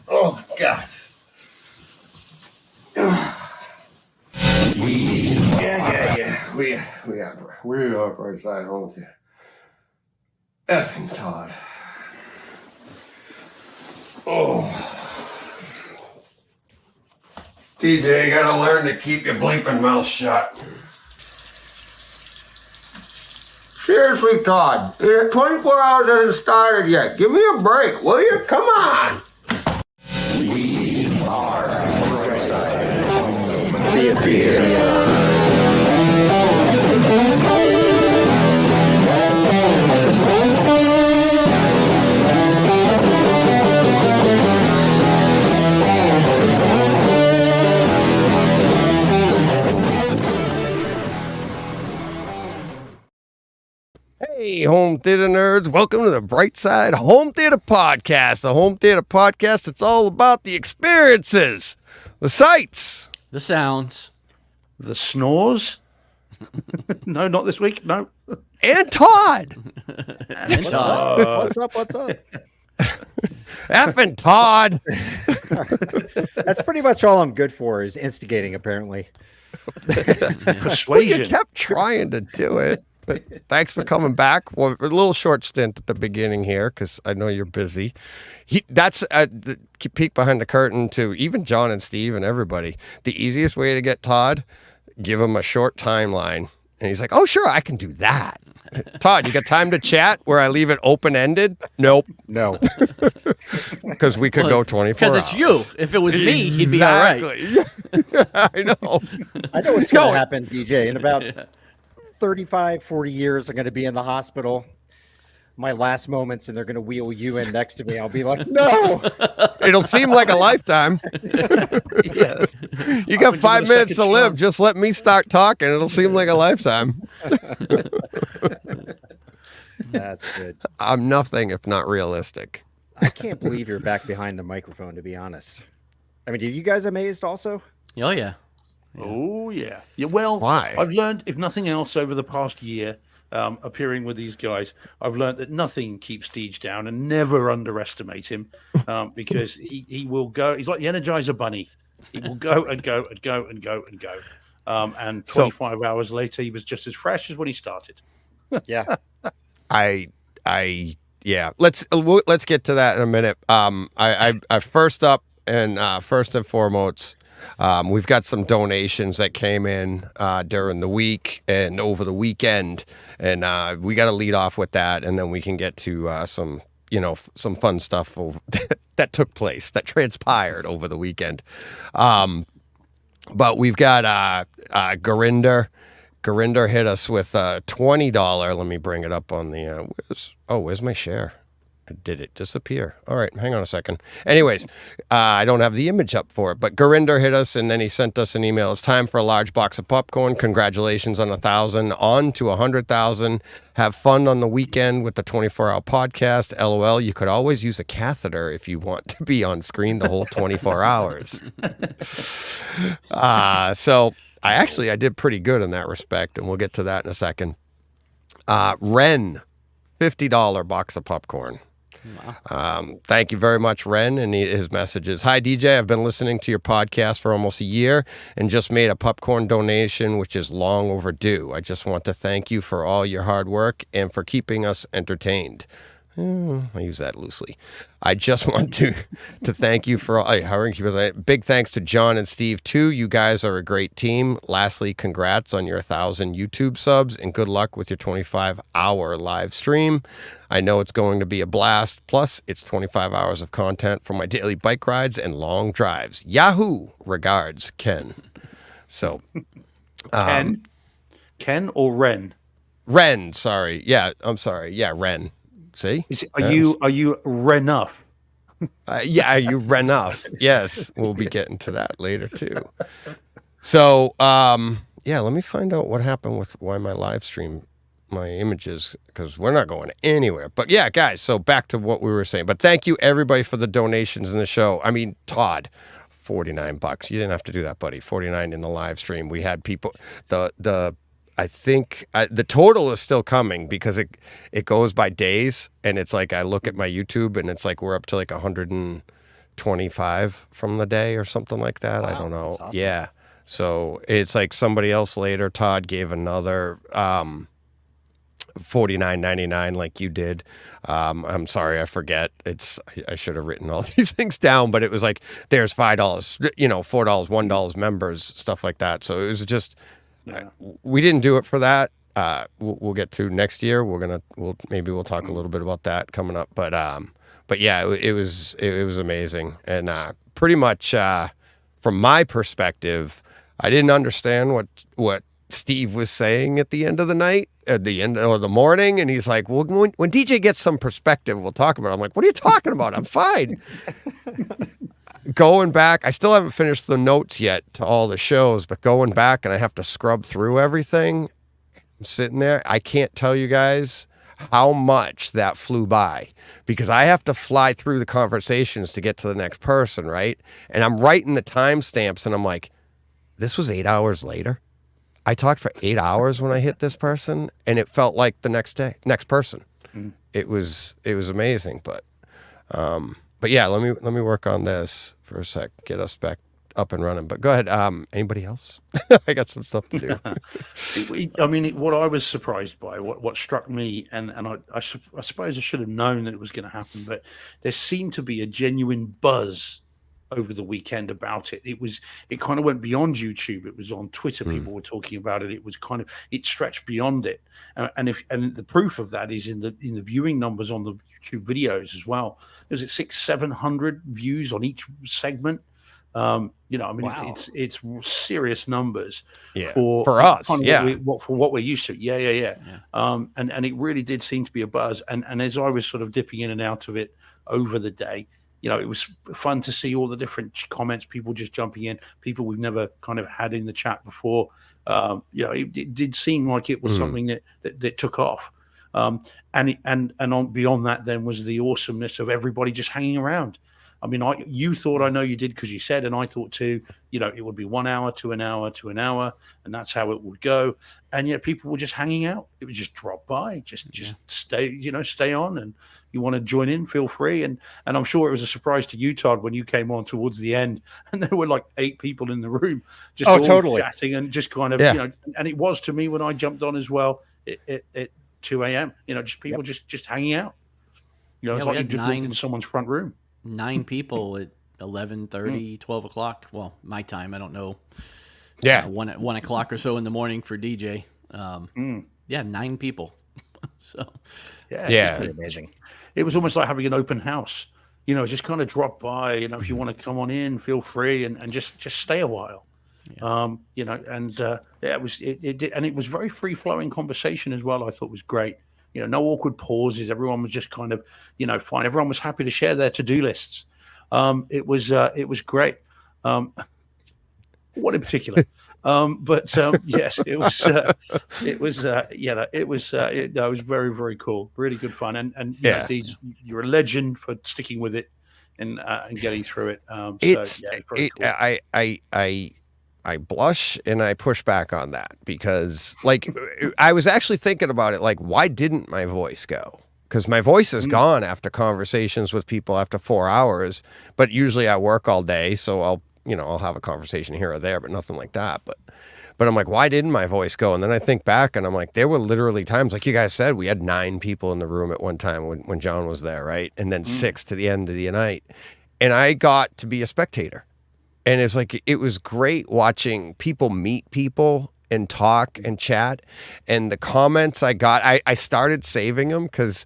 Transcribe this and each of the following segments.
Oh, God. We are right side home here. Effing Todd. Oh. DJ, you gotta learn to keep your bleeping mouth shut. Seriously, Todd, 24 hours hasn't started yet. Give me a break, will you? Come on. We are right side. Hey, home theater nerds, welcome to the Bright Side Home Theater Podcast. The Home Theater Podcast, it's all about the experiences, the sights, the sounds, the snores. No, not this week, no. And Todd. And Todd. What's up? Effing Todd. That's pretty much all I'm good for is instigating, apparently. Persuasion. Well, you kept trying to do it. But thanks for coming back. Well, a little short stint at the beginning here because I know you're busy. That's the peek behind the curtain to even John and Steve and everybody. The easiest way to get Todd, give him a short timeline. And he's like, oh, sure, I can do that. Todd, you got time to chat where I leave it open-ended? Nope. No. Because we could go 24 hours. Because it's you. If it was me, he'd be all right. I know. I know what's going to happen, DJ. In about 35, 40 years, I'm going to be in the hospital. My last moments, and they're going to wheel you in next to me. I'll be like, no. It'll seem like a lifetime. Yeah. You got 5 minutes to live. Just let me start talking. It'll seem like a lifetime. That's good. I'm nothing if not realistic. I can't believe you're back behind the microphone, to be honest. I mean, are you guys amazed also? Oh, yeah. Oh, yeah. Well, why? I've learned, if nothing else, over the past year, appearing with these guys, I've learned that nothing keeps Deej down, and never underestimate him, because he will go. He's like the Energizer Bunny. He will go and go and go and go and go. And 25 hours later, he was just as fresh as when he started. Yeah. Yeah. Let's get to that in a minute. I first and foremost, we've got some donations that came in during the week and over the weekend, and we got to lead off with that, and then we can get to some fun stuff that took place, that transpired over the weekend. But we've got Gurinder. Gurinder hit us with a $20. Let me bring it up on the. Where's my share? Did it disappear? All right, hang on a second. Anyways, I don't have the image up for it, but Gurinder hit us, and then he sent us an email. It's time for a large box of popcorn. Congratulations on 1,000, on to 100,000. Have fun on the weekend with the 24-hour podcast. LOL, you could always use a catheter if you want to be on screen the whole 24 hours. So I did pretty good in that respect, and we'll get to that in a second. Ren, $50 box of popcorn. Wow. Thank you very much, Ren, and his messages. Hi, DJ. I've been listening to your podcast for almost a year and just made a popcorn donation, which is long overdue. I just want to thank you for all your hard work and for keeping us entertained. I use that loosely. I just want to thank you for all. Big thanks to John and Steve, too. You guys are a great team. Lastly, congrats on your 1,000 YouTube subs, and good luck with your 25-hour live stream. I know it's going to be a blast. Plus, it's 25 hours of content for my daily bike rides and long drives. Yahoo! Regards, Ken. So, Ken or Ren? Ren, sorry. Yeah, I'm sorry. Yeah, Ren. See? Are you Renuff? Yeah, you Renuff. Yes, we'll be getting to that later too. So, let me find out what happened with why my live stream, my images, because we're not going anywhere. But yeah, guys, so back to what we were saying. But thank you everybody for the donations in the show. I mean, Todd, $49. You didn't have to do that, buddy. $49 in the live stream. We had people, the I think the total is still coming because it goes by days, and it's like I look at my YouTube and it's like we're up to like 125 from the day or something like that. Wow, I don't know. that's awesome. Yeah. So it's like somebody else later, Todd, gave another $49.99 like you did. I'm sorry, I forget. I should have written all these things down, but it was like there's $5, $4, $1 members, stuff like that. So it was just we didn't do it for that. We'll get to next year. We'll talk a little bit about that coming up. But yeah, it was amazing, and pretty much from my perspective, I didn't understand what Steve was saying at the end of the night, at the end of the morning, and he's like, well, when DJ gets some perspective, we'll talk about it. I'm like, what are you talking about? I'm fine. Going back, I still haven't finished the notes yet to all the shows, but going back and I have to scrub through everything. I'm sitting there. I can't tell you guys how much that flew by because I have to fly through the conversations to get to the next person, right? And I'm writing the timestamps, and I'm like, this was 8 hours later. I talked for 8 hours when I hit this person, and it felt like the next person. It was amazing, but yeah, let me work on this for a sec, get us back up and running. But go ahead. Anybody else? I got some stuff to do. What I was surprised by, what struck me, and I suppose I should have known that it was going to happen, but there seemed to be a genuine buzz over the weekend about it. It kind of went beyond YouTube. It was on Twitter. People were talking about it. It stretched beyond it. And the proof of that is in the viewing numbers on the YouTube videos as well. There's 600-700 views on each segment. Wow. It's serious numbers. Yeah. For us. For what we're used to. Yeah. And it really did seem to be a buzz. And as I was sort of dipping in and out of it over the day, it was fun to see all the different comments, people just jumping in, people we've never kind of had in the chat before. It did seem like it was something that took off. And on beyond that, then was the awesomeness of everybody just hanging around. You thought, I know you did because you said, and I thought too, it would be 1 hour to an hour to an hour, and that's how it would go. And yet people were just hanging out. It would just drop by, just stay on, and you want to join in, feel free. And I'm sure it was a surprise to you, Todd, when you came on towards the end, and there were like 8 people in the room, just totally chatting and just kind of, and it was to me when I jumped on as well at 2 a.m. Just people just hanging out. It's like you just walked into someone's front room. 9 people at 11:30, 12 o'clock. Well, my time, I don't know. Yeah. 1 o'clock or so in the morning for DJ. 9 people. So it's pretty amazing. It was almost like having an open house. Just kind of drop by. If you want to come on in, feel free, and just stay a while. It was very free flowing conversation as well. I thought was great. No awkward pauses. Everyone was just kind of, fine. Everyone was happy to share their to-do lists. It was great. One in particular. Yes, it was very, very cool. Really good fun. And you're a legend for sticking with it and getting through it. Very cool. I blush and I push back on that because, like, I was actually thinking about it, like, why didn't my voice go? Because my voice is gone after conversations with people after 4 hours, but usually I work all day, so I'll have a conversation here or there, but nothing like that. But I'm like, why didn't my voice go? And then I think back and I'm like, there were literally times, like you guys said, we had 9 people in the room at one time when John was there, right? And then 6 to the end of the night. And I got to be a spectator. And it's like, it was great watching people meet people and talk and chat. And the comments I got, I started saving them because,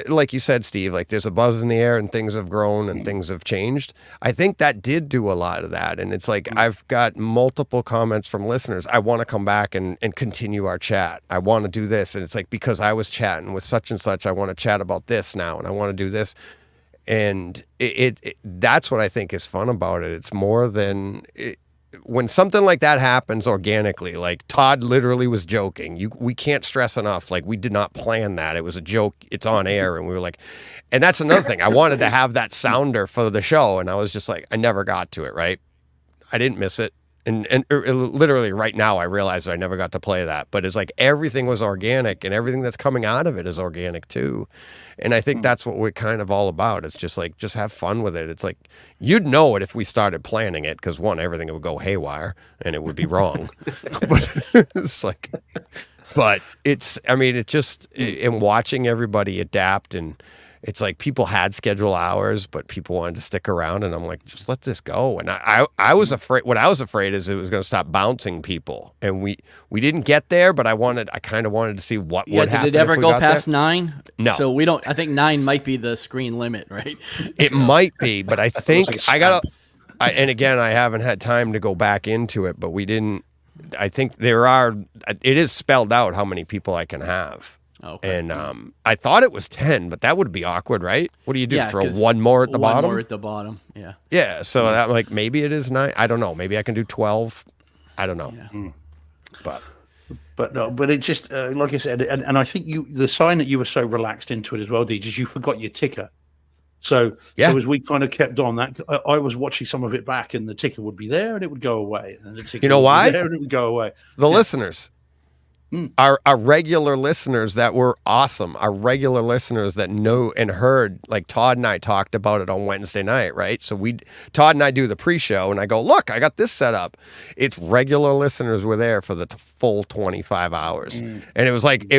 like you said, Steve, like there's a buzz in the air and things have grown and things have changed. I think that did do a lot of that. And it's like, I've got multiple comments from listeners. I want to come back and continue our chat. I want to do this. And it's like, because I was chatting with such and such, I want to chat about this now. And I want to do this. And that's what I think is fun about it. It's more than when something like that happens organically, like Todd literally was joking. We can't stress enough. Like, we did not plan that. It was a joke. It's on air. And we were like, and that's another thing. I wanted to have that sounder for the show. And I was just like, I never got to it. Right. I didn't miss it. And literally right now I realize I never got to play that, but it's like everything was organic and everything that's coming out of it is organic too. And I think that's what we're kind of all about. It's just like, just have fun with it. It's like, you'd know it if we started planning it, because one, everything would go haywire and it would be wrong. But it's like, but it's, I mean, it just, in watching everybody adapt, and it's like people had schedule hours, but people wanted to stick around, and I'm like, just let this go. And I was afraid. What I was afraid is it was going to stop bouncing people, and we didn't get there. But I kind of wanted to see what would happen. Did it ever go past 9? No. So we don't. I think 9 might be the screen limit, right? It might be, but I think and again, I haven't had time to go back into it, but we didn't. I think it is spelled out how many people I can have. Okay. And I thought it was 10, but that would be awkward, right? What do you do? Throw one more at the bottom? One more at the bottom, yeah. Yeah, so that, like, maybe it is 9. I don't know. Maybe I can do 12. I don't know. Yeah. But it just, like I said, and I think the sign that you were so relaxed into it as well, DJ, is you forgot your ticker. So as we kind of kept on that, I was watching some of it back, and the ticker would be there and it would go away. And the ticker why? Be there and it would go away. The listeners. Our regular listeners that were awesome. Our regular listeners that know and heard, like Todd and I talked about it on Wednesday night, right? So Todd and I do the pre-show, and I go, look, I got this set up. It's regular listeners were there for the full 25 hours. And it was like,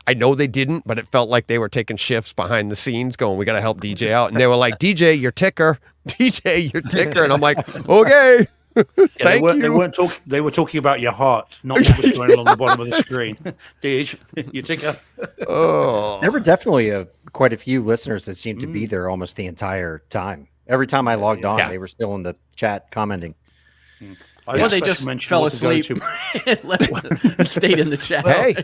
I know they didn't, but it felt like they were taking shifts behind the scenes going, we got to help DJ out. And they were like, DJ, your ticker. DJ, your ticker. And I'm like, okay. They were talking about your heart, not what was going along the bottom of the screen. DJ, your ticker. There were definitely quite a few listeners that seemed to be there almost the entire time. Every time I logged on, they were still in the chat commenting. Well, they just fell asleep and stayed in the chat. Hey,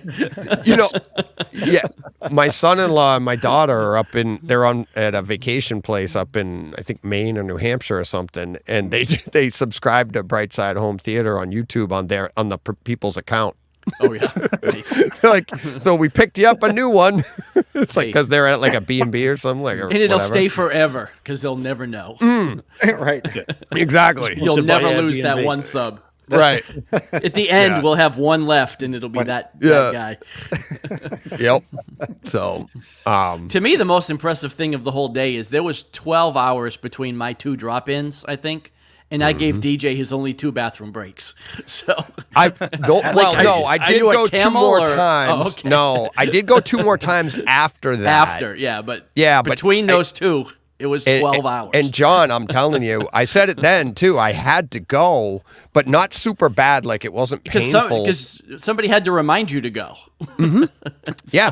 my son-in-law and my daughter are they're at a vacation place up in, I think, Maine or New Hampshire or something, and they subscribe to Brightside Home Theater on YouTube on the people's account. Oh yeah, nice. Like, so we picked you up a new one. It's like because they're at like a B&B or something, and it'll stay forever because they'll never know. Right, exactly. You'll never lose that one sub. Right. At the end, we'll have one left, and it'll be that guy. Yep. So, to me, the most impressive thing of the whole day is there was 12 hours between my 2 drop-ins, I think. And I gave DJ his only 2 bathroom breaks. So I did go 2 more times. Oh, okay. No, I did go 2 more times after that. But between those 2, it was 12 hours. And John, I'm telling you, I said it then too. I had to go, but not super bad. Like it wasn't painful. Because somebody had to remind you to go. Yeah,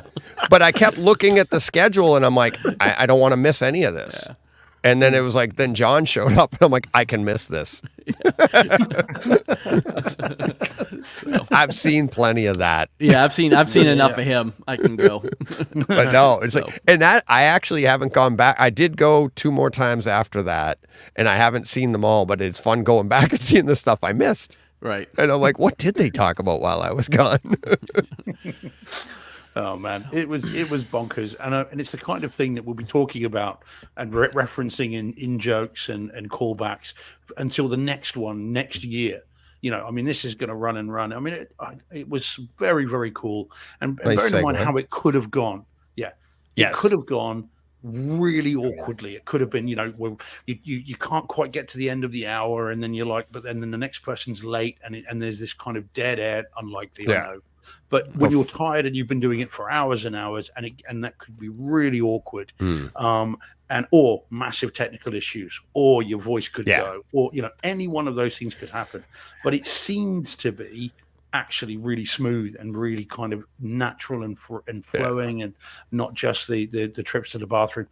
but I kept looking at the schedule, and I'm like, I don't want to miss any of this. Yeah. And then it was like, then John showed up, and I'm like, I can miss this. I've seen plenty of that. Yeah, I've seen enough of him. I can go. But no, it's like, and that I actually haven't gone back. I did go 2 more times after that, and I haven't seen them all. But it's fun going back and seeing the stuff I missed. Right. And I'm like, what did they talk about while I was gone? Oh man, it was bonkers, and it's the kind of thing that we'll be talking about and referencing in jokes and callbacks until the next one next year. I mean, this is going to run and run. I mean, it was very, very cool, and bearing in mind how it could have gone. Yeah, it could have gone really awkwardly. It could have been, where you can't quite get to the end of the hour, and then you're like, but then the next person's late, and there's this kind of dead air, unlikely. I know. But when you're tired and you've been doing it for hours and hours, and that could be really awkward, or massive technical issues, or your voice could go, or any one of those things could happen. But it seems to be actually really smooth and really kind of natural and flowing, and not just the trips to the bathroom.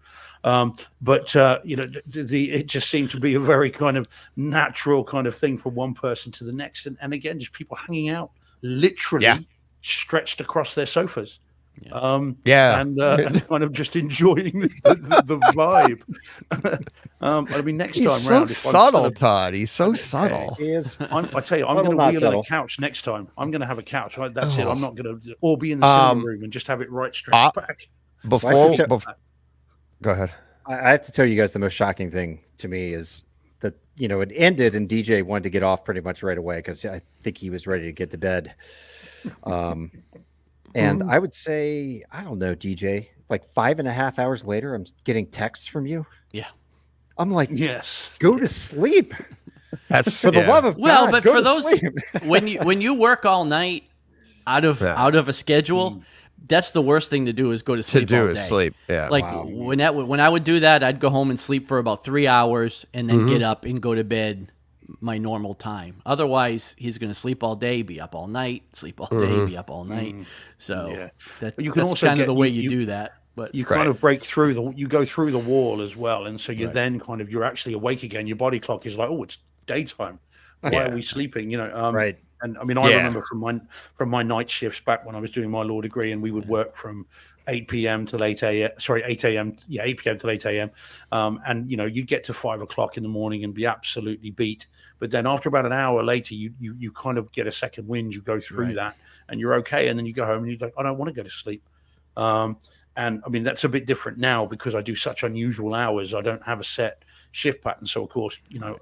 It just seemed to be a very kind of natural kind of thing from one person to the next, and again, just people hanging out literally stretched across their sofas. And kind of just enjoying the vibe. I mean, next He's time so round, subtle, Todd. He's so subtle. He is. I tell you, I'm going to wheel on a couch next time. I'm going to have a couch. That's it. I'm not going to all be in the cinema room and just have it right stretched back. Go ahead. I have to tell you guys the most shocking thing to me is it ended and DJ wanted to get off pretty much right away because I think he was ready to get to bed. And I would say, I don't know, DJ, like 5.5 hours later, I'm getting texts from you. Yeah. I'm like, Yes. go to sleep. That's For the love of Well, God, but go for to those sleep. when you work all night out of a schedule, that's the worst thing to do is go to sleep. to do all is day. sleep. Yeah. Like when I would do that, I'd go home and sleep for about 3 hours and then get up and go to bed my normal time. Otherwise, he's going to sleep all day, be up all night, sleep all day, be up all night. So You can that's also kind of get- the way you- you do that. But You kind of break through you go through the wall as well, and so you're then kind of you're actually awake again. Your body clock is like, oh, it's daytime. Why are we sleeping? Right. And I mean, I remember from my night shifts back when I was doing my law degree, and we would work from 8 p.m. till 8 a.m. Sorry, 8 a.m. Yeah, 8 p.m. till 8 a.m. And you'd get to 5 o'clock in the morning and be absolutely beat. But then after about an hour later, you kind of get a second wind. You go through that, and you're okay. And then you go home and you're like, I don't want to go to sleep. And I mean, that's a bit different now because I do such unusual hours. I don't have a set shift pattern. So, of course, so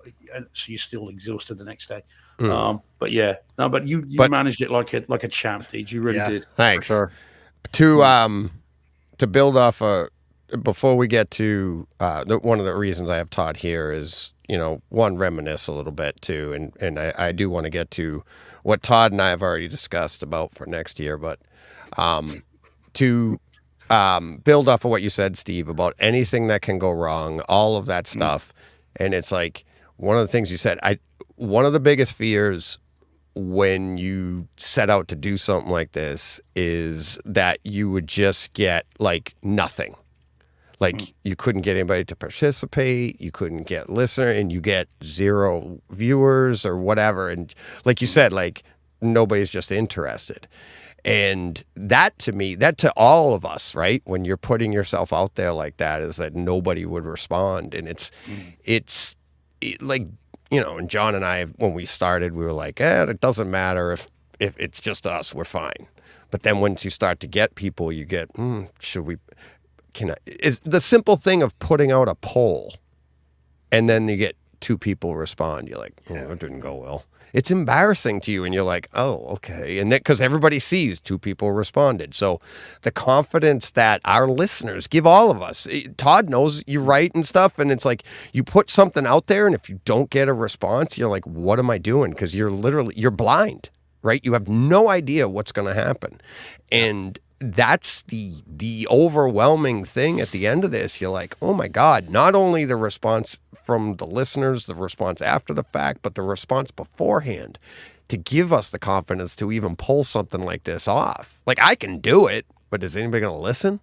you're still exhausted the next day. But yeah, no, but you managed it like a champ, Deej. You really did. Thanks. For To build off before we get to one of the reasons I have Todd here is, one, reminisce a little bit too. And I do want to get to what Todd and I have already discussed about for next year, but to build off of what you said, Steve, about anything that can go wrong, all of that stuff. And it's like one of the things you said, one of the biggest fears when you set out to do something like this is that you would just get like nothing. Like you couldn't get anybody to participate, you couldn't get listener, and you get 0 viewers or whatever. And like you said, like nobody's just interested. And that to all of us, right? When you're putting yourself out there like that, is that nobody would respond. And it's like, and John and I, when we started, we were like, it doesn't matter if it's just us, we're fine. But then once you start to get people, you get, is the simple thing of putting out a poll and then you get 2 people respond. You're like, it didn't go well. It's embarrassing to you, and you're like, oh, okay. And because everybody sees 2 people responded. So the confidence that our listeners give all of us, Todd knows you write and stuff, and it's like you put something out there, and if you don't get a response, you're like, what am I doing? Because you're blind, right? You have no idea what's going to happen. And that's the overwhelming thing at the end of this. You're like, oh my God, not only the response from the listeners, the response after the fact, but the response beforehand to give us the confidence to even pull something like this off. Like, I can do it, but is anybody going to listen?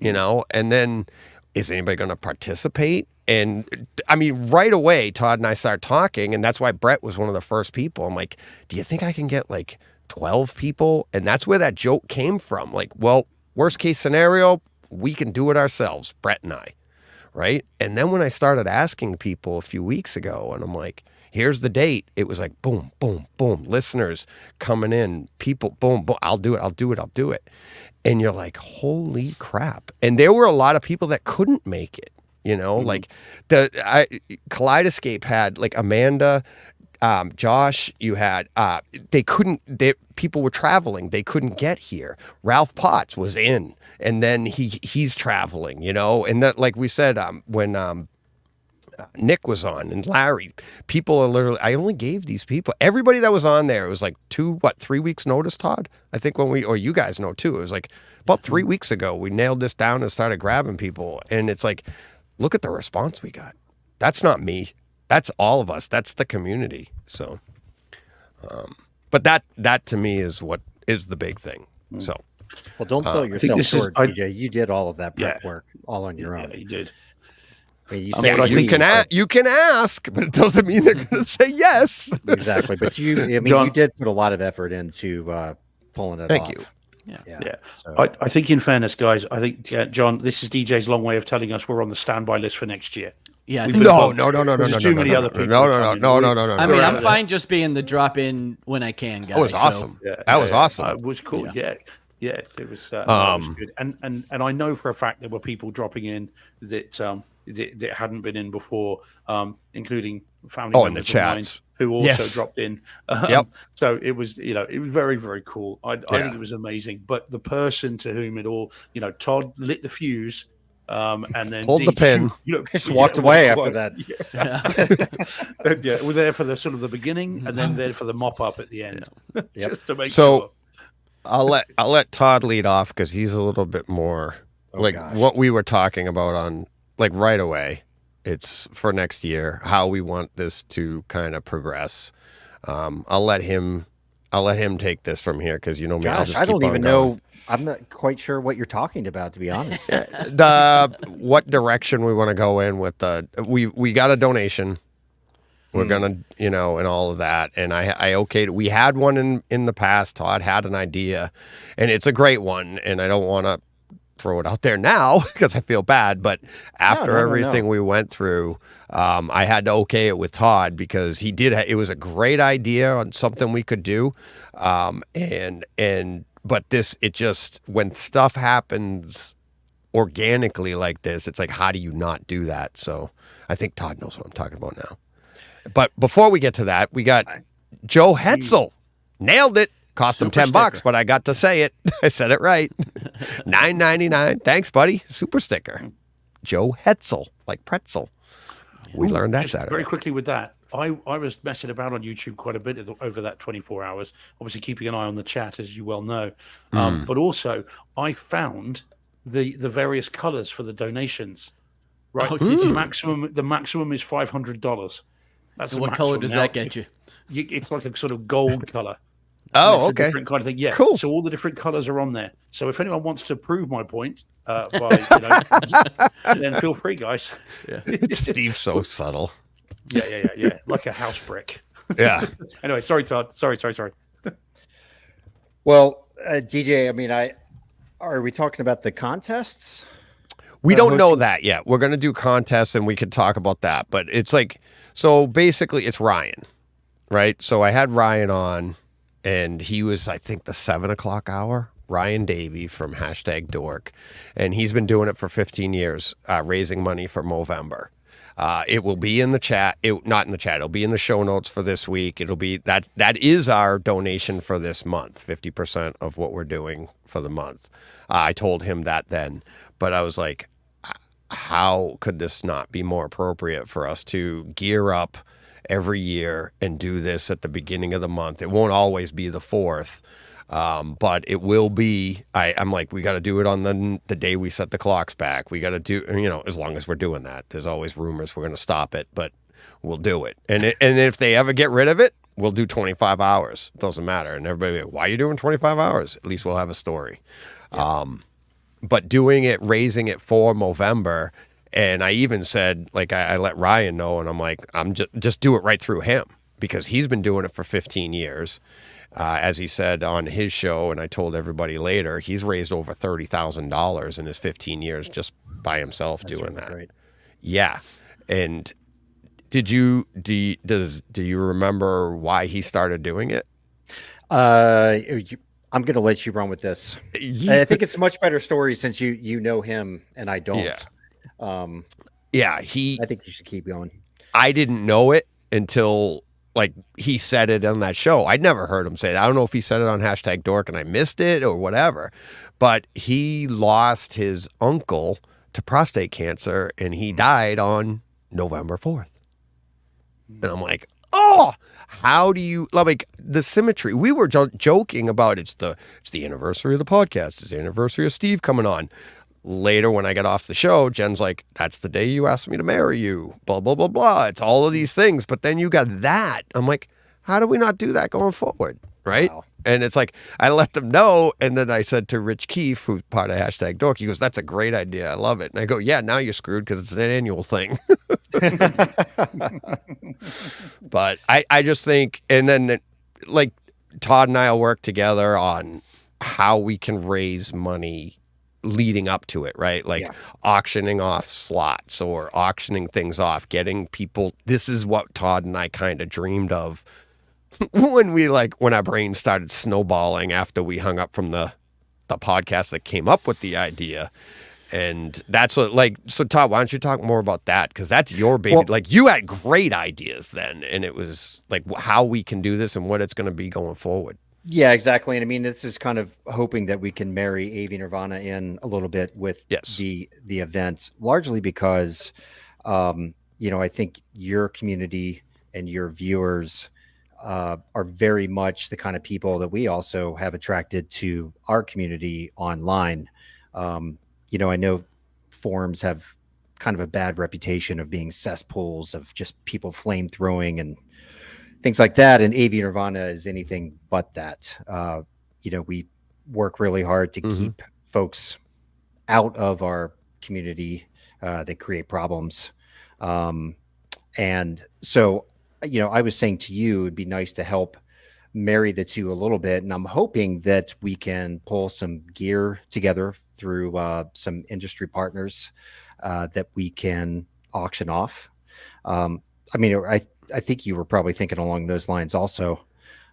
And then is anybody going to participate? And I mean, right away, Todd and I start talking, and that's why Brett was one of the first people. I'm like, do you think I can get like 12 people? And that's where that joke came from. Like, well, worst case scenario, we can do it ourselves, Brett and I, right? And then when I started asking people a few weeks ago, and I'm like, here's the date, it was like, boom, boom, boom, listeners coming in, people, boom, boom, I'll do it. And you're like, holy crap. And there were a lot of people that couldn't make it, like Kaleidoscape had like Amanda, Josh, you had, people were traveling. They couldn't get here. Ralph Potts was in, and then he's traveling, and that, like we said, when, Nick was on and Larry, people are literally, I only gave these people, everybody that was on there, it was like 3 weeks notice, Todd? I think or you guys know too, it was like about 3 weeks ago, we nailed this down and started grabbing people. And it's like, look at the response we got. That's not me. That's all of us. That's the community. So, but that to me is what is the big thing. So, well, don't sell yourself short, DJ. You did all of that prep work all on your own. Yeah, you did. I mean, you can ask, but it doesn't mean they're going to say yes. Exactly. But John, you did put a lot of effort into pulling it off. Thank you. Yeah. So. I think, in fairness, guys, I think, John, this is DJ's long way of telling us we're on the standby list for next year. Yeah. No. There's too many other people. No. I mean, I'm fine just being the drop in when I can, guys. That was awesome. That was awesome. It was cool. Yeah. It was good. And I know for a fact there were people dropping in that that hadn't been in before, including family in the members of mine chats. who also Yes. dropped in. Yep. So it was, it was very, very cool. I think it was amazing. But the person to whom it all, Todd lit the fuse, and then Pulled the pin. Just walked away after that. Yeah, we're there for the sort of the beginning, and then there for the mop up at the end, just to make So sure. I'll let Todd lead off because he's a little bit more what we were talking about on right away. It's for next year how we want this to kind of progress. I'll let him take this from here because me. I'll just I don't keep on even going. know. I'm not quite sure what you're talking about, to be honest. What direction we want to go in with we got a donation. We're gonna, and all of that. And I okayed it. We had one in the past. Todd had an idea, and it's a great one. And I don't want to throw it out there now because I feel bad. But after everything we went through, I had to okay it with Todd because he did. It was a great idea on something we could do, but it just when stuff happens organically like this, it's like how do you not do that? So I think Todd knows what I'm talking about now. But before we get to that, we got Joe Hetzel. Nailed it. Cost him $10, but I got to say it. I said it right. $9.99. Thanks, buddy. Super sticker. Joe Hetzel, like pretzel. We learned that Saturday. Very quickly with that, I was messing about on YouTube quite a bit over that 24 hours, obviously keeping an eye on the chat, as you well know. But also, I found the various colors for the donations. Right? Oh, did you? The maximum is $500. That's So what color does that get you? It's like a sort of gold color. Oh, It's a okay. different kind of thing. Yeah. Cool. So all the different colors are on there. So if anyone wants to prove my point, then feel free, guys. Yeah. Steve's so subtle. Yeah. Like a house brick. Yeah. Anyway, sorry, Todd. Sorry. Well, DJ, I mean, are we talking about the contests? We don't know that yet. We're going to do contests and we could talk about that. But it's so basically it's Ryan, right? So I had Ryan on and he was, I think, the 7:00 hour. Ryan Davey from #Dork. And he's been doing it for 15 years, raising money for Movember. It will be in the chat. Not in the chat. It'll be in the show notes for this week. It'll be that is our donation for this month, 50% of what we're doing for the month. I told him that then, but I was like, how could this not be more appropriate for us to gear up every year and do this at the beginning of the month? It won't always be the 4th, but it will be. I'm like, we got to do it on the day we set the clocks back. We got to do, as long as we're doing that. There's always rumors we're going to stop it, but we'll do it. And if they ever get rid of it, we'll do 25 hours. It doesn't matter. And everybody will be like, why are you doing 25 hours? At least we'll have a story. Yeah. But doing it, raising it for Movember, and I even said, I let Ryan know, and I'm like, I'm just do it right through him because he's been doing it for 15 years. As he said on his show, and I told everybody later, he's raised over $30,000 in his 15 years just by himself doing that. Right. Yeah. And do you remember why he started doing it? I'm going to let you run with this. I think it's a much better story since you know him and I don't. Yeah. I think you should keep going. I didn't know it until he said it on that show. I'd never heard him say it. I don't know if he said it on #Dork and I missed it or whatever, but he lost his uncle to prostate cancer and he died on November 4th. And I'm like, oh, how do you the symmetry? We were joking about it's the anniversary of the podcast. It's the anniversary of Steve coming on. Later, when I get off the show, Jen's like, that's the day you asked me to marry you, blah, blah, blah, blah. It's all of these things. But then you got that. I'm like, how do we not do that going forward? Right. Wow. And it's like, I let them know. And then I said to Rich Keefe, who's part of #Dork, he goes, that's a great idea. I love it. And I go, yeah, now you're screwed because it's an annual thing. But I just think, and then Todd and I will work together on how we can raise money leading up to it, right? Auctioning off slots or auctioning things off, getting people. This is what Todd and I kind of dreamed of when our brains started snowballing after we hung up from the podcast that came up with the idea. And that's what, like, so Todd, why don't you talk more about that? Because that's your baby. Well- Like, you had great ideas then, and it was like how we can do this and what it's going to be going forward. Yeah, exactly. And I mean, this is kind of hoping that we can marry AV Nirvana in a little bit with Yes. the event, largely because, I think your community and your viewers are very much the kind of people that we also have attracted to our community online. I know forums have kind of a bad reputation of being cesspools of just people flamethrowing and things like that. And AV Nirvana is anything but that. We work really hard to keep folks out of our community that create problems. And so, I was saying to you, it'd be nice to help marry the two a little bit. And I'm hoping that we can pull some gear together through some industry partners that we can auction off. I think you were probably thinking along those lines also.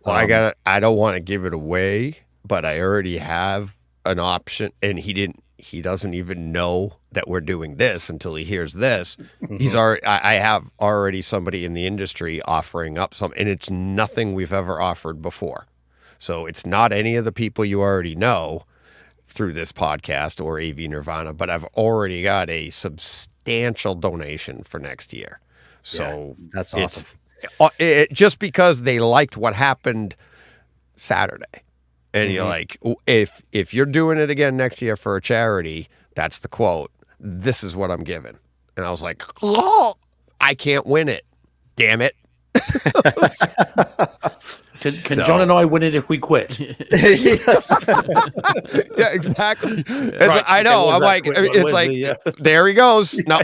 Well, I don't want to give it away, but I already have an option, and he doesn't even know that we're doing this until he hears this. I have already somebody in the industry offering up some, and it's nothing we've ever offered before. So it's not any of the people you already know through this podcast or AV Nirvana, but I've already got a substantial donation for next year. So that's awesome. Just because they liked what happened Saturday. And you're like, if you're doing it again next year for a charity, that's the quote, this is what I'm giving. And I was like, oh, I can't win it. Damn it. Can John and I win it if we quit? Yes. Yeah, exactly. Right, I know. I'm like, it's like, there he goes. No.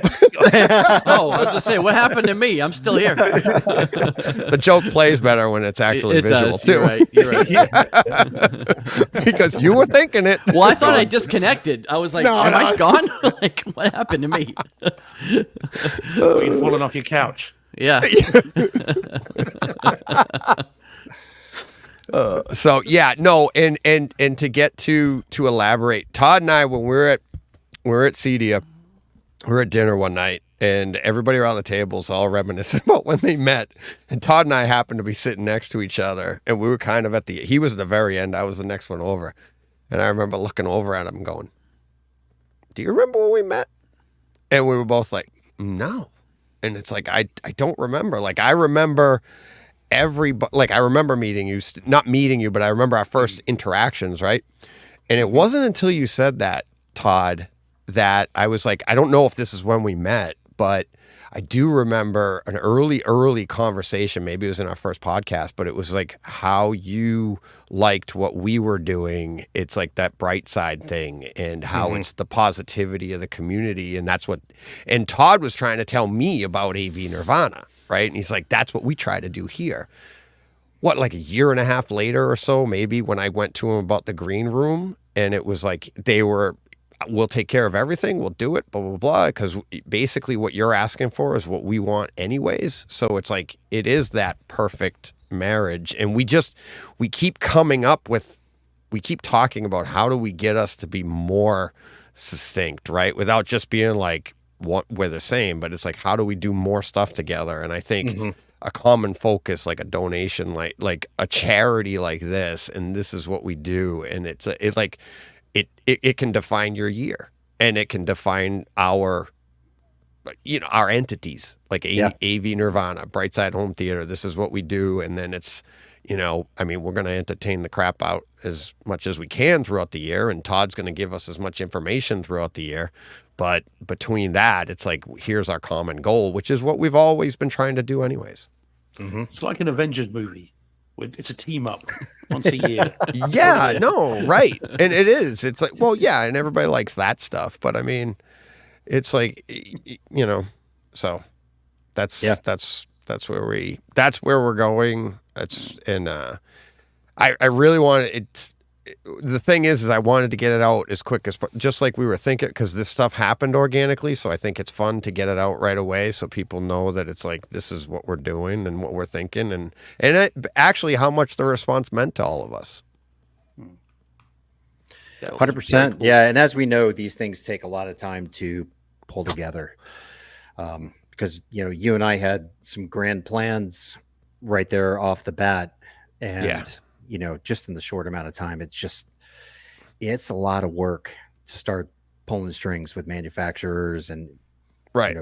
Oh, I was gonna say, what happened to me? I'm still here. The joke plays better when it's actually It visual does. too. You're right. Because you were thinking it. Well, I thought I disconnected. I was like, am I gone? Like, what happened to me? You'd fallen off your couch. Yeah. So yeah, no, and to get to elaborate, Todd and I, when we're at CEDIA, we're at dinner one night, and everybody around the table's all reminiscing about when they met. And Todd and I happened to be sitting next to each other, and we were kind of he was at the very end, I was the next one over. And I remember looking over at him and going, do you remember when we met? And we were both like, no. And it's like, I don't remember. Like, I remember I remember meeting you, not meeting you, but I remember our first interactions, right? And it wasn't until you said that, Todd, that I was like, I don't know if this is when we met, but I do remember an early conversation. Maybe it was in our first podcast, but it was like how you liked what we were doing. It's like that bright side thing, and how it's the positivity of the community. And and Todd was trying to tell me about AV Nirvana, right? And he's like, that's what we try to do here. What, like a year and a half later or so, maybe, when I went to him about the green room, and it was like, we'll take care of everything. We'll do it, blah, blah, blah. Because basically what you're asking for is what we want anyways. So it's like, it is that perfect marriage. And we keep talking about how do we get us to be more succinct, right? Without just being like, we're the same, but it's like, how do we do more stuff together? And I think a common focus, like a donation, like a charity like this, and this is what we do. And it can define your year, and it can define our entities, like AV Nirvana, Brightside Home Theater. This is what we do. And then it's, we're going to entertain the crap out as much as we can throughout the year. And Todd's going to give us as much information throughout the year. But between that, it's like, here's our common goal, which is what we've always been trying to do anyways. It's like an Avengers movie. It's a team up once a year. Yeah, no, right. And it is. It's like, well, yeah, and everybody likes that stuff. But I mean, it's like, so that's where we're going. I really want it. The thing is I wanted to get it out as quick as, just like we were thinking, because this stuff happened organically. So I think it's fun to get it out right away, so people know that it's like, this is what we're doing and what we're thinking, and actually how much the response meant to all of us. Yeah, 100%. cool. Yeah, and as we know, these things take a lot of time to pull together. Because you and I had some grand plans right there off the bat, and just in the short amount of time, it's a lot of work to start pulling strings with manufacturers and Right.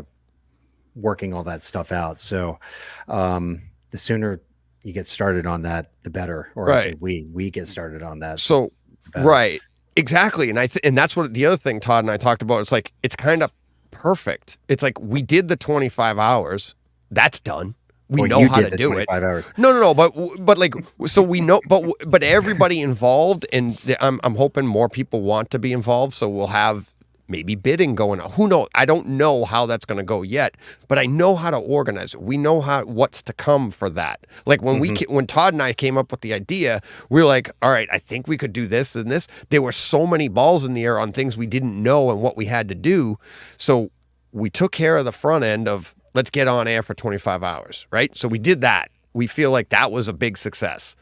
working all that stuff out. So the sooner you get started on that, the better. Or I say we get started on that. So right, exactly, and and that's what the other thing Todd and I talked about. It's like it's kind of perfect. It's like we did the 25 hours. That's done. We know how to do it. Hours. No, but like so we know, but everybody involved, and I'm hoping more people want to be involved. So we'll have maybe bidding going on. Who knows? I don't know how that's going to go yet, but I know how to organize it. We know what's to come for that. Like when when Todd and I came up with the idea, we were like, all right, I think we could do this and this. There were so many balls in the air on things we didn't know and what we had to do. So we took care of the front end of let's get on air for 25 hours, right? So we did that. We feel like that was a big success.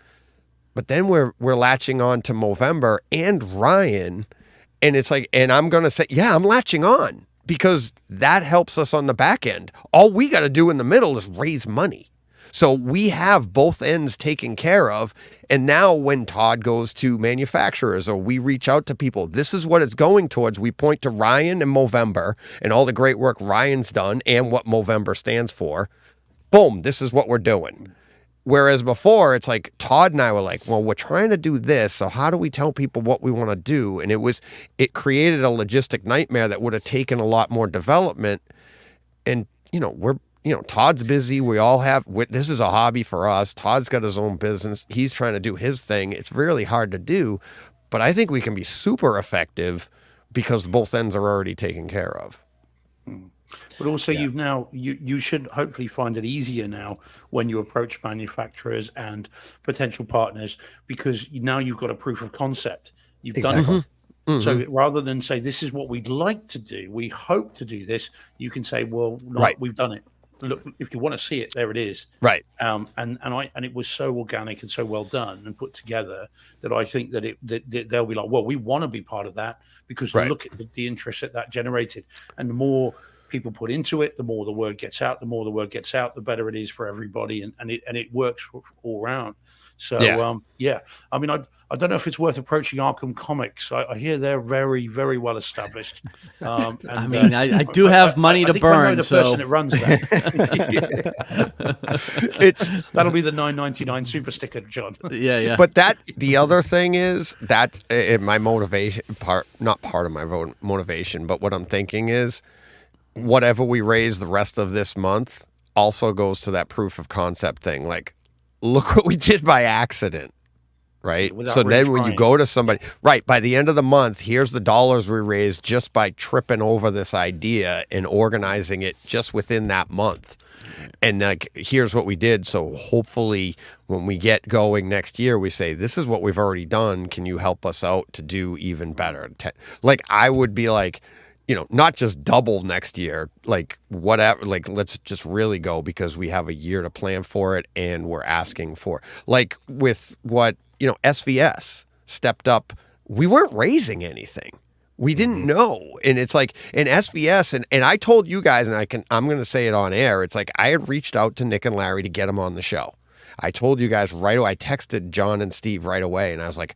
But then we're latching on to Movember and Ryan. And it's like, and I'm going to say, yeah, I'm latching on because that helps us on the back end. All we got to do in the middle is raise money. So we have both ends taken care of. And now when Todd goes to manufacturers or we reach out to people, this is what it's going towards. We point to Ryan and Movember and all the great work Ryan's done and what Movember stands for. Boom, this is what we're doing. Whereas before, it's like Todd and I were like, well, we're trying to do this. So how do we tell people what we want to do? And it created a logistic nightmare that would have taken a lot more development. And, Todd's busy. We all this is a hobby for us. Todd's got his own business. He's trying to do his thing. It's really hard to do, but I think we can be super effective because both ends are already taken care of. But also, you should hopefully find it easier now when you approach manufacturers and potential partners because now you've got a proof of concept. You've done it. Mm-hmm. So rather than say this is what we'd like to do, we hope to do this, you can say, well, no, we've done it. Look, if you want to see it, there it is. Right. And it was so organic and so well done and put together that I think that they'll be like, well, we want to be part of that because look at the interest that generated, and the more people put into it, the more the word gets out. The more the word gets out, the better it is for everybody, and it works all around. So I mean, I don't know if it's worth approaching Arkham Comics. I hear they're very, very well established. I do have money to burn. I know the person that runs that. That'll be the $9.99 super sticker, John. Yeah. But the other thing is that my motivation not part of my motivation, but what I'm thinking is whatever we raise the rest of this month also goes to that proof of concept thing. Like, look what we did by accident, right? So then when you go to somebody, by the end of the month, here's the dollars we raised just by tripping over this idea and organizing it just within that month. And like, here's what we did. So hopefully when we get going next year, we say, this is what we've already done. Can you help us out to do even better? Like, I would be like, not just double next year, like whatever, like let's just really go because we have a year to plan for it and we're asking for, like with what, SVS stepped up. We weren't raising anything. We didn't know. And it's like in SVS, and I told you guys, and I'm going to say it on air. It's like I had reached out to Nick and Larry to get them on the show. I told you guys right away. I texted John and Steve right away. And I was like,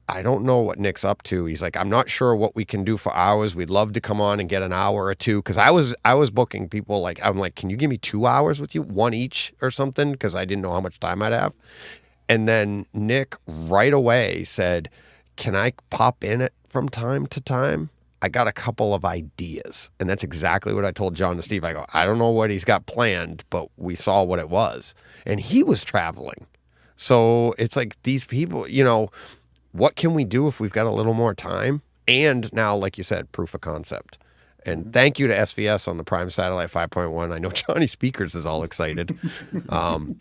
I don't know what Nick's up to. He's like, I'm not sure what we can do for hours. We'd love to come on and get an hour or two. Cause I was booking people I'm like, can you give me 2 hours with you? One each or something? Cause I didn't know how much time I'd have. And then Nick right away said, can I pop in it from time to time? I got a couple of ideas. And that's exactly what I told John and Steve. I go, I don't know what he's got planned, but we saw what it was. And he was traveling. So it's like these people, what can we do if we've got a little more time? And now, like you said, proof of concept. And thank you to SVS on the Prime Satellite 5.1. I know Johnny Speakers is all excited.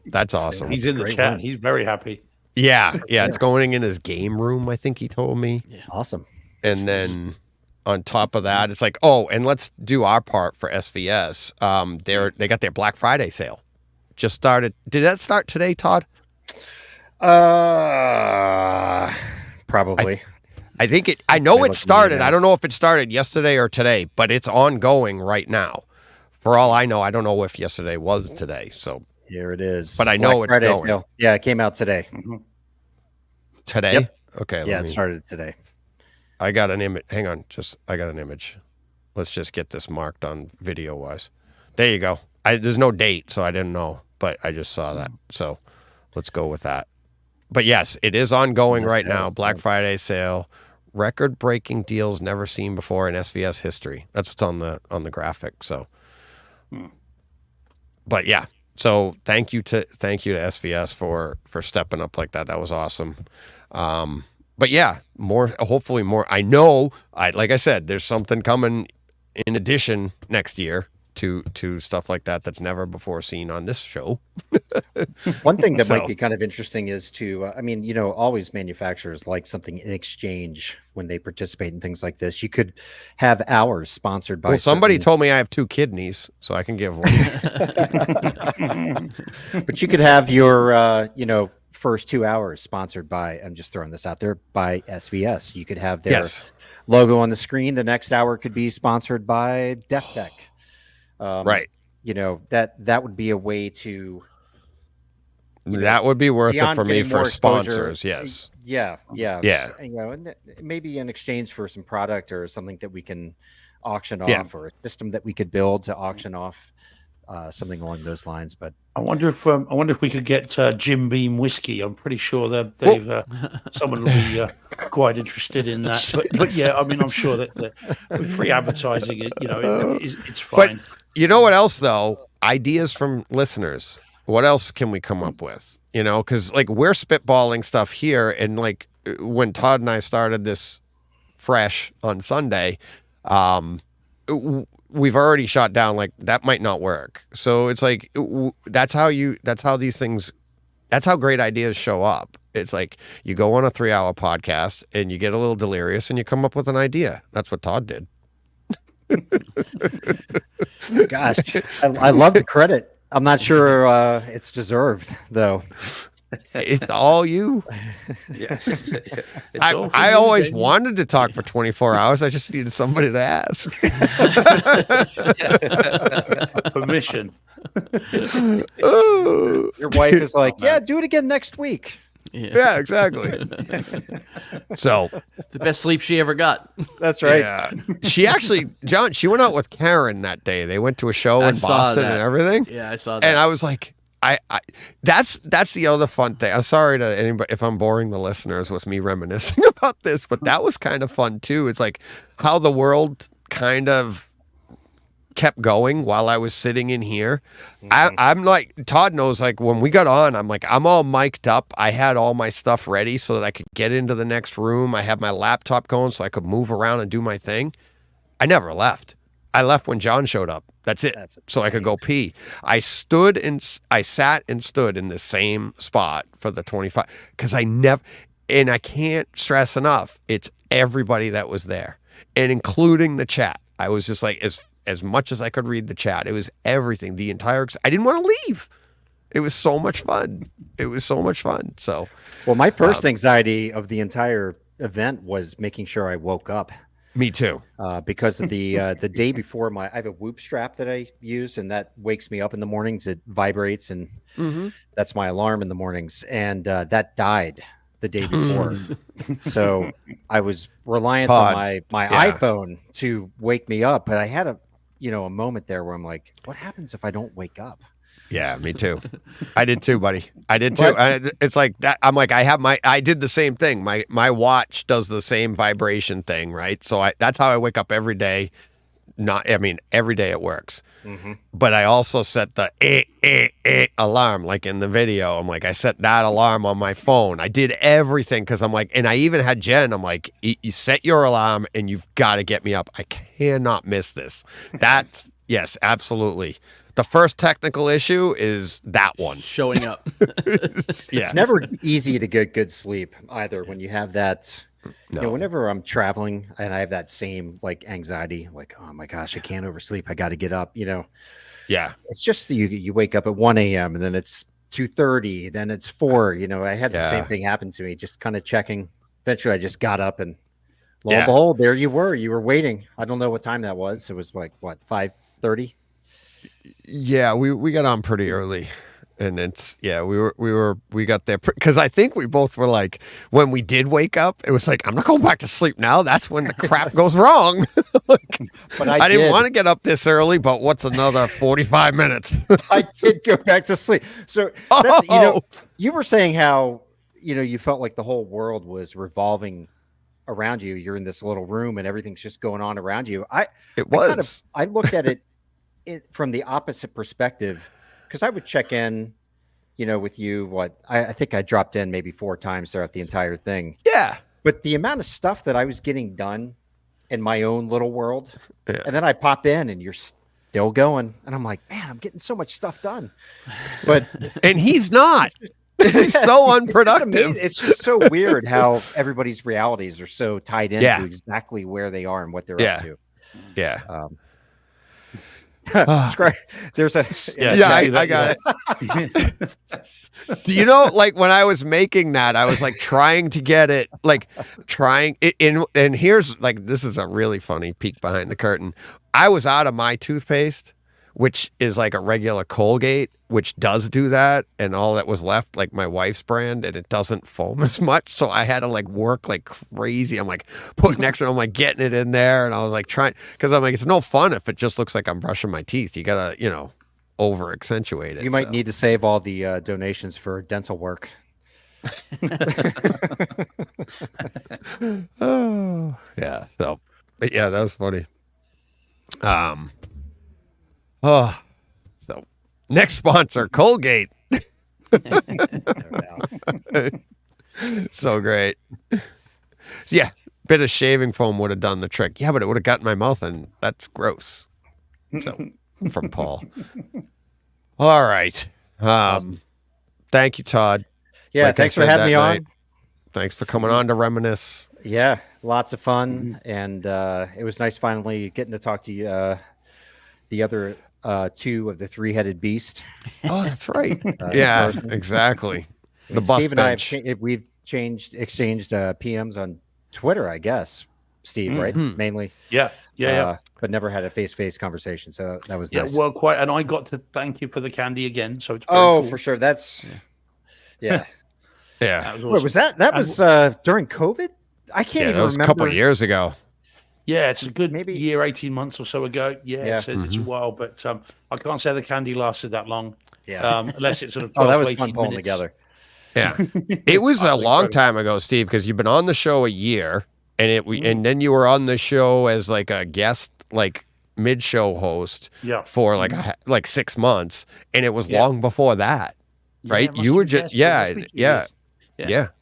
That's awesome. He's in the chat. He's very happy. Yeah. It's going in his game room, I think he told me. Yeah. Awesome. And then on top of that, it's like, and let's do our part for SVS. They got their Black Friday sale. Just started. Did that start today, Todd? Probably. I think I know Right, it looking started. at it. I don't know if it started yesterday or today, but it's ongoing right now. For all I know, I don't know if yesterday was today. So Here it is. But I Black know it's Friday going. sale. Yeah, it came out today. today. Yep. Okay. Yeah, it started today. I got an image. Hang on. I got an image. Let's just get this marked on video wise. There you go. There's no date, so I didn't know, but I just saw that. So let's go with that. But yes, it is ongoing right now. Black Friday sale, record-breaking deals never seen before in SVS history. That's what's on the graphic. So, but yeah. So thank you to SVS for stepping up like that. That was awesome. But yeah, hopefully more. I know. Like I said, there's something coming in addition next year to stuff like that that's never before seen on this show. One thing that might be kind of interesting is to, always manufacturers like something in exchange when they participate in things like this. You could have hours sponsored by. Well, somebody told me I have 2 kidneys, so I can give one. But you could have your, first 2 hours sponsored by. I'm just throwing this out there by SVS. You could have their logo on the screen. The next hour could be sponsored by Def Tech. Right. That would be a way to. That would be worth it for me for exposure. sponsors. Yes. Yeah. Yeah. And maybe in exchange for some product or something that we can auction off, or a system that we could build to auction off, something along those lines. But I wonder if we could get Jim Beam whiskey. I'm pretty sure that someone will be quite interested in that. But yeah, I mean, I'm sure that with free advertising, it's fine. But you know what else though? Ideas from listeners. What else can we come up with? Because like we're spitballing stuff here, and like when Todd and I started this fresh on Sunday, we've already shot down like that might not work. So it's like that's how great ideas show up. It's like you go on a 3-hour podcast and you get a little delirious and you come up with an idea. That's what Todd did. Gosh, I love the credit. I'm not sure it's deserved though. It's all you. Yeah. I always wanted to talk for 24 hours. I just needed somebody to ask. Permission. Your wife is like, yeah, do it again next week. Yeah, exactly. So the best sleep she ever got. That's right. Yeah. She actually, John, she went out with Karen that day. They went to a show in Boston and everything. Yeah, I saw that. And I was like, that's the other fun thing. I'm sorry to anybody if I'm boring the listeners with me reminiscing about this, but that was kind of fun too. It's like how the world kind of kept going while I was sitting in here. I'm like, Todd knows, like when we got on, I'm like, I'm all mic'd up. I had all my stuff ready so that I could get into the next room. I had my laptop going so I could move around and do my thing. I never left. I left when John showed up. That's it. So I could go pee. I sat and stood in the same spot for the 25 because and I can't stress enough. It's everybody that was there and including the chat. I was just like, as much as I could read the chat, it was everything. I didn't want to leave. It was so much fun. So, well, my first anxiety of the entire event was making sure I woke up. Me too. Because of the day before I have a Whoop strap that I use, and that wakes me up in the mornings. It vibrates, and that's my alarm in the mornings. And that died the day before, so I was reliant on my iPhone to wake me up. But I had a moment there where I'm like, what happens if I don't wake up? Yeah, me too. I did too, buddy. I did too. It's like that. I'm like, I did the same thing. My watch does the same vibration thing, right? So that's how I wake up every day. Every day it works. But I also set the alarm, like in the video. I'm like, I set that alarm on my phone. I did everything because I'm like, and I even had Jen. I'm like, you set your alarm and you've got to get me up. I cannot miss this. That's yes, absolutely. The first technical issue is that one. Showing up. It's never easy to get good sleep either when you have that. No. Whenever I'm traveling and I have that same like anxiety, like, oh my gosh, I can't oversleep. I got to get up, Yeah. It's just you wake up at 1 a.m. and then it's 2:30, then it's 4. I had the same thing happen to me, just kind of checking. Eventually I just got up and Lo and behold, there you were. You were waiting. I don't know what time that was. It was like what, 5:30? Yeah, we got on pretty early. And it's we got there because I think we both were like, when we did wake up, it was like, I'm not going back to sleep now. That's when the crap goes wrong. But I didn't want to get up this early, but what's another 45 minutes? I did go back to sleep. So that's, you were saying how you felt like the whole world was revolving around you. You're in this little room and everything's just going on around you. I looked at it from the opposite perspective. Because I would check in, with you. I think I dropped in maybe 4 times throughout the entire thing. Yeah. But the amount of stuff that I was getting done in my own little world, and then I pop in and you're still going. And I'm like, man, I'm getting so much stuff done. But and he's not. He's so unproductive. It's just so weird how everybody's realities are so tied into exactly where they are and what they're up to. Yeah. There's a I got it. Do you know, like when I was making that, I was like trying to get it, like trying it in, and here's like, this is a really funny peek behind the curtain. I was out of my toothpaste, which is like a regular Colgate, which does do that, and all that was left, like my wife's brand, and it doesn't foam as much, so I had to like work like crazy. I'm like putting extra, I'm like getting it in there, and I was like trying, because I'm like, it's no fun if it just looks like I'm brushing my teeth. You gotta, over accentuate it. You might need to save all the donations for dental work. Oh yeah, so but yeah, that was funny. So next sponsor, Colgate. So great. So yeah, bit of shaving foam would have done the trick. Yeah, but it would have gotten my mouth, and that's gross. So from Paul. All right. Awesome. Thank you, Todd. Yeah, thanks for having me on. Thanks for coming on to reminisce. Yeah, lots of fun, and it was nice finally getting to talk to you. The other 2 of the 3-headed beast. Oh, that's right. Yeah, exactly. The bus Steve bench. and I, we've exchanged PMs on Twitter, I guess. Steve, right? Mainly. Yeah. But never had a face-to-face conversation, so that was nice. Well, quite. And I got to thank you for the candy again. So it's cool. For sure. That's yeah. Yeah. That was awesome. Wait, was that was during COVID? I can't even that was remember. a couple of years ago. Yeah, it's a good Maybe year, 18 months or so ago. Yeah. It's a while, but I can't say the candy lasted that long. Yeah. Unless it's sort of 12 12 that was to 18 fun pulling minutes. together. Yeah. It was a long time ago, Steve, because you've been on the show a year, and and then you were on the show as like a guest, like mid-show host for like 6 months, and it was long before that, right? You were just yeah.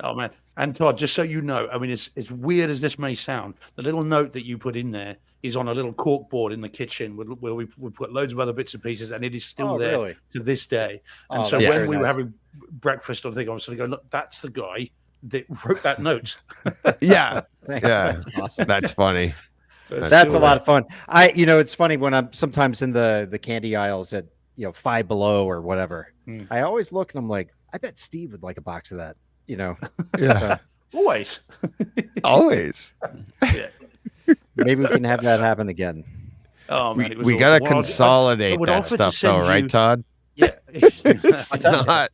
Oh man. And Todd, just so you know, I mean, it's weird as this may sound, the little note that you put in there is on a little cork board in the kitchen where we put loads of other bits and pieces, and it is still there to this day. And so when we were having breakfast, I think I was sort of going, look, that's the guy that wrote that note. Yeah. Thanks. Yeah. Awesome. That's funny. So That's a lot of fun. It's funny when I'm sometimes in the candy aisles at Five Below or whatever. I always look and I'm like, I bet Steve would like a box of that. Yeah. So, always. Yeah. Maybe we can have that happen again. Oh man, we got to consolidate that stuff though, right, Todd? Yeah. It's not.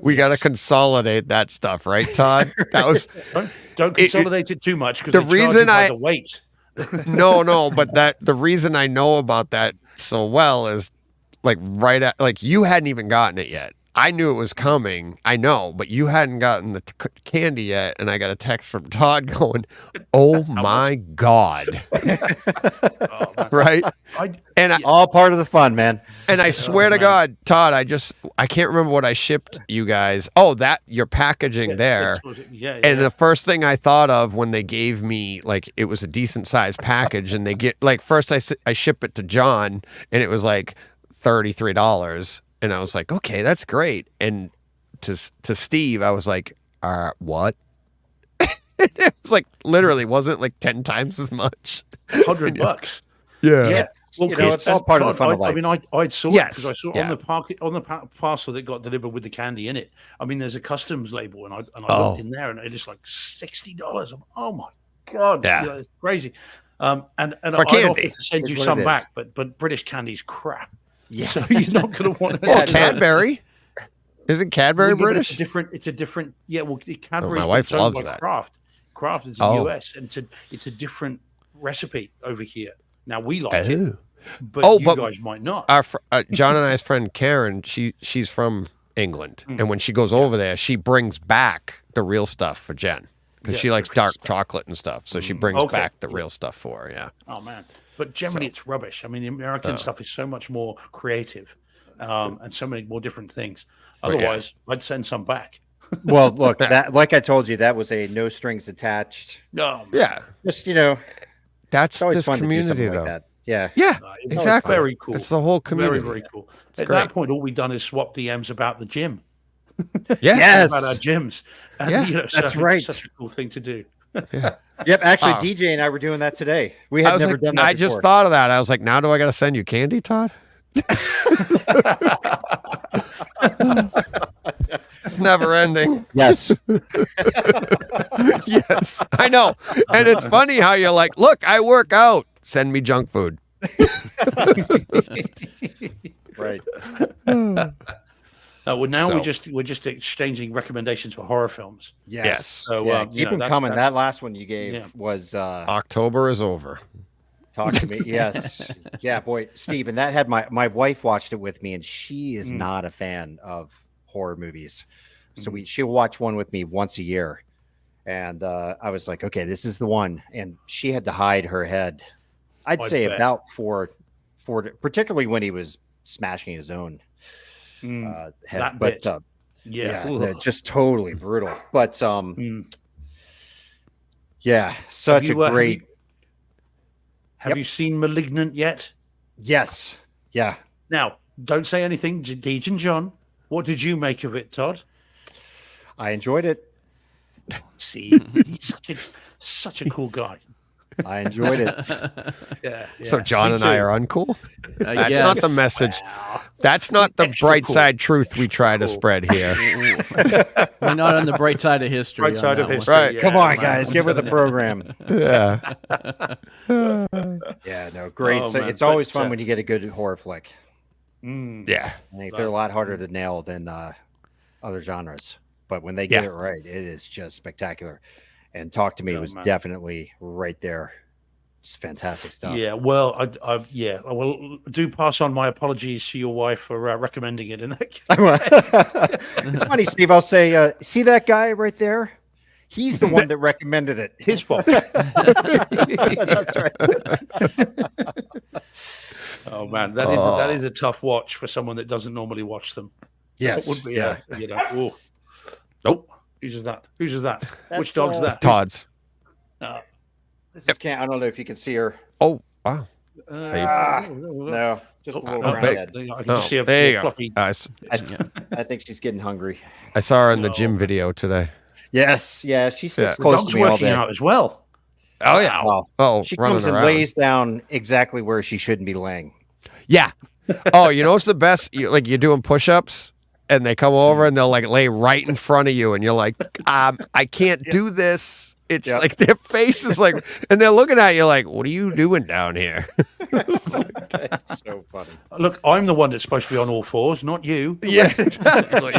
We got to consolidate that stuff, right, Todd? That was don't consolidate it too much because the reason the weight. No, but the reason I know about that so well is like you hadn't even gotten it yet. I knew it was coming. I know, but you hadn't gotten the candy yet, and I got a text from Todd going, "Oh my God!" Right? All part of the fun, man. And I swear to God, Todd, I can't remember what I shipped you guys. Oh, that your packaging there. And the first thing I thought of when they gave me, like, it was a decent sized package, and they get like first I ship it to John, and it was like $33. And I was like, okay, that's great. And to Steve, I was like, what? It was like literally wasn't like 10 times as much. $100. Yeah. Well, it's all part of the fun of life. I mean, I saw it because I saw it on the parcel that got delivered with the candy in it. I mean, there's a customs label, and I looked in there, and it is like $60. Oh my God, Yeah. you know, it's crazy. And I'd For offer candy. to send Is you what some it is. back, but British candy's crap. Yeah. So you're not going to want to. Well, Cadbury. Isn't Cadbury Well, yeah, but British? It's a different. Yeah, well, Cadbury's my wife owned loves by that. Kraft. Kraft is the Oh. US, and it's a different recipe over here. Now we like it, Oh. but Oh, you but guys might not. Our John and I's friend Karen, she's from England, and when she goes over there, she brings back the real stuff for Jen because Yeah, she likes the dark stuff. chocolate and stuff. So she brings Okay. back the real stuff for her. Yeah. Oh man! But generally, it's rubbish. I mean, the American stuff is so much more creative, and so many more different things. Right, yeah. Otherwise, I'd send some back. Well, look, that like I told you, that was a no strings attached. No, Yeah. Just That's it's always this fun to do community, something though. like that. Yeah. Yeah. it's Exactly. very cool. It's the whole community. Very, very cool. At great. that point, all we've done is swap DMs about the gym. Yeah. Yes. About our gyms. And, Yeah, you know, so that's it's right. Such a cool thing to do. Yeah. Yep. Actually, Oh. DJ and I were doing that today. We I had was never like, done that. I just before. thought of that. I was like, now do I got to send you candy, Todd? It's never ending. Yes. Yes, I know. And it's funny how you're like, look, I work out. Send me junk food. Right. Well, now So- we're just exchanging recommendations for horror films. Yes. So Yeah, you keep know, them that's- coming. that's- That last one you gave Yeah. was October is over. talk to me. Yes. Yeah, boy, Steve, and that had my wife watched it with me, and she is not a fan of horror movies. So she'll watch one with me once a year. And I was like, okay, this is the one. And she had to hide her head. I'd I say bet. about four, particularly when he was smashing his own head. that But bit. yeah, Ugh. just totally brutal. But Mm. yeah, such you, a great. Have Yep. you seen *Malignant* yet? Yes. Yeah. Now, don't say anything, Deej and John. What did you make of it, Todd? I enjoyed it. See, he's such a cool guy. I enjoyed it. Yeah. So John Me and I too. are uncool. I That's guess. not the message. That's not the Extra bright cool. side truth we try to cool. spread here. We're not on the bright side of history. Right on side that of one. history. Right. yeah, Come on, man. guys, get with the program. Yeah. Yeah, no, great. Oh, So man, it's always but, fun when you get a good horror flick. Yeah. I think they're a lot harder to nail than other genres, but when they get Yeah. it right, it is just spectacular. And Talk to Me Oh, was man. definitely right there. It's fantastic stuff. Yeah, well, I will do pass on my apologies to your wife for recommending it in that case. It's funny, Steve. I'll say, see that guy right there? He's the one that recommended it. His fault. That's right. Oh man, that is a tough watch for someone that doesn't normally watch them. Yes. It would be, yeah. oh. Nope. Whose is that? Whose is that? Which That's, dog's that? Todd's. This is can't. I don't know if you can see her. Oh, wow. No, just a little Oh, brown big. head. I can Oh, just see a there you go. fluffy. I think she's getting hungry. I saw her in the gym video today. Yes. Yeah. She sits Yeah. The close dog's to me all working day. out as well. Oh, yeah. Wow. Oh, She running comes and around. lays down exactly where she shouldn't be laying. Yeah. Oh, you know what's the best? You're doing push-ups, and they come over and they'll like lay right in front of you, and you're like, I can't do this. It's Yep. like their face is like, and they're looking at you like, what are you doing down here? That's so funny. Look, I'm the one that's supposed to be on all fours, not you. Yeah, exactly.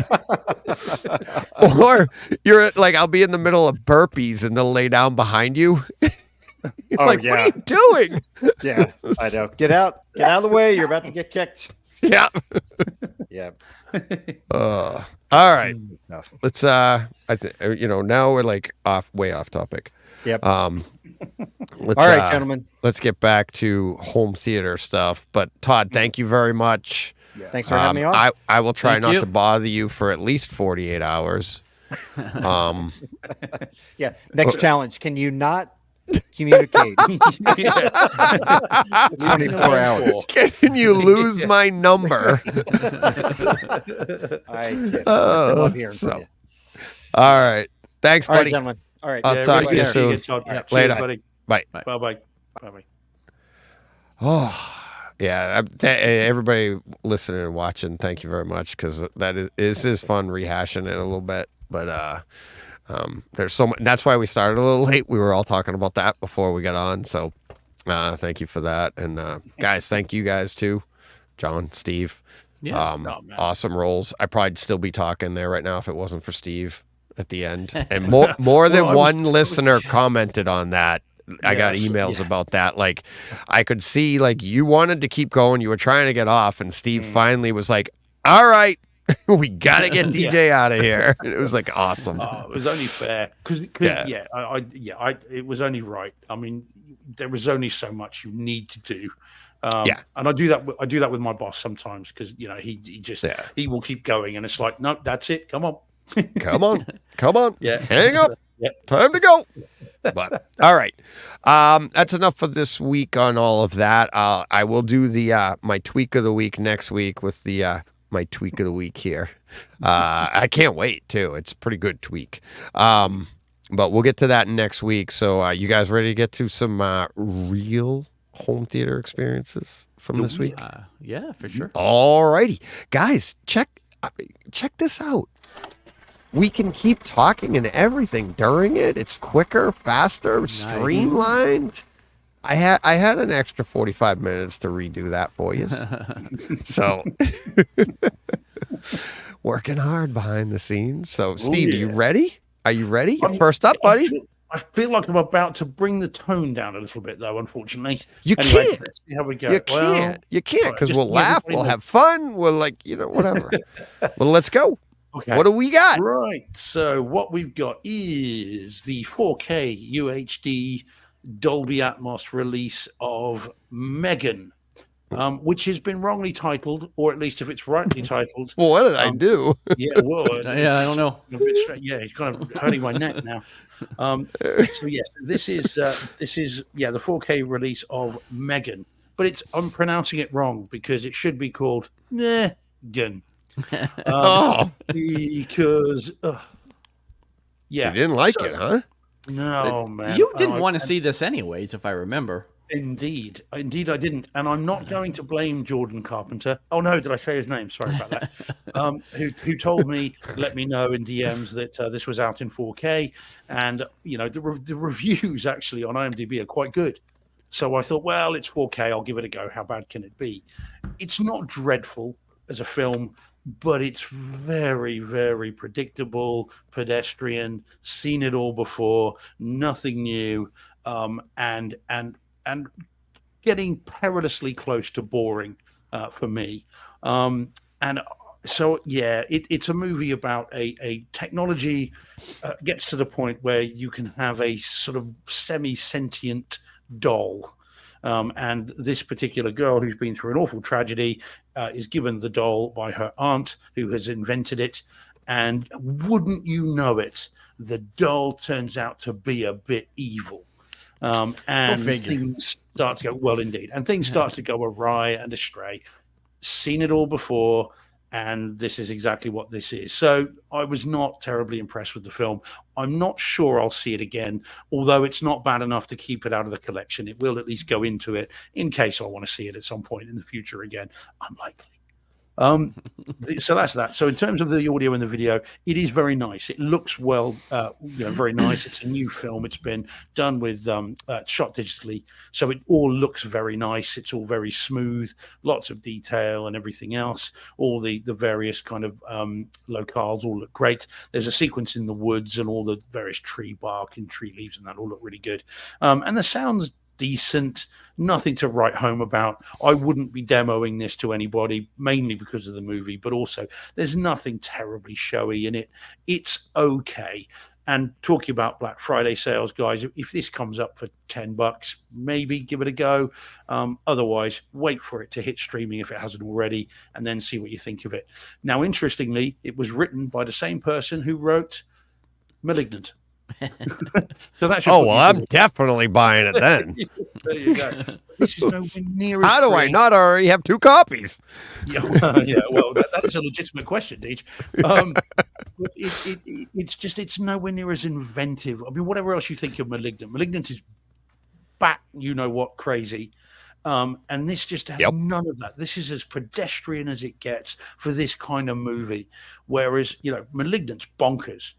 Or you're like, I'll be in the middle of burpees, and they'll lay down behind you. You're Oh, like, what yeah. are you doing? Yeah, I know. Get out of the way. You're about to get kicked. Yeah. Yeah. All right. Stuff. Let's I think now we're like way off topic. Yep. Let's, All right, gentlemen. Let's get back to home theater stuff. But Todd, thank you very much. Thanks for having me on. I will try Thank not you. to bother you for at least 48 hours. Yeah. Next challenge. Can you not communicate 24 hours? Can you lose my number? I kid. I love hearing from you. All right. Thanks, All right, buddy. gentlemen. All right. I'll talk to you really soon. good talk. Yeah. Cheers, Later. buddy. Bye. Bye-bye. Bye-bye. Oh, yeah. Everybody listening and watching, thank you very much, because that is fun rehashing it a little bit. But There's so much. That's why we started a little late. We were all talking about that before we got on. So thank you for that. And guys, thank you guys too. John, Steve. Yeah. Awesome roles. I'd probably still be talking there right now if it wasn't for Steve at the end. And more than one listener commented on that. I got emails about that. Like, I could see, like, you wanted to keep going. You were trying to get off, and Steve finally was like, all right, we got to get DJ out of here. It was, like, awesome. It was only fair. Because it was only right. I mean, there was only so much you need to do. And I do that with my boss sometimes because, you know, he will keep going. And it's like, no, that's it. Come on. Come on. Yeah. Hang up. Time to go. But all right, that's enough for this week on all of that. I will do the my tweak of the week next week with the my tweak of the week here. I can't wait too. It's a pretty good tweak. But we'll get to that next week. So you guys ready to get to some real home theater experiences from this week? Yeah, for sure. All righty, guys, check this out. We can keep talking and everything during it. It's quicker, faster, streamlined. I had an extra 45 minutes to redo that for you. So working hard behind the scenes. So Steve, are you ready? Are you ready? You're first up, buddy. I feel like I'm about to bring the tone down a little bit, though, unfortunately. Anyway, can't. Let's see how we go. You can't, because we'll laugh, we'll have fun, we'll whatever. Well, let's go. Okay. What do we got? Right. So what we've got is the 4K UHD Dolby Atmos release of Megan, which has been wrongly titled, or at least if it's rightly titled. Well, what did I do? Yeah, well, I don't know. It's kind of hurting my neck now. So yes, this is the 4K release of Megan, but I'm pronouncing it wrong because it should be called Megan. Because you didn't like it, huh? No, man. You didn't want to see this anyways, if I remember. Indeed I didn't, and I'm not going to blame Jordan Carpenter. Oh no, did I say his name? Sorry about that. Who told me, let me know in DMs that this was out in 4K, and you know the reviews actually on IMDb are quite good. So I thought, well, it's 4K, I'll give it a go. How bad can it be? It's not dreadful as a film, but it's very, very predictable, pedestrian, seen it all before, nothing new, and getting perilously close to boring for me. And so, it's a movie about a technology gets to the point where you can have a sort of semi-sentient doll. And this particular girl who's been through an awful tragedy is given the doll by her aunt who has invented it. And wouldn't you know it, the doll turns out to be a bit evil. And things start to go, well, indeed. And things start to go awry and astray. Seen it all before. And this is exactly what this is. So I was not terribly impressed with the film. I'm not sure I'll see it again, although it's not bad enough to keep it out of the collection. It will at least go into it in case I want to see it at some point in the future again. Unlikely. So that's that. So in terms of the audio and the video, it is very nice. It looks well, very nice. It's a new film. It's been done with shot digitally, so it all looks very nice. It's all very smooth, lots of detail and everything else. All the various kind of locales all look great. There's a sequence in the woods and all the various tree bark and tree leaves and that all look really good. And the sound's decent, nothing to write home about. I wouldn't be demoing this to anybody, mainly because of the movie, but also there's nothing terribly showy in it. It's okay. And talking about Black Friday sales, guys, if this comes up for $10, maybe give it a go. Otherwise, wait for it to hit streaming if it hasn't already, and then see what you think of it. Now, interestingly, it was written by the same person who wrote Malignant. So that's I'm definitely buying it then. There you go. This is nowhere near as How do I not already have 2 copies? Well, that is a legitimate question, Deej. It's nowhere near as inventive. I mean, whatever else you think of Malignant is crazy. And this just has none of that. This is as pedestrian as it gets for this kind of movie. Whereas, Malignant's bonkers.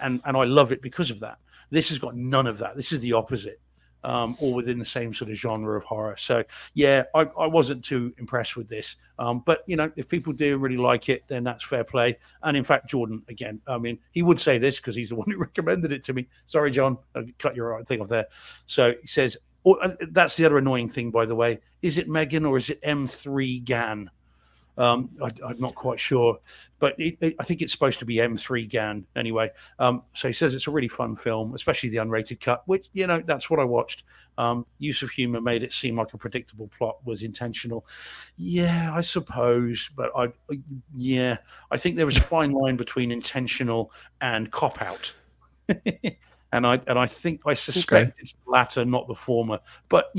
and I love it because of that. This has got none of that. This is the opposite. All within the same sort of genre of horror. So yeah, I wasn't too impressed with this. But if people do really like it, then that's fair play. And in fact, Jordan, again, I mean, he would say this because he's the one who recommended it to me. Sorry, John, I cut your thing off there. So he says, that's the other annoying thing, by the way. Is it Megan or is it M3 Gan? I'm not quite sure, but I think it's supposed to be M3 Gan anyway. So he says it's a really fun film, especially the unrated cut, which, that's what I watched. Use of humor made it seem like a predictable plot was intentional. Yeah, I suppose. But I think there was a fine line between intentional and cop out. And I suspect it's the latter, not the former. But,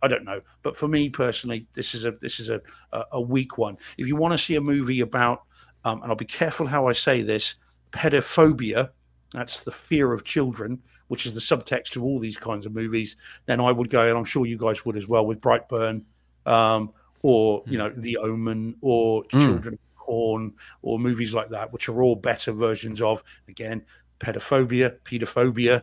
I don't know, but for me personally, this is a weak one. If you want to see a movie about, and I'll be careful how I say this, pedophobia, that's the fear of children, which is the subtext to all these kinds of movies, then I would go, and I'm sure you guys would as well, with Brightburn, or The Omen, or Children of Corn, or movies like that, which are all better versions of, again, pedophobia.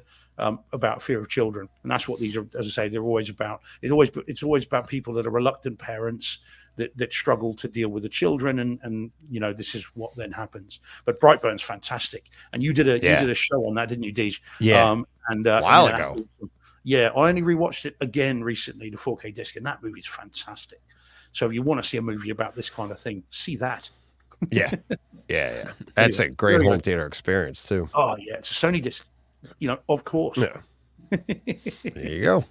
About fear of children, and that's what these are. As I say, they're always about. It's always about people that are reluctant parents that struggle to deal with the children, and this is what then happens. But Brightburn's fantastic, and you did a show on that, didn't you, Deej? Yeah, a while ago. Yeah, I only rewatched it again recently, the 4K disc, and that movie's fantastic. So if you want to see a movie about this kind of thing, see that. Yeah. That's a great home theater experience too. Oh yeah, it's a Sony disc. Of course. Yeah. There you go.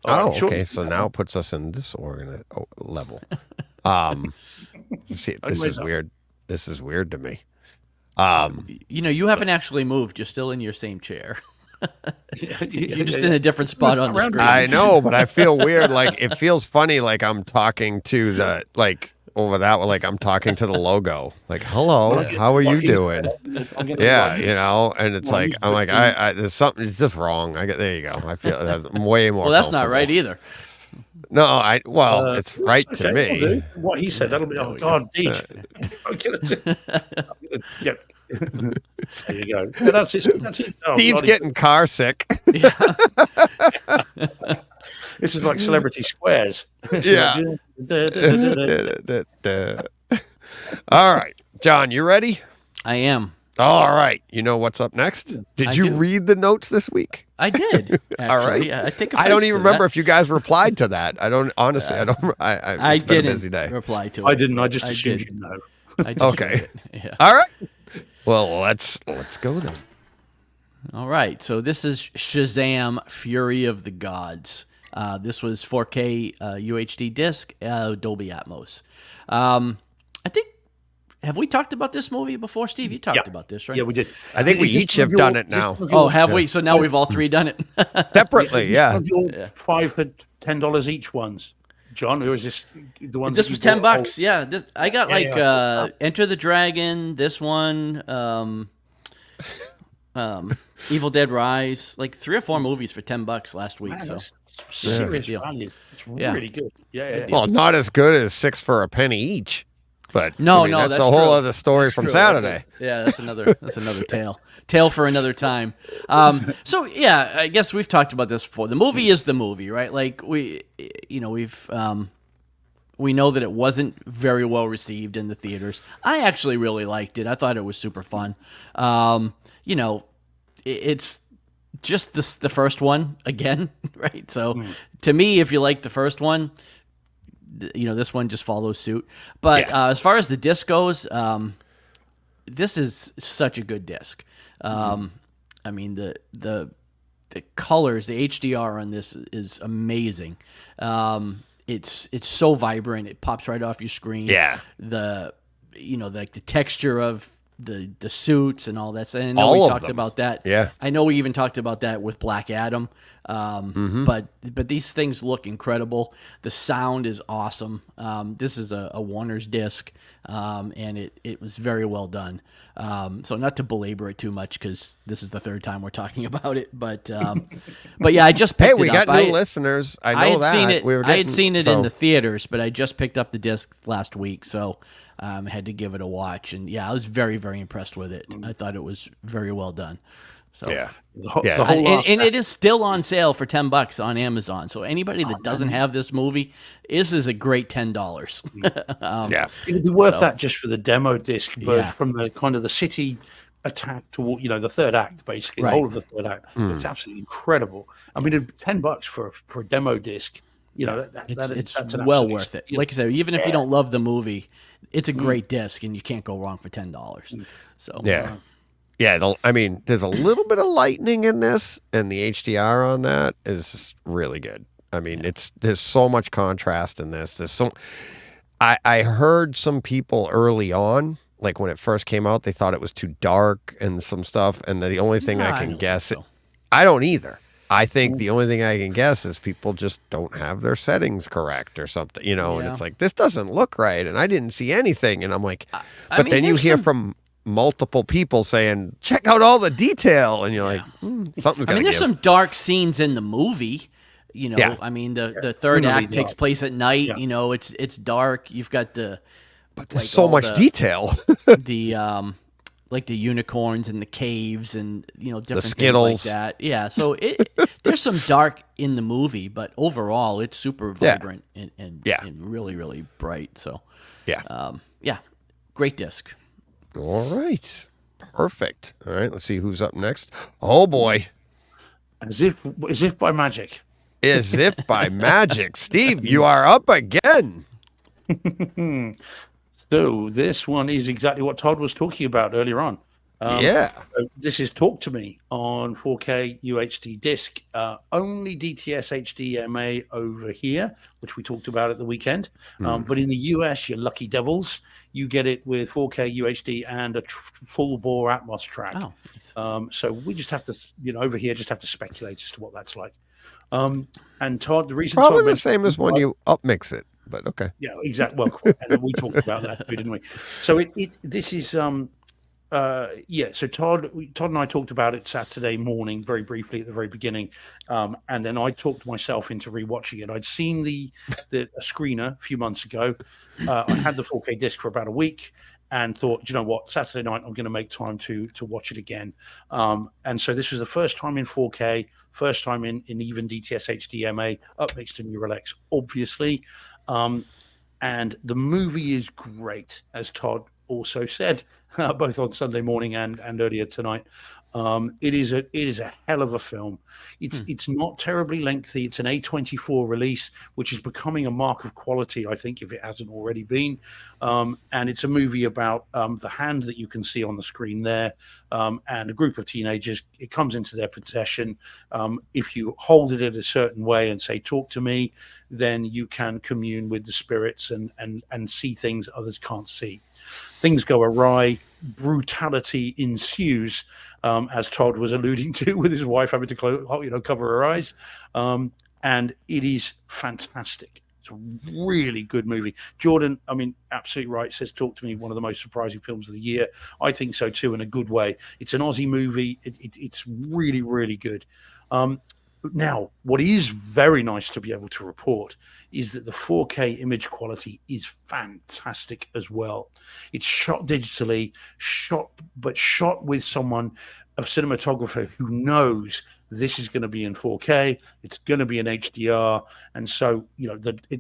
Okay. So now it puts us in this level. See, this is weird. This is weird to me. You haven't actually moved. You're still in your same chair. You're just in a different spot on the screen. I know, but I feel weird. Like it feels funny. Like I'm talking to the over that one, like I'm talking to the logo, like, hello, how are you doing? Yeah, and it's like, I'm like, there's something, it's just wrong. There you go. I feel I'm way more. Well, that's not right either. No, it's right to me. What he said, that'll be, oh God, Deej. Yeah. There you go. That's it. Oh, Steve's getting car sick. Yeah. This is like Celebrity Squares. Yeah. All right, John, you ready? I am. All right. You know what's up next? Did you read the notes this week? I did. Actually. All right. I don't even remember if you guys replied to that. I don't. Honestly, I don't. It's been a busy day. Reply to it. I didn't. I just assumed you know. Okay. Yeah. All right. Well, let's go then. All right. So this is Shazam: Fury of the Gods. This was 4K UHD disc, Dolby Atmos. I think, have we talked about this movie before, Steve? You talked about this, right? Yeah, we did. I think we each have done it now. Oh, have we? So now we've all three done it separately. Yeah. $5 for $10 each ones. John, or is this the one? This was $10. Yeah, I got Enter the Dragon. This one, Evil Dead Rise, like 3 or 4 movies for $10 last week. Man, so serious value. It's really good. Yeah. Well, not as good as 6 for a penny each, but no, that's a whole other story from Saturday. That's another tale for another time. So yeah, I guess we've talked about this before. The movie is the movie, right? Like we know that it wasn't very well received in the theaters. I actually really liked it. I thought it was super fun. It's just the first one again, right? So to me, if you like the first one, this one just follows suit. But as far as the disc goes, this is such a good disc. I mean, the colors, the HDR on this is amazing. It's so vibrant; it pops right off your screen. Yeah. The texture of the suits and all that. And I know we talked about that. Yeah. I know we even talked about that with Black Adam. But these things look incredible. The sound is awesome. This is a Warner's disc, and it was very well done. So not to belabor it too much because this is the third time we're talking about it, but yeah, I just picked it up. Hey, we got new listeners. I know that. I had seen it in the theaters, but I just picked up the disc last week, so Had to give it a watch, and yeah, I was very, very impressed with it. I thought it was very well done. So Yeah. The whole and, last and it is still on sale for $10 on Amazon. So anybody that doesn't have this movie, this is a great $10. Yeah. It'd be worth So- that just for the demo disc, but Yeah. from the kind of the city attack to the third act, basically Right. the whole of the third act, it's absolutely incredible. I mean, $10 for a demo disc, It's that's an well absolute worth it. steal. Like I said, even if you don't love the movie, it's a great disc, and you can't go wrong for $10. So Yeah. Yeah. I mean, there's a little bit of lightning in this, and the HDR on that is just really good. I mean, there's so much contrast in this. I heard some people early on, like when it first came out, they thought it was too dark and some stuff. And the only thing Nah, I I can don't guess, think so. I don't either. I think the only thing I can guess is people just don't have their settings correct or something, and Yeah. it's like, this doesn't look right. And I didn't see anything. And I'm like, I but mean, then you there's hear some- from multiple people saying, check out all the detail. And you're like, something's I got to mean, there's give. some dark scenes in the movie. Yeah. I mean, the third Really act takes dark. place at night. Yeah. It's dark. You've got the But there's like so all much the- detail. the like the unicorns and the caves and different things Skittles. like that. Yeah, so there's some dark in the movie, but overall it's super Yeah. vibrant and Yeah. and really, really bright. So Yeah. yeah, great disc. All right. Perfect. All right. Let's see who's up next. Oh boy. As if by magic. As if by magic. Steve, you are up again. So this one is exactly what Todd was talking about earlier on. Yeah. So this is Talk to Me on 4K UHD disc. Only DTS HDMA over here, which we talked about at the weekend. But in the US, you lucky devils, you get it with 4K UHD and a full bore Atmos track. Oh, nice. So we just have to, over here, just have to speculate as to what that's like. And Todd, the reason Probably Todd the mentioned- same as when you upmix it, but okay. Yeah, exactly. Well, and we talked about that too, didn't we? So this is so Todd and I talked about it Saturday morning very briefly at the very beginning, and then I talked myself into rewatching it. I'd seen the screener a few months ago. I had the 4K disc for about a week and thought, you know what, Saturday night I'm going to make time to watch it again. And so this was the first time in 4K, first time in even DTS HDMA, upmixed to Neural X, obviously. And the movie is great, as Todd also said, both on Sunday morning and earlier tonight. It is a hell of a film. It's not terribly lengthy. It's an A24 release, which is becoming a mark of quality, I think, if it hasn't already been. And it's a movie about the hand that you can see on the screen there, and a group of teenagers. It comes into their possession. If you hold it in a certain way and say, "Talk to me," then you can commune with the spirits and see things others can't see. Things go awry. Brutality ensues, as Todd was alluding to, with his wife having to cover her eyes. And it is fantastic. It's a really good movie. Jordan, I mean, absolutely right, says Talk to Me, one of the most surprising films of the year. I think so too, in a good way. It's an Aussie movie. It's really, really good. Now, what is very nice to be able to report is that the 4K image quality is fantastic as well. It's shot digitally, shot with someone, a cinematographer who knows this is going to be in 4K, it's going to be in HDR, and so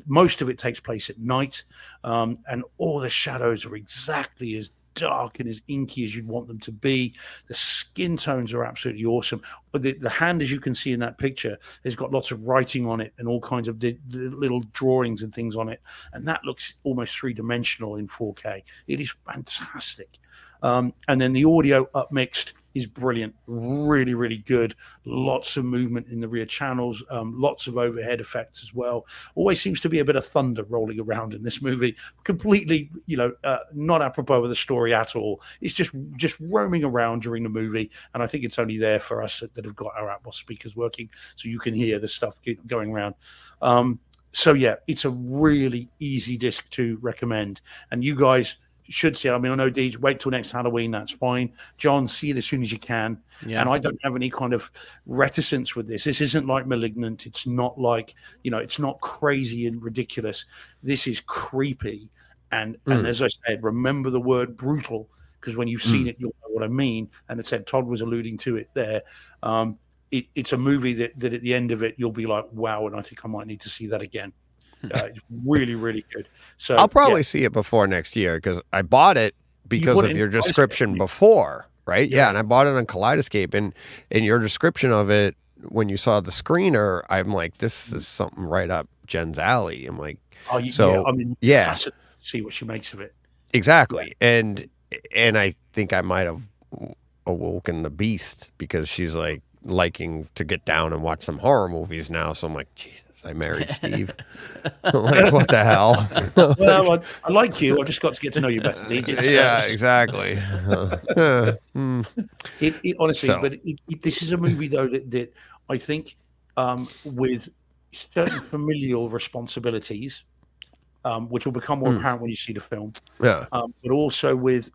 most of it takes place at night, and all the shadows are exactly as dark and as inky as you'd want them to be. The skin tones are absolutely awesome. The hand, as you can see in that picture, has got lots of writing on it and all kinds of little drawings and things on it, and that looks almost three-dimensional in 4K. It is fantastic. And then the audio upmixed is brilliant, really, really good. Lots of movement in the rear channels, lots of overhead effects as well. Always seems to be a bit of thunder rolling around in this movie, completely, not apropos of the story at all. It's just roaming around during the movie, and I think it's only there for us that have got our Atmos speakers working, so you can hear the stuff going around. So yeah, it's a really easy disc to recommend, and you guys should see it. I mean, I know Deej, wait till next Halloween, that's fine. John, see it as soon as you can. Yeah. And I don't have any kind of reticence with this. This isn't like Malignant. It's not like, it's not crazy and ridiculous. This is creepy And as I said, remember the word brutal, because when you've seen it, you'll know what I mean. And it said Todd was alluding to it there. It's a movie that at the end of it, you'll be like, wow, and I think I might need to see that again. It's really, really good. So I'll probably see it before next year because I bought it because of your description before, right? Yeah, and I bought it on Kaleidoscape, and in your description of it, when you saw the screener, I'm like, this is something right up Jen's alley. I'm like, fascinated to see what she makes of it. Exactly, and I think I might have awoken the beast because she's like liking to get down and watch some horror movies now. So I'm like, Jesus, I married Steve. I'm like, what the hell? Well, I like you. I just got to get to know you better, DJ. Yeah, exactly. Honestly, this is a movie though that I think with certain familial responsibilities, which will become more apparent when you see the film. Yeah. But also with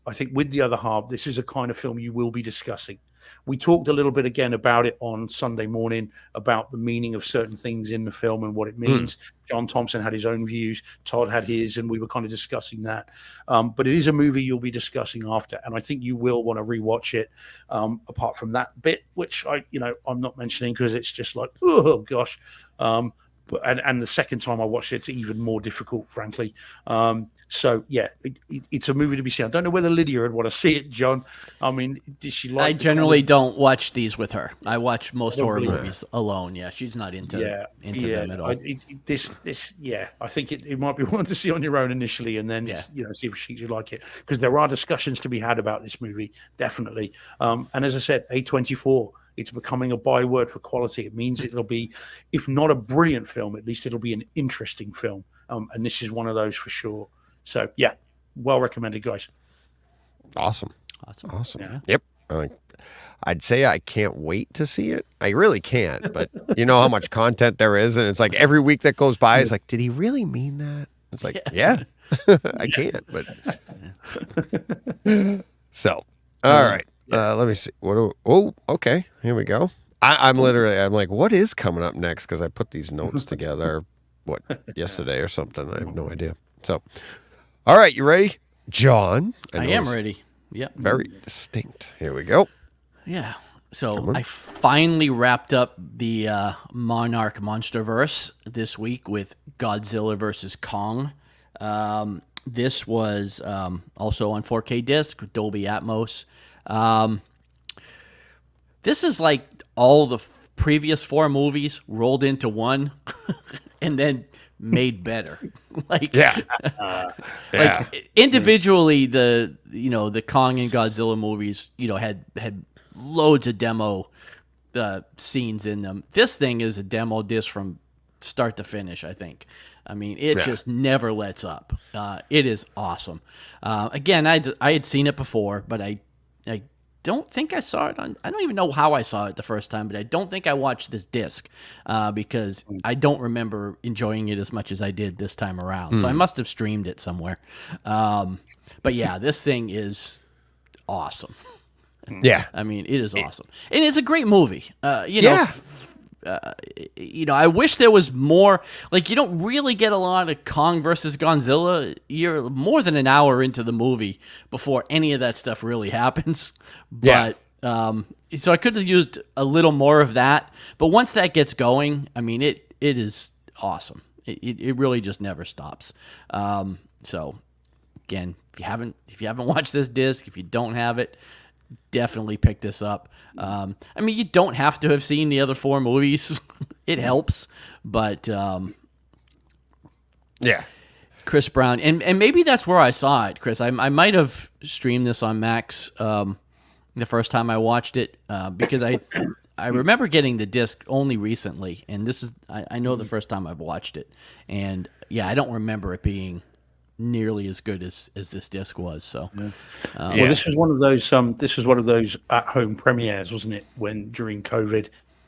I think with the other half, this is a kind of film you will be discussing. We talked a little bit again about it on Sunday morning about the meaning of certain things in the film and what it means. John Thompson had his own views, Todd had his, and we were kind of discussing that. But it is a movie you'll be discussing after, and I think you will want to rewatch it. Apart from that bit, which I'm not mentioning because it's just like, oh gosh. And the second time I watched it, it's even more difficult, frankly. So yeah, it's a movie to be seen. I don't know whether Lydia would want to see it, John. I mean, did she like? I generally don't watch these with her. I watch most horror movies alone. Yeah, she's not into them at all. I think it might be one to see on your own initially, and then see if she like it, because there are discussions to be had about this movie, definitely. And as I said, A24. It's becoming a byword for quality. It means it'll be, if not a brilliant film, at least it'll be an interesting film. And this is one of those for sure. So, yeah, well recommended, guys. Awesome. Yeah. Yep. I'd say I can't wait to see it. I really can't, but you know how much content there is, and it's like every week that goes by, it's like, did he really mean that? It's like, yeah. I can't, but so, all right. Let me see. Okay. Here we go. I'm like, what is coming up next? Because I put these notes together, yesterday or something. I have no idea. So, all right, you ready, John? I am ready. Yeah. Very distinct. Here we go. Yeah. So I finally wrapped up the Monarch Monsterverse this week with Godzilla versus Kong. This was also on 4K disc with Dolby Atmos. This is like all the previous 4 movies rolled into one and then made better. Like individually, the Kong and Godzilla movies, had loads of demo scenes in them. This thing is a demo disc from start to finish, I think. I mean, it just never lets up. It is awesome. Again, I had seen it before, but I don't think I saw it on. I don't even know how I saw it the first time, but I don't think I watched this disc because I don't remember enjoying it as much as I did this time around. So I must have streamed it somewhere. But yeah, this thing is awesome. Yeah, I mean, it is awesome, and it's a great movie. I wish there was more. Like, you don't really get a lot of Kong versus Godzilla. You're more than an hour into the movie before any of that stuff really happens. But so I could have used a little more of that. But once that gets going, I mean, it is awesome. It really just never stops. So again, if you haven't watched this disc, if you don't have it, definitely pick this up. I mean, you don't have to have seen the other 4 movies. It helps, but Chris Brown, and maybe that's where I saw it, Chris. I might have streamed this on Max the first time I watched it because I remember getting the disc only recently, and this is I know the first time I've watched it, and I don't remember it being nearly as good as this disc was. So well, this was one of those at-home premieres, wasn't it, during COVID,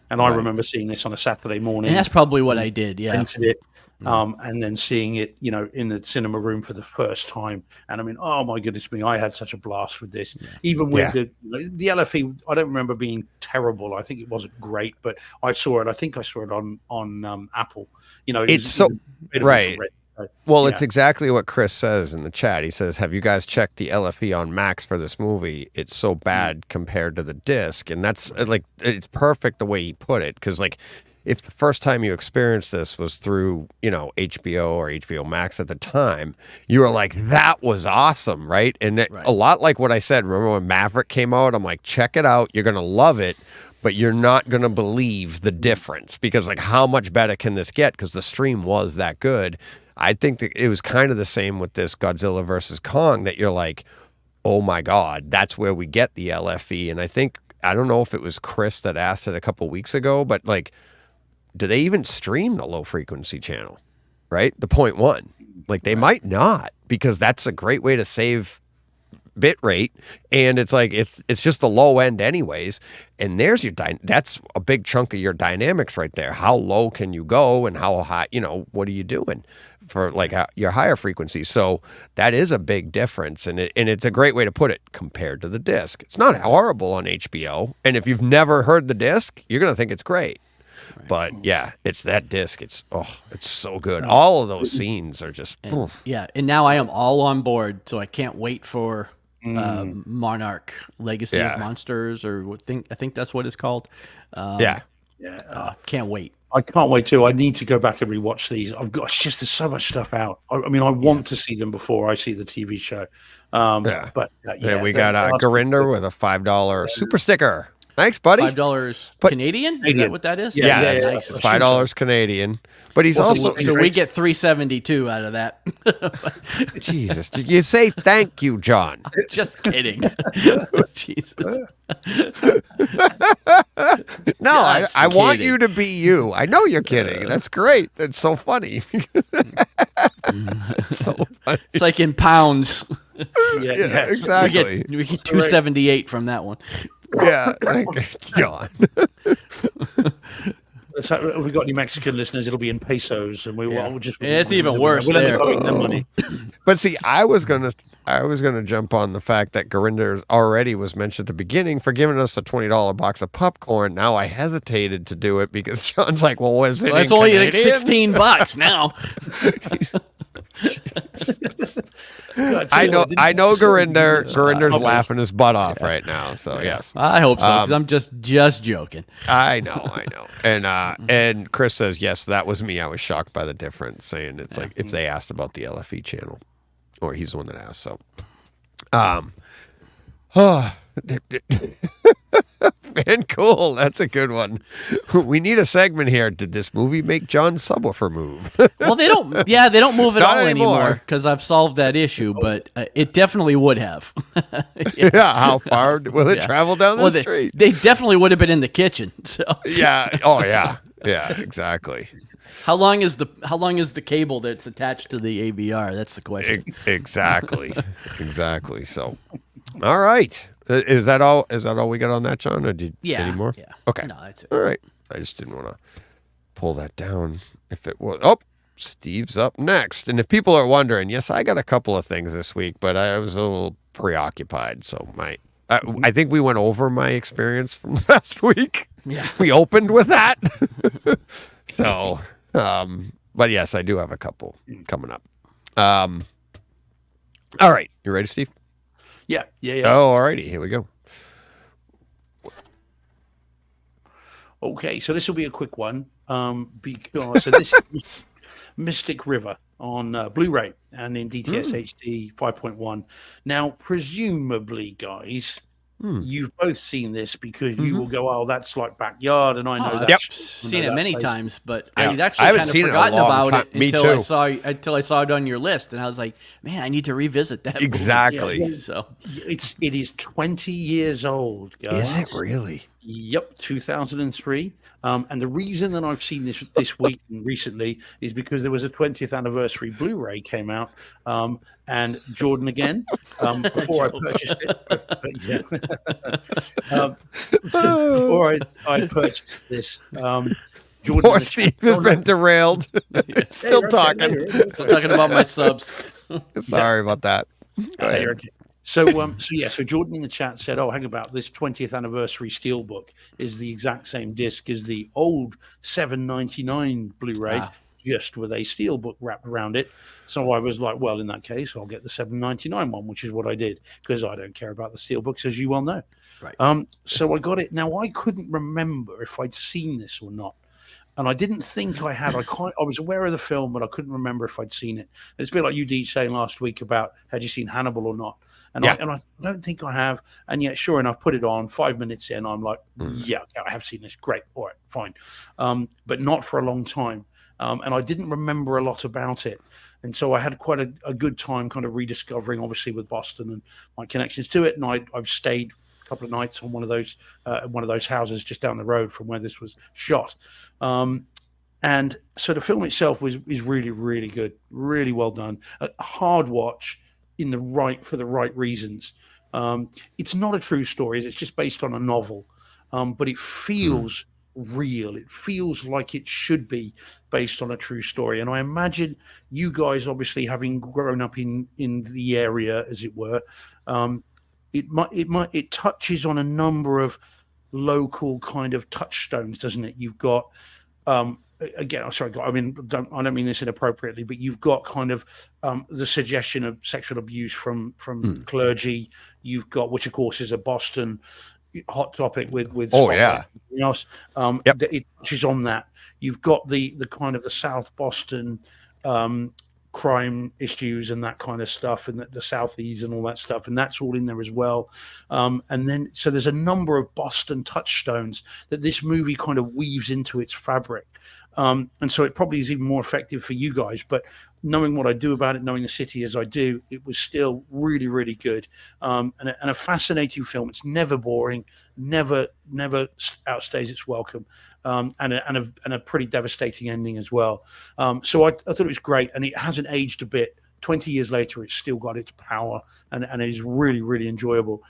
and I remember seeing this on a Saturday morning, and that's probably what I did. Rented it, and then seeing it in the cinema room for the first time, and I mean, oh my goodness me, I had such a blast with this. Even with the LFE, I don't remember being terrible. I think it wasn't great, but I think I saw it on Apple. It's so right. Well, it's exactly what Chris says in the chat. He says, "Have you guys checked the LFE on Max for this movie? It's so bad compared to the disc." And that's like, it's perfect the way he put it, because like, if the first time you experienced this was through, HBO or HBO Max at the time, you were like, that was awesome, right? And a lot like what I said, remember when Maverick came out? I'm like, check it out. You're going to love it, but you're not going to believe the difference, because like, how much better can this get? Because the stream was that good. I think that it was kind of the same with this Godzilla versus Kong, that you're like, oh my God, that's where we get the LFE. And I don't know if it was Chris that asked it a couple weeks ago, but like, do they even stream the low frequency channel, right? The 0.1, like they might not, because that's a great way to save bit rate. And it's like, it's just the low end anyways. And there's that's a big chunk of your dynamics right there. How low can you go, and how high, what are you doing for like your higher frequency? So that is a big difference. And it's a great way to put it compared to the disc. It's not horrible on HBO. And if you've never heard the disc, you're going to think it's great. But yeah, it's that disc. It's so good. All of those scenes are just and now I am all on board. So I can't wait for Monarch Legacy of Monsters, or I think that's what it's called. Can't wait. I can't wait too. I need to go back and rewatch these. There's so much stuff out. I mean, I want to see them before I see the TV show. But we got Gurinder with a $5 super sticker. Thanks, buddy. $5 Canadian? Is that what that is? Yeah, nice. $5 Canadian. But he's also... So we get $3.72 out of that. Jesus. Did you say thank you, John? Just kidding. Jesus. No, I want you to be you. I know you're kidding. That's great. That's so funny. So funny. It's like in pounds. Yeah, exactly. We get $2.78 from that one. Yeah, John. If we got any Mexican listeners, it'll be in pesos, and we'll just. It's even worse there. Money. But see, I was gonna jump on the fact that Gurinder already was mentioned at the beginning for giving us a $20 box of popcorn. Now I hesitated to do it because John's like, "Well, was it? It's only like $16 now." I know Gurinder's laughing his butt off right now. So yes, I hope so, because I'm just joking. I know. And Chris says yes, that was me. I was shocked by the difference, saying it's like if they asked about the LFE channel, or he's the one that asked. So, man, cool. That's a good one. We need a segment here. Did this movie make John's subwoofer move? Well, they don't. Yeah, they don't move at Not all anymore. anymore, because I've solved that issue. But it definitely would have. Yeah. How far will it travel down the street? They definitely would have been in the kitchen. So. Yeah. Oh yeah. Yeah. Exactly. How long is the cable that's attached to the AVR? That's the question. Exactly. Exactly. So, all right. Is that all we got on that, John? Or any more? Yeah. Okay. No, that's it. All right. I just didn't want to pull that down if it was. Oh, Steve's up next. And if people are wondering, yes, I got a couple of things this week, but I was a little preoccupied. So I think we went over my experience from last week. Yeah. We opened with that. So, but yes, I do have a couple coming up. All right. You ready, Steve? Yeah. Oh, alrighty. Here we go. Okay, so this will be a quick one because this is Mystic River on Blu-ray and in DTS HD 5.1. Now, presumably, guys, you've both seen this because you will go, "Oh, that's like Backyard," and I know that. I've seen it many times, but I'd actually I haven't kind of seen it in a forgotten long about time. it Me until I saw it on your list, and I was like, "Man, I need to revisit that." Exactly. Movie. So It is 20 years old, guys. Is it really? Yep, 2003. And the reason that I've seen this week and recently is because there was a 20th anniversary Blu-ray came out, and Jordan again. Before I purchased it, before I purchased this, Jordan. Poor Steve has been derailed. Still talking. Still talking about my subs. Sorry about that. Go ahead. So Jordan in the chat said, "Oh, hang about this 20th anniversary steelbook is the exact same disc as the old 7.99 Blu-ray, just with a steelbook wrapped around it. So I was like, well, in that case, I'll get the $7.99 one, which is what I did, because I don't care about the steelbooks, as you well know. Right. So I got it. Now, I couldn't remember if I'd seen this or not. And I didn't think I had. I was aware of the film, but I couldn't remember if I'd seen it. And it's a bit like you did saying last week about had you seen Hannibal or not. And I don't think I have. And yet, sure enough, put it on. 5 minutes in, I'm like, yeah, I have seen this. Great, all right, fine. But not for a long time. And I didn't remember a lot about it. And so I had quite a good time kind of rediscovering, obviously, with Boston and my connections to it. And I've stayed couple of nights on one of those houses just down the road from where this was shot, and so the film itself is really, really good, really well done, a hard watch for the right reasons. It's not a true story, it's just based on a novel, but it feels real. It feels like it should be based on a true story. And I imagine you guys, obviously having grown up in the area, as it were, it touches on a number of local kind of touchstones, doesn't it? You've got again, I'm sorry, I don't mean this inappropriately, but you've got kind of the suggestion of sexual abuse from clergy. You've got, which of course is a Boston hot topic with everything else. It touches on that. You've got the kind of the South Boston crime issues and that kind of stuff, and the Southeast and all that stuff, and that's all in there as well. And then so there's a number of Boston touchstones that this movie kind of weaves into its fabric, and so it probably is even more effective for you guys. But knowing what I do about it, knowing the city as I do, it was still really, really good, and a fascinating film. It's never boring, never outstays its welcome, and a pretty devastating ending as well. So I thought it was great, and it hasn't aged a bit. 20 years later, it's still got its power, and it is really, really enjoyable.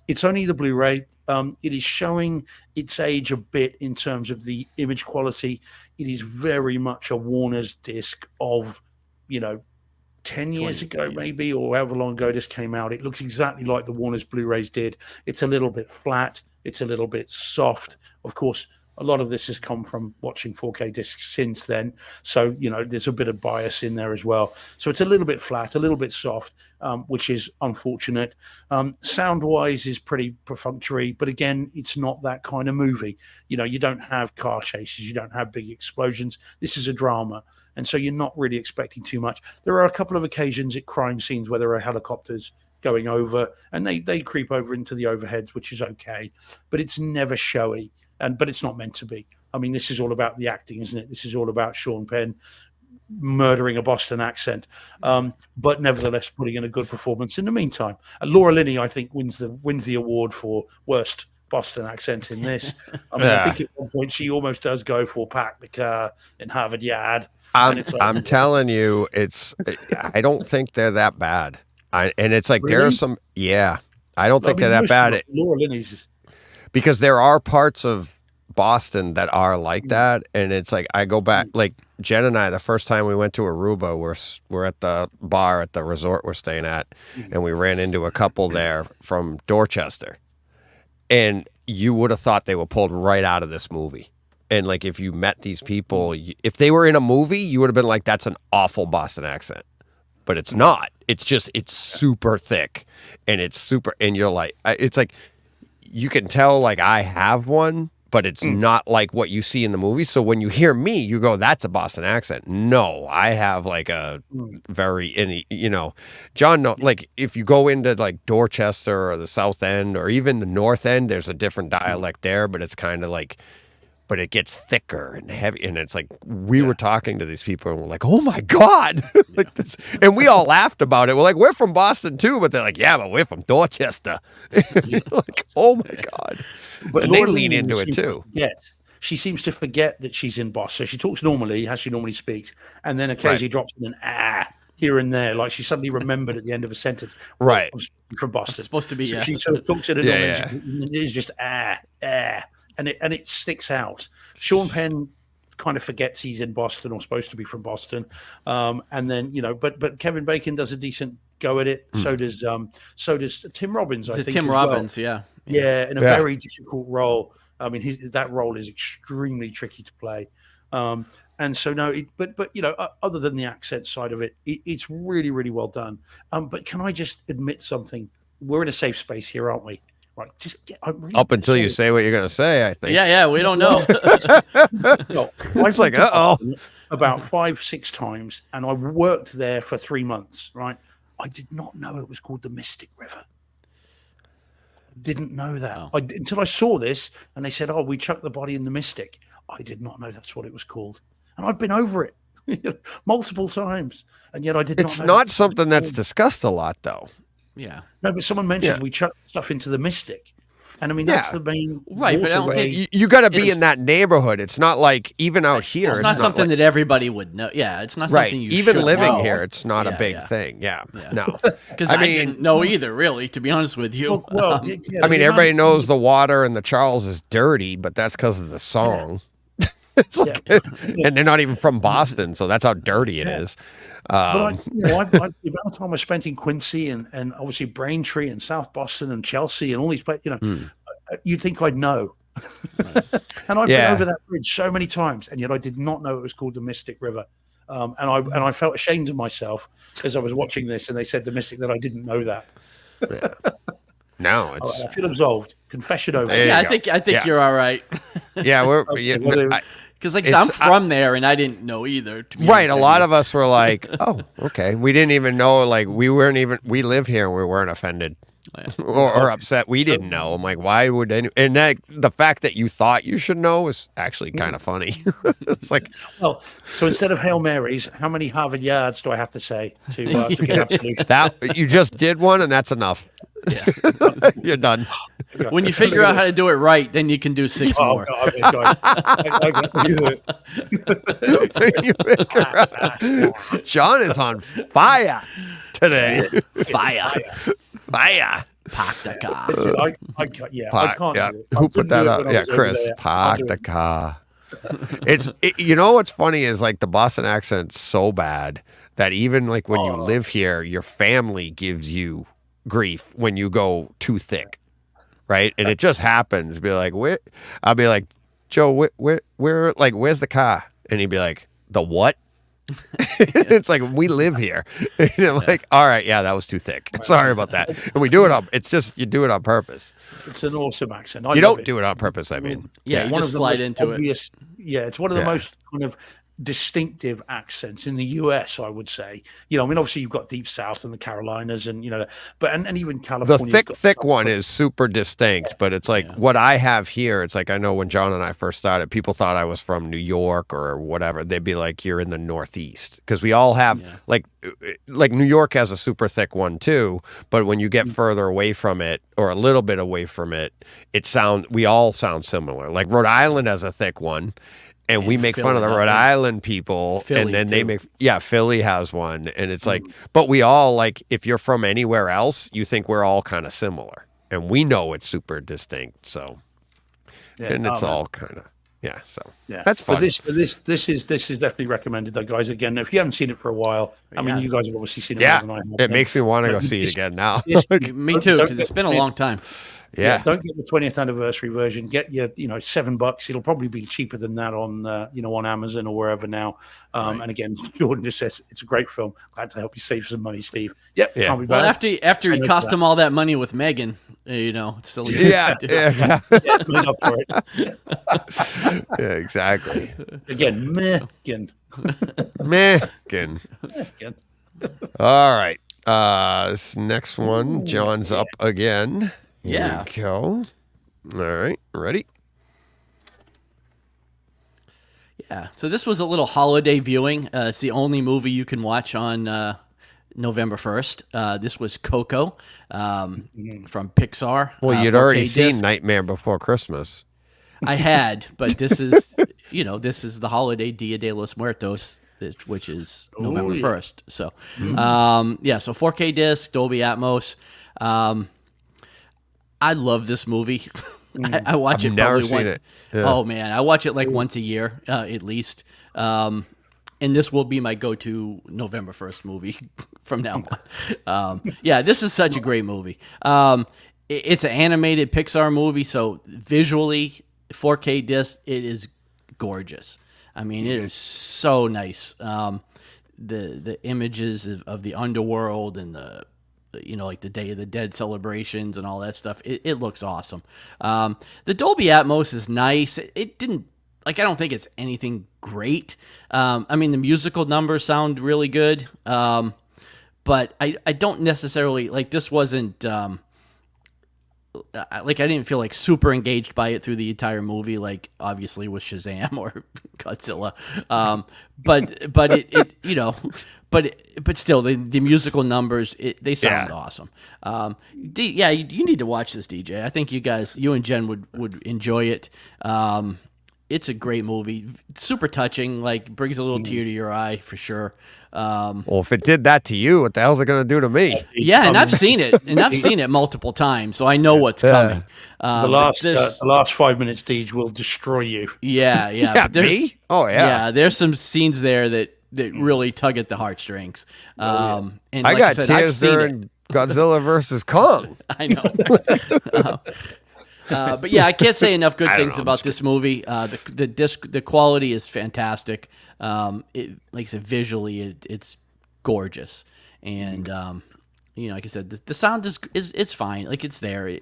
It's only the Blu-ray. It is showing its age a bit in terms of the image quality. It is very much a Warner's disc of, 10 years ago, maybe, or however long ago this came out. It looks exactly like the Warner's Blu-rays did. It's a little bit flat. It's a little bit soft. Of course, a lot of this has come from watching 4K discs since then. So, there's a bit of bias in there as well. So it's a little bit flat, a little bit soft, which is unfortunate. Sound-wise is pretty perfunctory, but again, it's not that kind of movie. You don't have car chases. You don't have big explosions. This is a drama. And so you're not really expecting too much. There are a couple of occasions at crime scenes where there are helicopters going over, and they creep over into the overheads, which is okay, but it's never showy. But it's not meant to be. I mean, this is all about the acting, isn't it? This is all about Sean Penn murdering a Boston accent, but nevertheless putting in a good performance in the meantime. Laura Linney, I think, wins the award for worst Boston accent in this. I mean, I think at one point she almost does go for Park the car in Harvard Yard. I'm telling you, I don't think they're that bad. And it's like, really? There are some, I don't think they're that bad. Laura Linney's. Because there are parts of Boston that are like that, and it's like I go back, like Jen and I, the first time we went to Aruba, we're at the bar at the resort we're staying at, and we ran into a couple there from Dorchester, and you would have thought they were pulled right out of this movie. And like if you met these people, if they were in a movie, you would have been like, "That's an awful Boston accent," but it's not. It's super thick, and and you're like, it's like. You can tell, like, I have one, but it's not like what you see in the movie. So when you hear me, you go, that's a Boston accent. No, I have, like, a very, John, like, if you go into, like, Dorchester or the South End or even the North End, there's a different dialect there, but it's kind of like, but it gets thicker and heavy. And it's like, we were talking to these people and we're like, oh my God. Like this. And we all laughed about it. We're like, we're from Boston too. But they're like, yeah, but we're from Dorchester. Like, oh my God. But and they lean into it too. She seems to forget that she's in Boston. So she talks normally, as she normally speaks. And then occasionally drops in an here and there. Like she suddenly remembered at the end of a sentence. Right. From Boston. It's supposed to be, so she sort of talks in a normal. It is just And it sticks out. Sean Penn kind of forgets he's in Boston or supposed to be from Boston, and then but Kevin Bacon does a decent go at it. So does Tim Robbins. I think Tim Robbins, in a very difficult role. I mean, that role is extremely tricky to play. And so no, but you know, other than the accent side of it, it's really really well done. But can I just admit something? We're in a safe space here, aren't we? Right. I'm really Up until you say what you're going to say, I think. Yeah, we don't know. Well, It's like, uh-oh. About 5-6 times, and I worked there for 3 months. Right. I did not know it was called the Mystic River. Didn't know that until I saw this, and they said, "Oh, we chucked the body in the Mystic." I did not know that's what it was called, and I've been over it multiple times, and yet I did not. It's not something that's discussed a lot, though. Yeah. No, but someone mentioned we chucked stuff into the Mystic, and I mean that's the main right. But I don't waterway. think You got to be in that neighborhood. It's not like even out here. it's not something that everybody would know. Yeah, it's not something you even should living know. here. It's not a big Yeah. thing. Yeah, no. Because I didn't know either, really, to be honest with you. Well, I mean, everybody knows the water in the Charles is dirty, but that's because of the song. It's like, and they're not even from Boston, so that's how dirty it is. But the amount of time I spent in Quincy and obviously Braintree and South Boston and Chelsea and all these places, you'd think I'd know. And I've been over that bridge so many times, and yet I did not know it was called the Mystic River. And I felt ashamed of myself as I was watching this, and they said the Mystic that I didn't know that. No, it's. I feel absolved. Confession over. Yeah, I think you're all right. Yeah, we're. Because I'm from there, and I didn't know either. Right, a lot of us were like, "Oh, okay." We didn't even know. Like, we live here, and we weren't offended or upset. We didn't know. I'm like, why would any? And the fact that you thought you should know is actually kind of funny. It's like, well, so instead of Hail Marys, how many Harvard yards do I have to say to get absolution? that you just did one, and that's enough. Yeah. You're done. When you figure out how to do it right, then you can do 6 more. John is on fire today. Fire. Park the car. I can't. Yeah. Do it. Who put that up? Yeah, Chris. Park the car. You know what's funny is like the Boston accent's so bad that even like when you live here, your family gives you grief when you go too thick, right? And it just happens. Be like, where? I'll be like, Joe, where? Like, where's the car? And he'd be like, the what? It's like, we live here. And I'm like, all right, yeah, that was too thick. Sorry about that. And we do it on. It's just you do it on purpose. It's an awesome accent. You don't do it on purpose. I mean, you just slide into it. Yeah, it's one of the most kind of distinctive accents in the US, I would say. I mean, obviously you've got Deep South and the Carolinas, and but even California. The thick one is super distinct, but it's like what I have here. It's like I know when John and I first started, people thought I was from New York or whatever. They'd be like, "You're in the Northeast," because we all have like New York has a super thick one too. But when you get further away from it, or a little bit away from it, we all sound similar. Like Rhode Island has a thick one. And we make fun of the Rhode Island people, and then they make Philly has one, and it's like, but we all like if you're from anywhere else, you think we're all kind of similar, and we know it's super distinct. So, and it's all kind of that's fun. But this is definitely recommended, though, guys. Again, if you haven't seen it for a while, I mean, you guys have obviously seen it. Yeah, more than I have. It makes me want to go see it again now. Me too, because it's been a long time. Yeah. Don't get the 20th anniversary version. Get your, $7. It'll probably be cheaper than that on, on Amazon or wherever now. And again, Jordan just says it's a great film. Glad to help you save some money, Steve. Yep. Yeah. I'll be Well, back. after he cost him all that money with Megan, it's still Yeah. Made up for it. Yeah, exactly. Again, Megan. Megan. All right. This next one, John's up again. Here we go. All right, ready? Yeah. So this was a little holiday viewing. It's the only movie you can watch on November 1st. This was Coco from Pixar. Well, you'd 4K already seen disc. Nightmare Before Christmas. I had, but this is, this is the holiday Dia de los Muertos, which is November 1st. So, so 4K disc, Dolby Atmos. I love this movie. I watch I've it never probably seen it. Yeah. Oh man, I watch it like once a year at least. And this will be my go-to November 1st movie from now on. This is such a great movie. It's an animated Pixar movie, so visually 4K disc, it is gorgeous. I mean, it is so nice. The images of the underworld and the like the Day of the Dead celebrations and all that stuff. It looks awesome. The Dolby Atmos is nice. It didn't I don't think it's anything great. I mean, the musical numbers sound really good, but I don't necessarily this wasn't. I didn't feel super engaged by it through the entire movie, obviously with Shazam or Godzilla. But still the musical numbers, they sound awesome. You need to watch this, DJ. I think you and Jen would enjoy it. It's a great movie, super touching, brings a little tear to your eye for sure. Well, if it did that to you, what the hell's it going to do to me? Yeah, and I've seen it, multiple times, so I know what's coming. The last 5 minutes, Deej, will destroy you. Yeah. Yeah, me? Oh, yeah. Yeah, there's some scenes there that really tug at the heartstrings. And I got tears during Godzilla versus Kong. I know. But yeah, I can't say enough good things about this movie. The quality is fantastic. Like I said, visually it's gorgeous, and like I said, the sound is fine. It's there.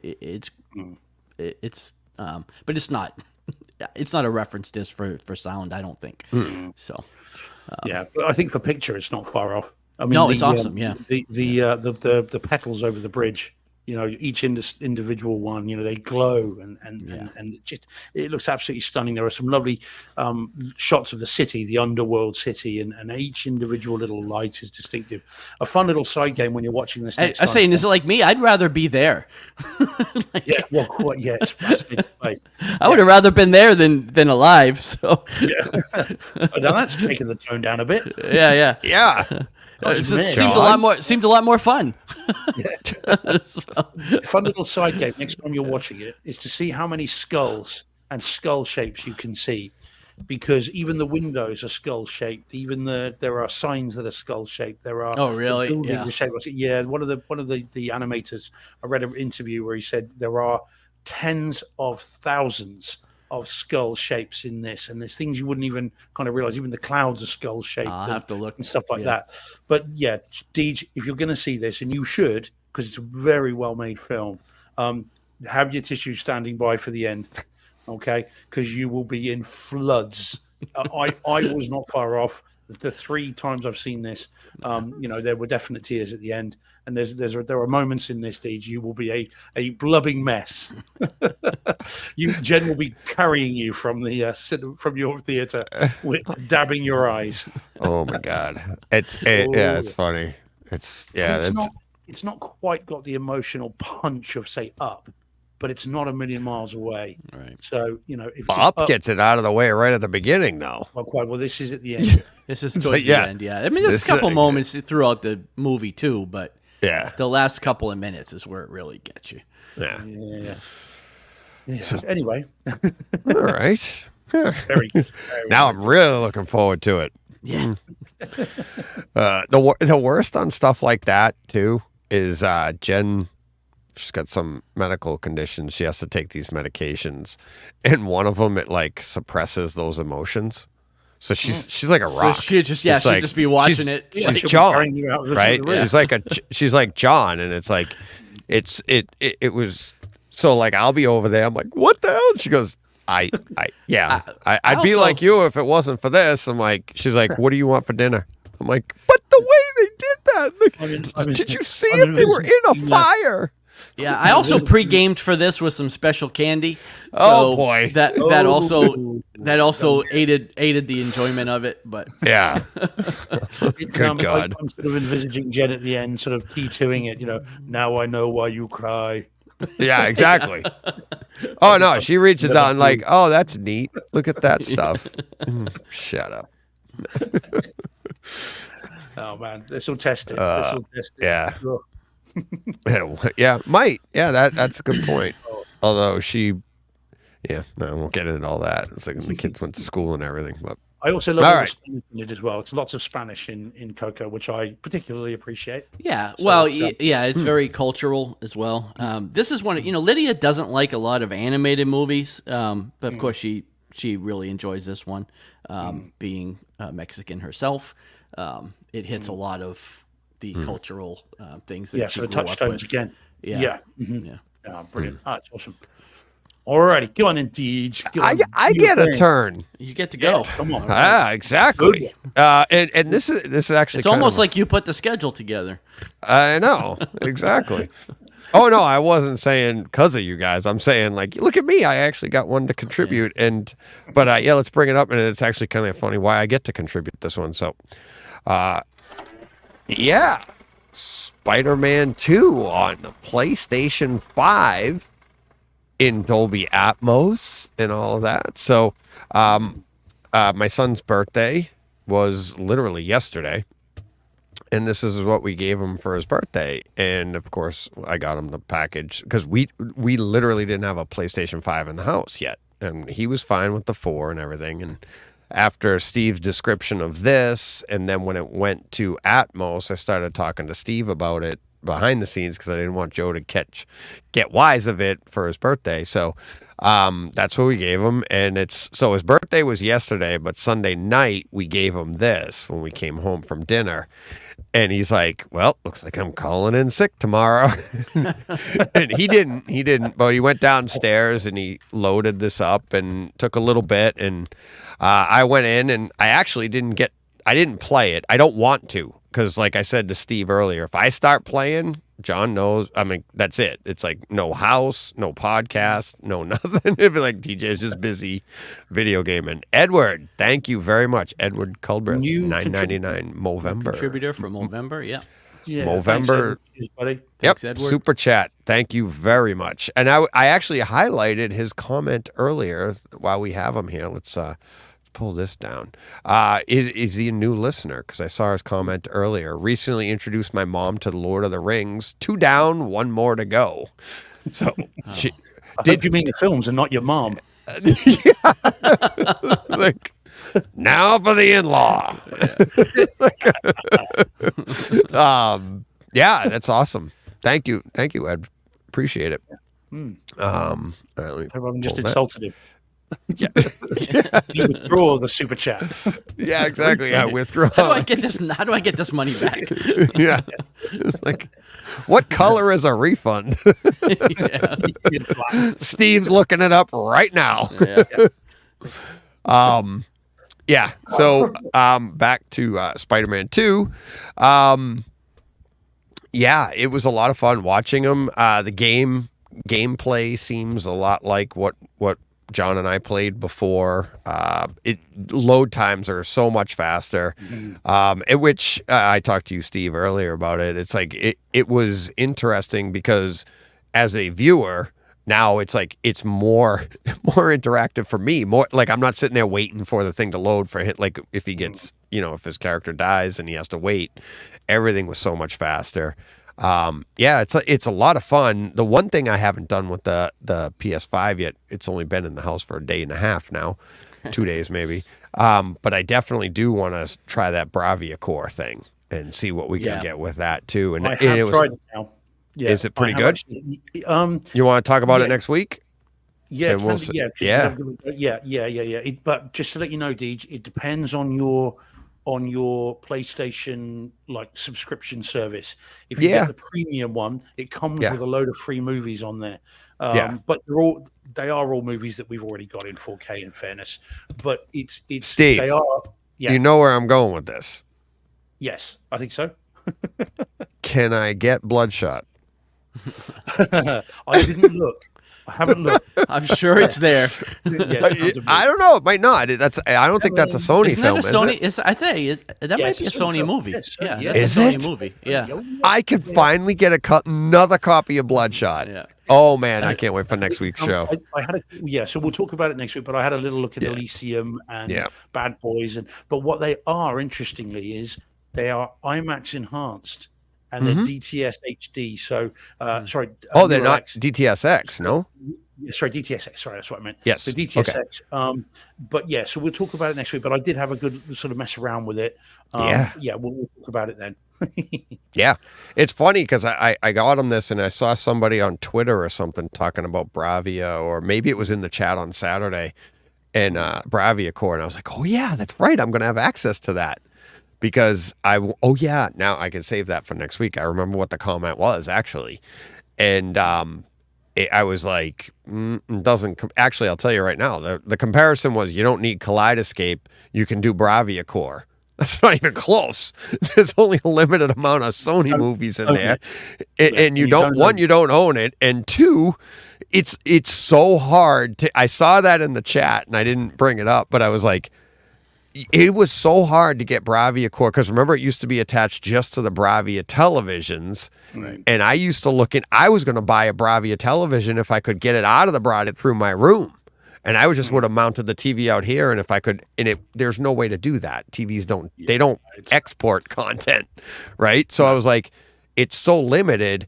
But it's not. It's not a reference disc for sound. I don't think. So. But I think for picture, it's not far off. I mean, no, it's awesome. Yeah. The petals over the bridge. Each individual one, they glow and it looks absolutely stunning. There are some lovely shots of the city, the underworld city, and each individual little light is distinctive. A fun little side game when you're watching this. I'm saying, is it like me? I'd rather be there. It's fascinating place. I would have rather been there than alive. So now that's taken the tone down a bit. Yeah. It seemed a lot more fun. Fun little side game next time you're watching it is to see how many skulls and skull shapes you can see, because even the windows are skull shaped. Even there are signs that are skull shaped. There are buildings are shaped. Yeah, one of the animators, I read an interview where he said there are tens of thousands of skull shapes in this, and there's things you wouldn't even kind of realize. Even the clouds are skull shaped. I'll have to look and stuff like that. But yeah, Deej, if you're going to see this, and you should, because it's a very well made film, have your tissue standing by for the end, okay? Because you will be in floods. I was not far off. The 3 times I've seen this, there were definite tears at the end. And there are moments in this, Deej, you will be a blubbing mess. Jen will be carrying you from your theater, dabbing your eyes. Oh my God, it's funny. It's not quite got the emotional punch of say Up, but it's not a million miles away. Right. So if Up gets it out of the way right at the beginning, though. Well, this is at the end. This is towards the end. Yeah, I mean, there's a couple moments throughout the movie too, but. Yeah, the last couple of minutes is where it really gets you. Yeah. So, anyway, all right. Very good. Now I'm really looking forward to it. Yeah. The worst on stuff like that too is Jen. She's got some medical conditions. She has to take these medications, and one of them it suppresses those emotions. So she's like a rock. So she'd just be watching it. She's John, right? She's like John, and it's like it was so I'll be over there. I'm like, what the hell? She goes, I'd be like you if it wasn't for this. I'm like, she's like, what do you want for dinner? I'm like, but the way they did that, did you see it? They were in a fire. Yeah, I also pre-gamed for this with some special candy. So oh boy, that also aided the enjoyment of it. But yeah, good God, I'm sort of envisaging Jen at the end, sort of P2ing it. Now I know why you cry. Yeah, exactly. Oh no, she reaches out and like, oh, that's neat. Look at that stuff. Shut up. Oh man, this will test it. Yeah. Yeah, might. Yeah, that's a good point. Although I won't get into all that. It's like the kids went to school and everything. But I also love Spanish in it as well. It's lots of Spanish in Coco, which I particularly appreciate. Yeah, so it's very cultural as well. This is one. Lydia doesn't like a lot of animated movies, but of course she she really enjoys this one. Being Mexican herself, it hits a lot of the cultural things that she so the grew up touchstones with. again. Yeah. Yeah, brilliant. That's awesome. Alrighty, go on, indeed. I get a turn. You get to go. Come on. Exactly. And this is actually It's almost like you put the schedule together. I know, exactly. Oh no, I wasn't saying because of you guys. I'm saying like, look at me. I actually got one to contribute, but let's bring it up, and it's actually kind of funny why I get to contribute this one. So, Spider-Man 2 on the PlayStation 5 in Dolby Atmos and all of that. So, my son's birthday was literally yesterday. And this is what we gave him for his birthday. And of course, I got him the package because we literally didn't have a PlayStation 5 in the house yet. And he was fine with the 4 and everything. And after Steve's description of this, and then when it went to Atmos, I started talking to Steve about it behind the scenes because I didn't want Joe to get wise of it for his birthday. So that's what we gave him. And so his birthday was yesterday, but Sunday night we gave him this when we came home from dinner. And he's like, well, looks like I'm calling in sick tomorrow. And he didn't, but he went downstairs and he loaded this up and took a little bit. And I went in and I actually didn't play it. I don't want to, because like I said to Steve earlier, if I start playing, John knows, I mean, that's it. It's like no house, no podcast, no nothing. It'd be like DJ's just busy video gaming. Edward, thank you very much. Edward Culbreth, $9.99 Movember. Contributor for Movember, yeah. Movember. Thanks, Edward. Super chat. Thank you very much. And I actually highlighted his comment earlier while we have him here. Let's pull this down. Is he a new listener? Because I saw his comment earlier. Recently introduced my mom to the Lord of the Rings. 2 down, 1 more to go. So, did you mean the films and not your mom? Like, now for the in-law. That's awesome. Thank you, Ed. Appreciate it. All right, I'm just insulted him. Yeah. You withdraw the super chat. Yeah, exactly. Yeah, withdraw. How do I get this money back? Yeah. It's like, what color is a refund? Steve's looking it up right now. So back to Spider-Man 2. It was a lot of fun watching them. The gameplay seems a lot like what John and I played before. Load times are so much faster. Which I talked to you, Steve, earlier about it. It's like it was interesting because as a viewer now, it's like it's more interactive for me. More like I'm not sitting there waiting for the thing to load for him. Like if he gets, if his character dies and he has to wait, everything was so much faster. It's a lot of fun. The one thing I haven't done with the PS5 yet, it's only been in the house for a day and a half now, 2 days maybe. But I definitely do want to try that Bravia Core thing and see what we can get with that too. And I have tried it now. Yeah, is it pretty good? Actually, you want to talk about it next week? Yeah, we'll but just to let you know, Deej, it depends on your PlayStation subscription service. If you get the premium one, it comes with a load of free movies on there. But they are all movies that we've already got in 4K. In fairness, but it's Steve. They are. Yeah. You know where I'm going with this? Yes, I think so. Can I get Bloodshot? I didn't look. I haven't looked. I'm sure it's there. I don't know. It might not. I don't think that's a Sony film. Is it? I think that might be a Sony movie. Yes, that's is a Sony it? movie. Yeah. I could finally get another copy of Bloodshot. Yeah. Oh man, I can't wait for next week's show. I had so we'll talk about it next week. But I had a little look at Elysium and Bad Boys, but what they are, interestingly, is they are IMAX enhanced and they're DTS HD. So sorry. They're not DTSX, no. Sorry, DTSX. Sorry, that's what I meant. Yes. So DTSX. Okay. But so we'll talk about it next week. But I did have a good sort of mess around with it. We'll talk about it then. Yeah, it's funny because I got him this and I saw somebody on Twitter or something talking about Bravia, or maybe it was in the chat on Saturday, and Bravia Core, and I was like, oh yeah, that's right, I'm gonna have access to that because oh yeah, now I can save that for next week. I remember what the comment was actually, and I was like, it doesn't actually. I'll tell you right now, the comparison was you don't need Kaleidoscape, you can do Bravia Core. That's not even close. There's only a limited amount of Sony movies in there, and you don't own it, and two, it's so hard to. I saw that in the chat, and I didn't bring it up, but I was like, it was so hard to get Bravia Core because remember it used to be attached just to the Bravia televisions, Right. and I used to look in. I was going to buy a Bravia television if I could get it out of the Bravia through my room. And I would have mounted the TV out here, and if I could, there's no way to do that. TVs don't export content, right? So I was like, it's so limited.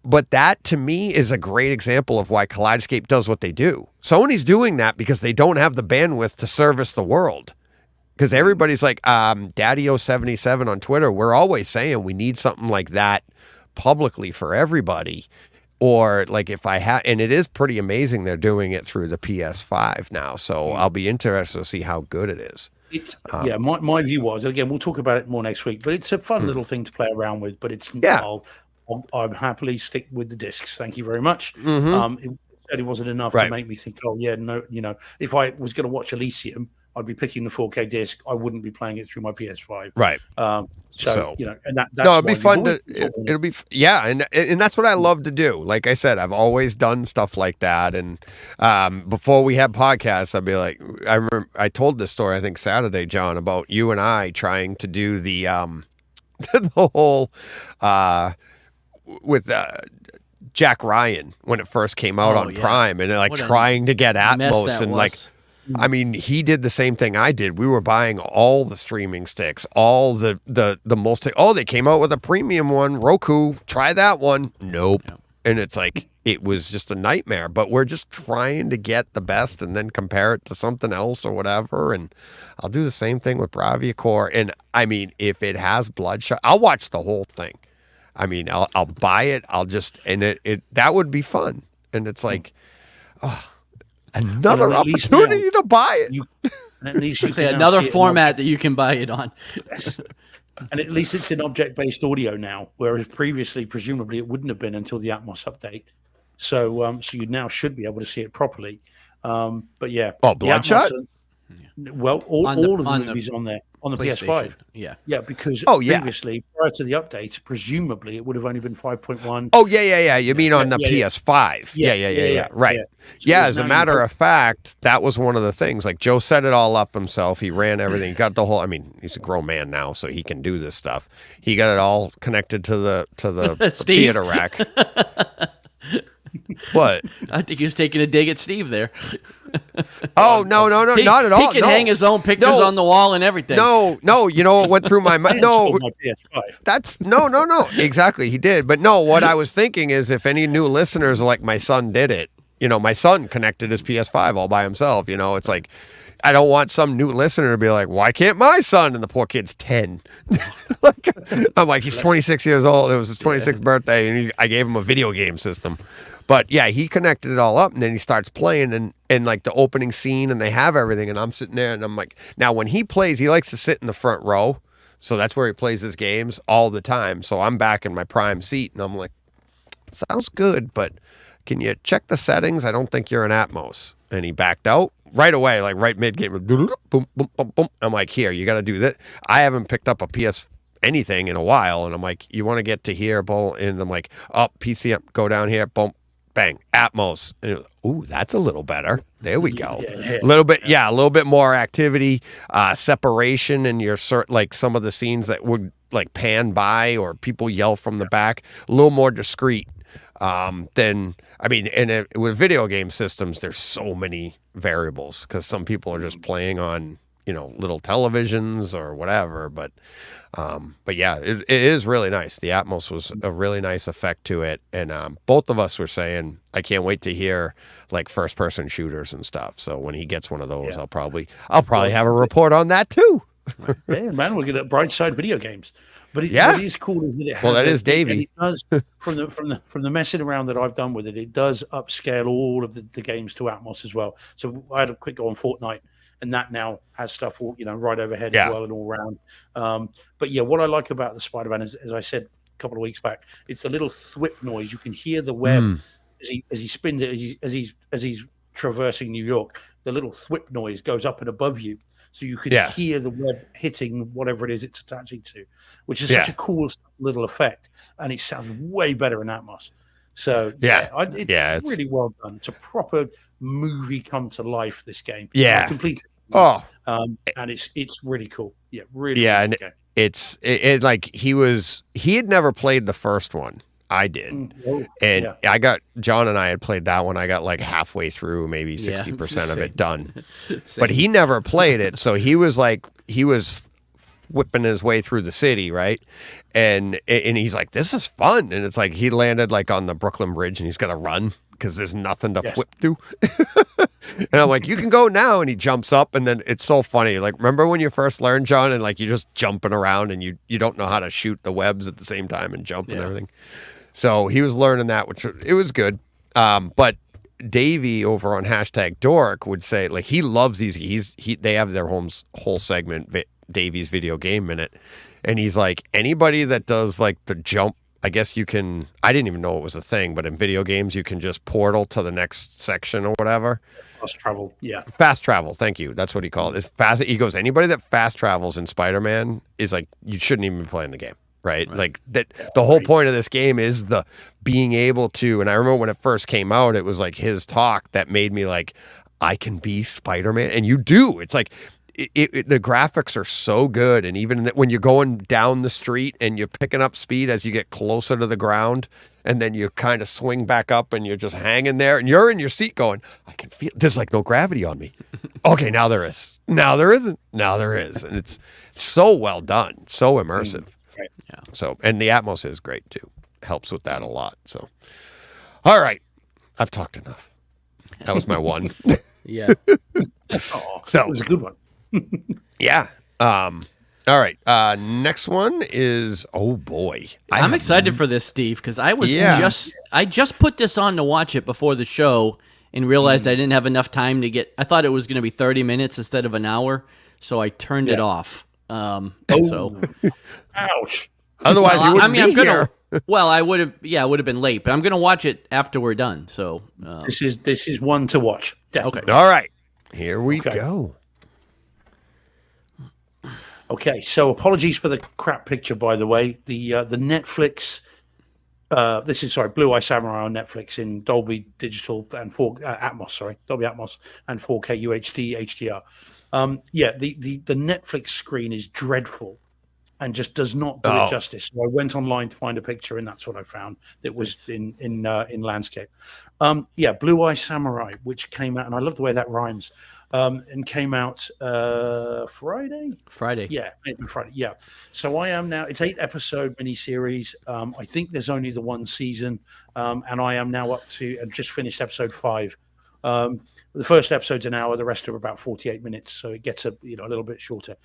But that to me is a great example of why Kaleidoscape does what they do. Sony's doing that because they don't have the bandwidth to service the world. Because everybody's like, Daddy077 on Twitter, we're always saying we need something like that publicly for everybody. Or like if I have, and it is pretty amazing they're doing it through the PS5 now. So I'll be interested to see how good it is. My view was, again, we'll talk about it more next week, but it's a fun little thing to play around with. But it's I'll happily stick with the discs. Thank you very much. It certainly wasn't enough to make me think, oh yeah, no, if I was going to watch Elysium, I'd be picking the 4K disc. I wouldn't be playing it through my PS5. Right. So and that's no, it'd be fun to. It'll be and that's what I love to do. Like I said, I've always done stuff like that. And before we had podcasts, I'd be like, I remember I told this story I think Saturday, John, about you and I trying to do the the whole with Jack Ryan when it first came out on Prime, and like trying to get Atmos and like. I mean, he did the same thing I did. We were buying all the streaming sticks, all the most. Oh, they came out with a premium one, Roku. Try that one. Nope. Yeah. And it's like it was just a nightmare. But we're just trying to get the best and then compare it to something else or whatever. And I'll do the same thing with Bravia Core. And I mean, if it has Bloodshot, I'll watch the whole thing. I mean, I'll buy it. I'll just that would be fun. And it's like, another opportunity to buy it. At least you say another format that you can buy it on. Yes. And at least it's in object-based audio now, whereas previously, presumably, it wouldn't have been until the Atmos update. So, so you now should be able to see it properly. But yeah, Bloodshot. All of the movies on there on the PS5. Yeah, because previously, prior to the update, presumably it would have only been 5.1. Oh yeah. You mean on the PS5? Yeah. Right. So as a matter of fact, that was one of the things. Like Joe set it all up himself. He ran everything. He got the whole. I mean, he's a grown man now, so he can do this stuff. He got it all connected to the theater rack. What? I think he was taking a dig at Steve there. Oh no, not at all. He can hang his own pictures on the wall and everything. No. You know what went through my mind? No, that's no. Exactly, he did. But no, what I was thinking is if any new listeners are like, my son did it. My son connected his PS5 all by himself. It's like, I don't want some new listener to be like, why can't my son? And the poor kid's 10. I'm like, he's 26 years old. It was his 26th birthday, and I gave him a video game system. But yeah, he connected it all up, and then he starts playing, and like the opening scene, and they have everything, and I'm sitting there, and I'm like, now when he plays, he likes to sit in the front row, so that's where he plays his games all the time. So I'm back in my prime seat, and I'm like, sounds good, but can you check the settings? I don't think you're in Atmos. And he backed out right away, like right mid game. Boom, boom, boom, boom. I'm like, here, you got to do that. I haven't picked up a PS anything in a while, and I'm like, you want to get to here, boom, and I'm like, PC, go down here, boom. Bang, Atmos. And that's a little better. There we go. A little bit more activity, separation, and your like some of the scenes that would like pan by or people yell from the back. A little more discreet. Then I mean, and with video game systems, there's so many variables because some people are just playing on little televisions or whatever. But yeah, it is really nice. The Atmos was a really nice effect to it. And both of us were saying, I can't wait to hear like first person shooters and stuff. So when he gets one of those, I'll probably have a report on that too. Yeah, man, we're good at Brightside video games. But Yeah. what is cool is that it has. Well, that is and Davey. it does from the messing around that I've done with it. It does upscale all of the games to Atmos as well. So I had a quick go on Fortnite, and that now has stuff all right overhead Yeah. as well and all around. But yeah, what I like about the Spider-Man is, as I said a couple of weeks back, it's the little thwip noise. You can hear the web as he spins it as he's traversing New York. The little thwip noise goes up and above you. So you can hear the web hitting whatever it is it's attaching to, which is such a cool little effect, and it sounds way better in Atmos. So it's really well done. It's a proper movie come to life. This game, completely. Oh, and it's really cool. Yeah, really. Yeah, really and good game. it's like he had never played the first one. I did. I got John and I had played that one. I got like halfway through, maybe 60% of it done. But he never played it, so he was whipping his way through the city, right? And he's like, "This is fun." And it's like he landed like on the Brooklyn Bridge, and he's got to run because there's nothing to whip through. And I'm like, "You can go now." And he jumps up, and then it's so funny. Like, remember when you first learned, John, and like you're just jumping around, and you don't know how to shoot the webs at the same time and jump and everything. So he was learning that, which it was good. But Davey over on #Dork would say, like, he loves these. They have their whole segment, Davey's Video Game Minute, and he's like, anybody that does like the jump. I guess you can. I didn't even know it was a thing, but in video games, you can just portal to the next section or whatever. Fast travel, yeah. Fast travel. Thank you. That's what he called it. It's fast. He goes, anybody that fast travels in Spider-Man is like, you shouldn't even be playing the game. Right? Like that. The whole point of this game is the being able to. And I remember when it first came out, it was like his talk that made me like, I can be Spider-Man, and you do. It's like the graphics are so good, and even when you're going down the street and you're picking up speed as you get closer to the ground, and then you kind of swing back up and you're just hanging there, and you're in your seat going, I can feel there's like no gravity on me. Okay, now there is. Now there isn't. Now there is, and it's so well done, so immersive. Right. Yeah. So, and the Atmos is great too. Helps with that a lot. So, all right, I've talked enough. That was my one. Yeah. So it was a good one. Yeah. All right. Next one is, oh boy. I'm excited for this, Steve, because I just put this on to watch it before the show and realized I didn't have enough time to get. I thought it was going to be 30 minutes instead of an hour, so I turned it off. So, ouch. Otherwise, you wouldn't be here. Well, I would have. Yeah, I would have been late, but I'm going to watch it after we're done. So this is one to watch. Definitely. Okay. All right. Here we go. Okay, so apologies for the crap picture, by the way. The Netflix, Blue Eye Samurai on Netflix in Dolby Digital and Dolby Atmos and 4K UHD HDR. The Netflix screen is dreadful and just does not do it justice. So I went online to find a picture, and that's what I found. It was in landscape. Blue Eye Samurai, which came out, and I love the way that rhymes. And came out Friday. Yeah, maybe Friday. Yeah. So I am now. It's 8-episode miniseries. I think there's only the one season, and I am now up to. I've just finished episode 5. The first episode's an hour. The rest are about 48 minutes. So it gets a little bit shorter.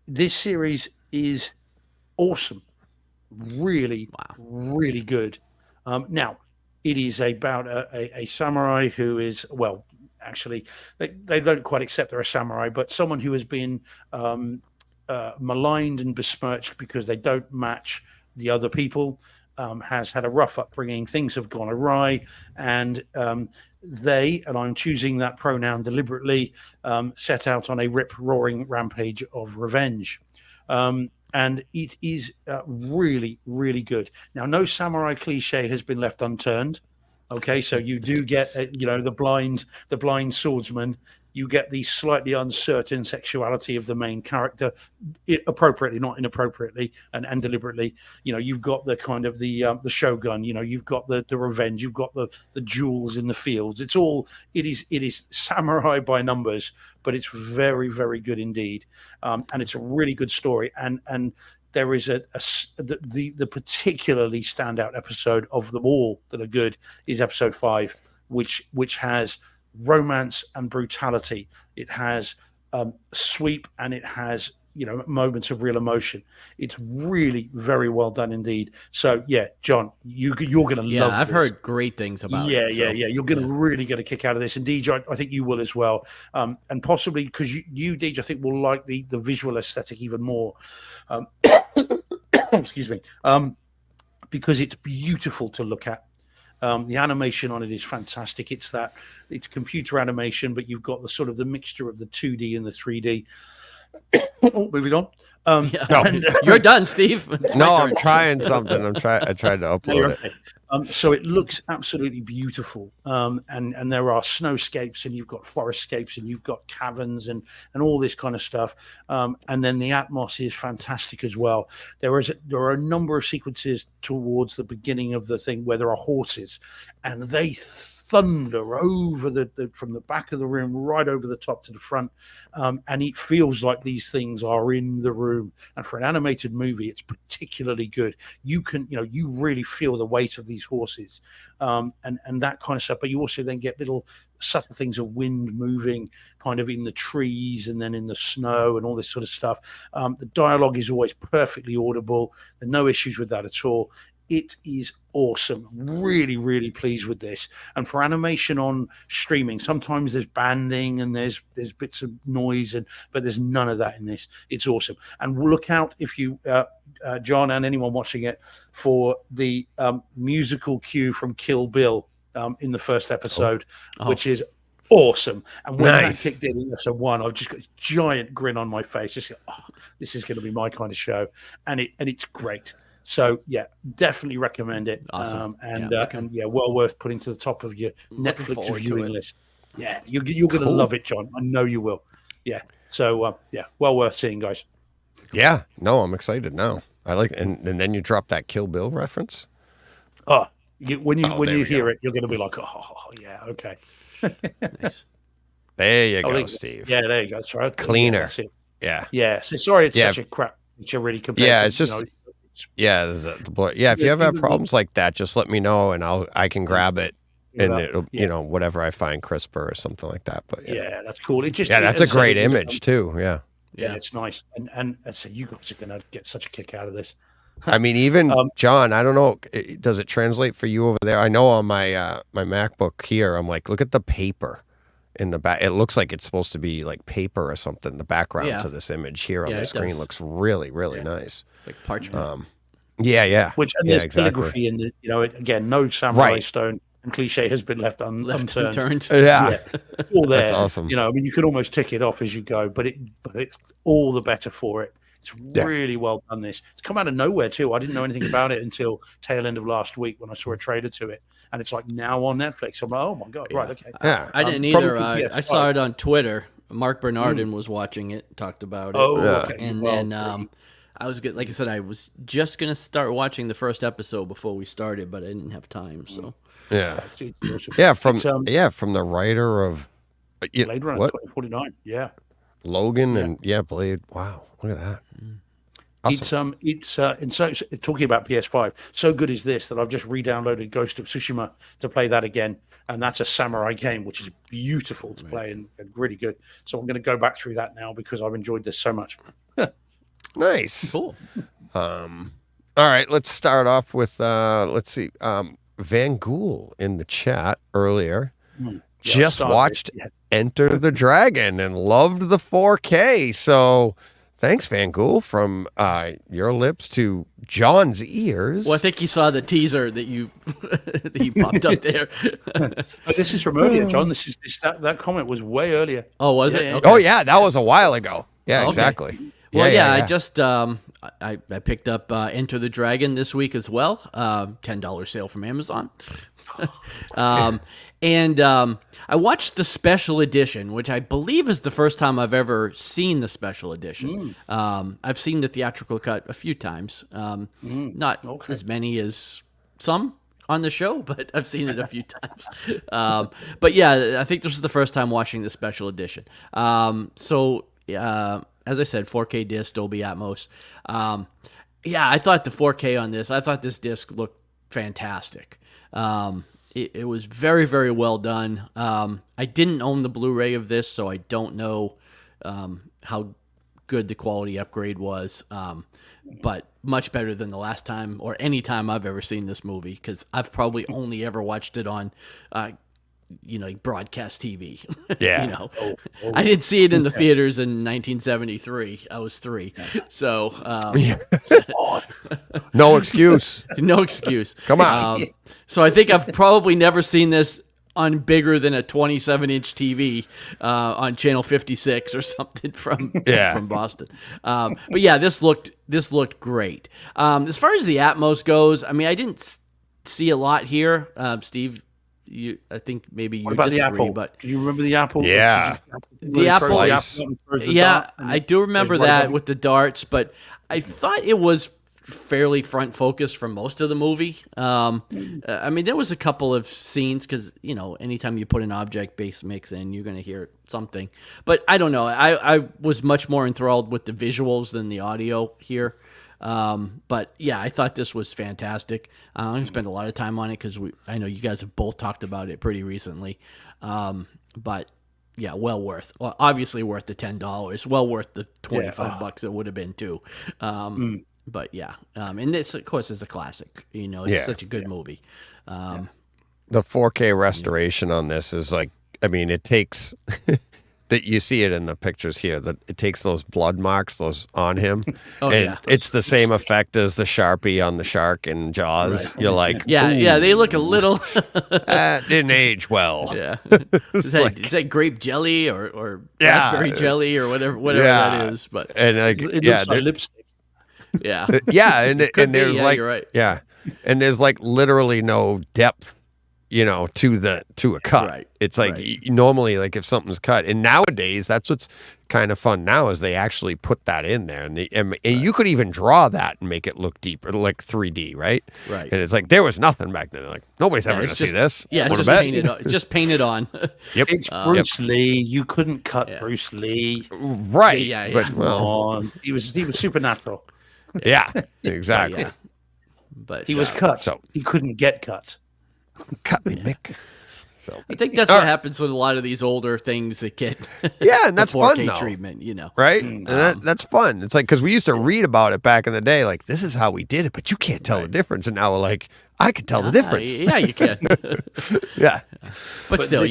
This series is awesome. Really, really good. Now, it is about a samurai who is actually, they don't quite accept they're a samurai, but someone who has been maligned and besmirched because they don't match the other people, has had a rough upbringing. Things have gone awry, and they, and I'm choosing that pronoun deliberately, set out on a rip-roaring rampage of revenge. And it is really, really good. Now, no samurai cliche has been left unturned. Okay, so you do get, the blind swordsman. You get the slightly uncertain sexuality of the main character, appropriately, not inappropriately, and deliberately. You've got the kind of the shogun. You've got the revenge. You've got the jewels in the fields. It is samurai by numbers, but it's very, very good indeed, and it's a really good story. And there is the particularly standout episode of them all that are good is episode 5, which has romance and brutality. It has sweep, and it has moments of real emotion. It's really very well done indeed. So yeah, John, you're going to love. I've this. heard great things about it. Yeah. You're going to really get a kick out of this, and Deej, I think you will as well, and possibly because you Deej, I think will like the visual aesthetic even more. Excuse me, because it's beautiful to look at. The animation on it is fantastic. It's computer animation, but you've got the sort of the mixture of the 2D and the 3D. Moving on. You're done, Steve. No, I'm trying something. I tried to upload it. So it looks absolutely beautiful. And there are snowscapes, and you've got forestscapes, and you've got caverns and all this kind of stuff. And then the Atmos is fantastic as well. There are a number of sequences towards the beginning of the thing where there are horses, and they thunder over from the back of the room right over the top to the front, and it feels like these things are in the room. And for an animated movie, it's particularly good. You can you really feel the weight of these horses, and that kind of stuff. But you also then get little subtle things of wind moving kind of in the trees and then in the snow and all this sort of stuff. The dialogue is always perfectly audible. There are no issues with that at all. It is awesome. Really, really pleased with this. And for animation on streaming, sometimes there's banding and there's bits of noise, but there's none of that in this. It's awesome. And look out if you, John, and anyone watching it, for the musical cue from Kill Bill in the first episode, which is awesome. And when that kicked in episode 1, I've just got a giant grin on my face. Just this is going to be my kind of show, and it's great. So yeah, definitely recommend it. Awesome. And well worth putting to the top of your Netflix viewing list. Yeah, you're going to love it, John. I know you will. Yeah. So well worth seeing, guys. Yeah. No, I'm excited now. I like, and then you drop that Kill Bill reference. When you hear it, you're going to be like, oh yeah, okay. Nice. There you go, Steve. Yeah, there you go. That's right. Cleaner. Yeah. So sorry, it's such a crap. It's already compared. Yeah, it's just. If you ever have problems like that, just let me know, and I can grab it, and it'll, whatever I find crisper or something like that. But yeah, that's cool. That's a great image too. Yeah, it's nice, and so you guys are gonna get such a kick out of this. I mean, even John, I don't know, does it translate for you over there? I know on my my MacBook here, I'm like, look at the paper in the back. It looks like it's supposed to be like paper or something. The background to this image here on the screen looks really, really nice. Like parchment. Which there's calligraphy in the, again, no samurai stone and cliche has been left unturned. Yeah. All there. That's awesome. I mean, you could almost tick it off as you go, but it's all the better for it. It's really well done. It's come out of nowhere too. I didn't know anything about it until tail end of last week when I saw a trailer to it, and it's like now on Netflix. I'm like, oh my god, right, okay. Yeah, I didn't either. I saw it on Twitter. Mark Bernardin was watching it, talked about it. Okay. And then I was good. Like I said, I was just gonna start watching the first episode before we started, but I didn't have time. So from the writer of Blade Runner 2049. Yeah, Logan and Blade. Wow, look at that. Awesome. It's and so talking about PS5, so good is this that I've just re-downloaded Ghost of Tsushima to play that again, and that's a samurai game which is beautiful to play and really good. So I'm going to go back through that now because I've enjoyed this so much. Nice. Cool. All right, let's start off with let's see. Van Gool in the chat earlier just watched Enter the Dragon and loved the 4K. So thanks, Van Gool, from your lips to John's ears. Well, I think he saw the teaser that you popped up there. This is from earlier, John. That comment was way earlier. Oh, was it? Okay. Oh, yeah, that was a while ago. Yeah, exactly. Well, I just I picked up Enter the Dragon this week as well. $10 sale from Amazon. And I watched the special edition, which I believe is the first time I've ever seen the special edition. I've seen the theatrical cut a few times, not as many as some on the show, but I've seen it a few times. But yeah, I think this was the first time watching the special edition. As I said, 4K disc, Dolby Atmos. I thought the 4K on this, I thought this disc looked fantastic. It was very, very well done. I didn't own the Blu-ray of this, so I don't know how good the quality upgrade was. But much better than the last time or any time I've ever seen this movie, because I've probably only ever watched it on, like broadcast TV. Yeah. I didn't see it in the theaters in 1973. I was 3, so No excuse. no excuse. Come on. So I think I've probably never seen this on bigger than a 27-inch TV on channel 56 or something from Boston. But yeah, this looked great. As far as the Atmos goes, I mean, I didn't see a lot here. Steve, I think maybe you What about disagree, the apple? but Do you remember the apple? Yeah. The apple- Yeah, I do remember that with the darts, but I thought it was fairly front focused for most of the movie. I mean, there was a couple of scenes because anytime you put an object-based mix in, you're going to hear something. But I don't know. I was much more enthralled with the visuals than the audio here. But yeah, I thought this was fantastic. I'm going to spend a lot of time on it because I know you guys have both talked about it pretty recently. But yeah, obviously worth the $10. Well worth the $25 it would have been too. But yeah, and this, of course, is a classic. It's such a good movie. The 4K restoration on this is like, I mean, it takes that you see it in the pictures here, that it takes those blood marks, those on him. It's the same effect as the Sharpie on the shark in Jaws. Right. You're like, yeah, they look a little didn't age well. Yeah. Is that grape jelly or raspberry jelly or whatever that is? But and it looks like lipstick. Yeah. Yeah, and there's like, you're right. Yeah, and there's like literally no depth, to a cut. Right. It's like normally, like if something's cut, and nowadays that's what's kind of fun now is they actually put that in there, and you could even draw that and make it look deeper, like 3D, right? Right. And it's like there was nothing back then. Like nobody's ever gonna see this. Yeah, it's just painted on. Yep. It's Bruce Lee. You couldn't cut Bruce Lee. Right. Yeah. But he was supernatural. Yeah. Exactly. But he was cut, so he couldn't get cut. Cut me, Mick. So I think that's what happens with a lot of these older things that get and that's 4K fun though. treatment, right? And that's fun. It's like because we used to read about it back in the day, like this is how we did it, but you can't tell the difference. And now we're like, I can tell the difference. Yeah, you can. Yeah, but still,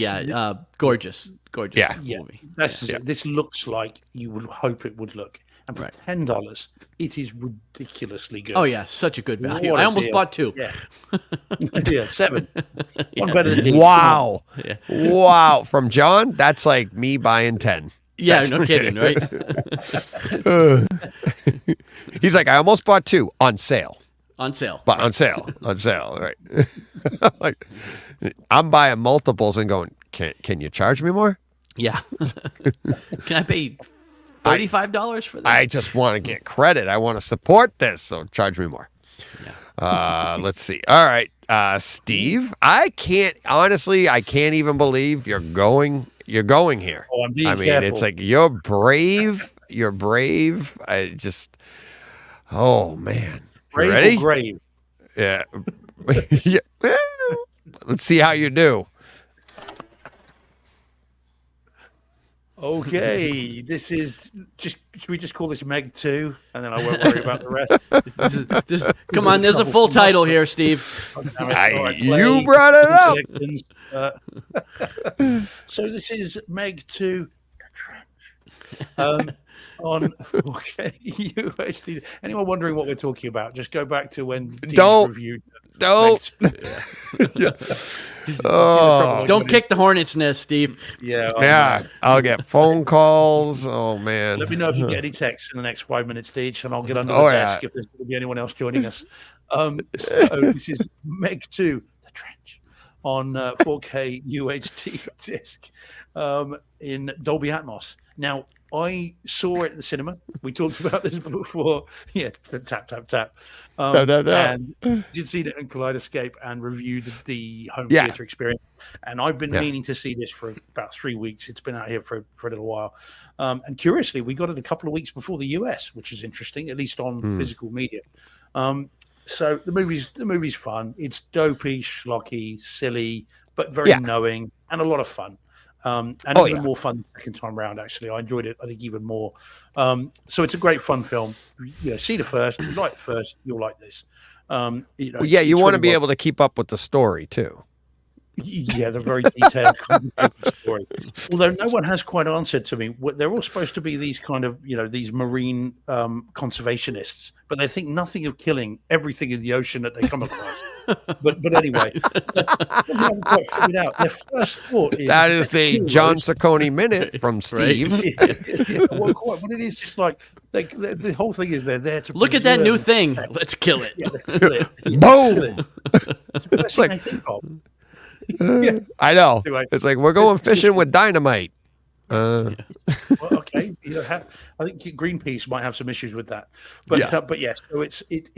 gorgeous movie. This looks like you would hope it would look. And for $10, it is ridiculously good. Oh yeah, such a good value. I almost bought 2. Yeah, 7. One better than D. Wow. Wow. From John, that's like me buying 10. Yeah, no kidding, right? He's like, I almost bought 2 on sale. On sale. But on sale, right? Like, I'm buying multiples and going, can you charge me more? Yeah. Can I pay $35 for this? I just want to get credit. I want to support this, so charge me more. Yeah. Let's see. All right, Steve. I can't even believe you're going here. Oh, I'm being I mean, careful. it's like you're brave. You're brave. Oh man. Brave ready? or grave? Yeah. Yeah. Let's see how you do. Okay, this is just. Should we just call this Meg 2, and then I won't worry about the rest? Come on, there's a full title here, Steve. You brought it up. So this is Meg 2, The Trench. On 4K UHD. Anyone wondering what we're talking about? Just go back to when Dean reviewed. Don't. Don't kick the hornet's nest, Steve. Yeah. I'll get phone calls. Oh man. Let me know if you get any texts in the next 5 minutes, Deej, and I'll get under the desk if there's going to be anyone else joining us. So this is Meg 2, The Trench, on 4K UHD disc in Dolby Atmos. Now, I saw it at the cinema. We talked about this before. Yeah, tap. And did see it in Kaleidoscope and reviewed the home theater experience. And I've been meaning to see this for about 3 weeks. It's been out here for a little while. And curiously, we got it a couple of weeks before the US, which is interesting, at least on physical media. So the movie's fun. It's dopey, schlocky, silly, but very knowing and a lot of fun. And Oh, even yeah. more fun the second time round. Actually, I enjoyed it. I think even more. So it's a great fun film. See the first. You like the first, you'll like this. Well, yeah, you it's want to really be well. able to keep up with the story too. Yeah, they're very detailed, complicated story. Although no one has quite answered to me. They're all supposed to be these kind of, these marine conservationists, but they think nothing of killing everything in the ocean that they come across. But anyway, they haven't quite figured out. Their first thought is That is the kill John those. Ciccone minute from Steve. Well, quite, but it is just like the whole thing is they're there to Look at that new preserve- thing. Let's kill it. Yeah, let's kill it. Boom! It's the first like- thing I think of. I know. Anyway. It's like we're going fishing with dynamite. Well, okay, I think Greenpeace might have some issues with that, but Yeah. but yes,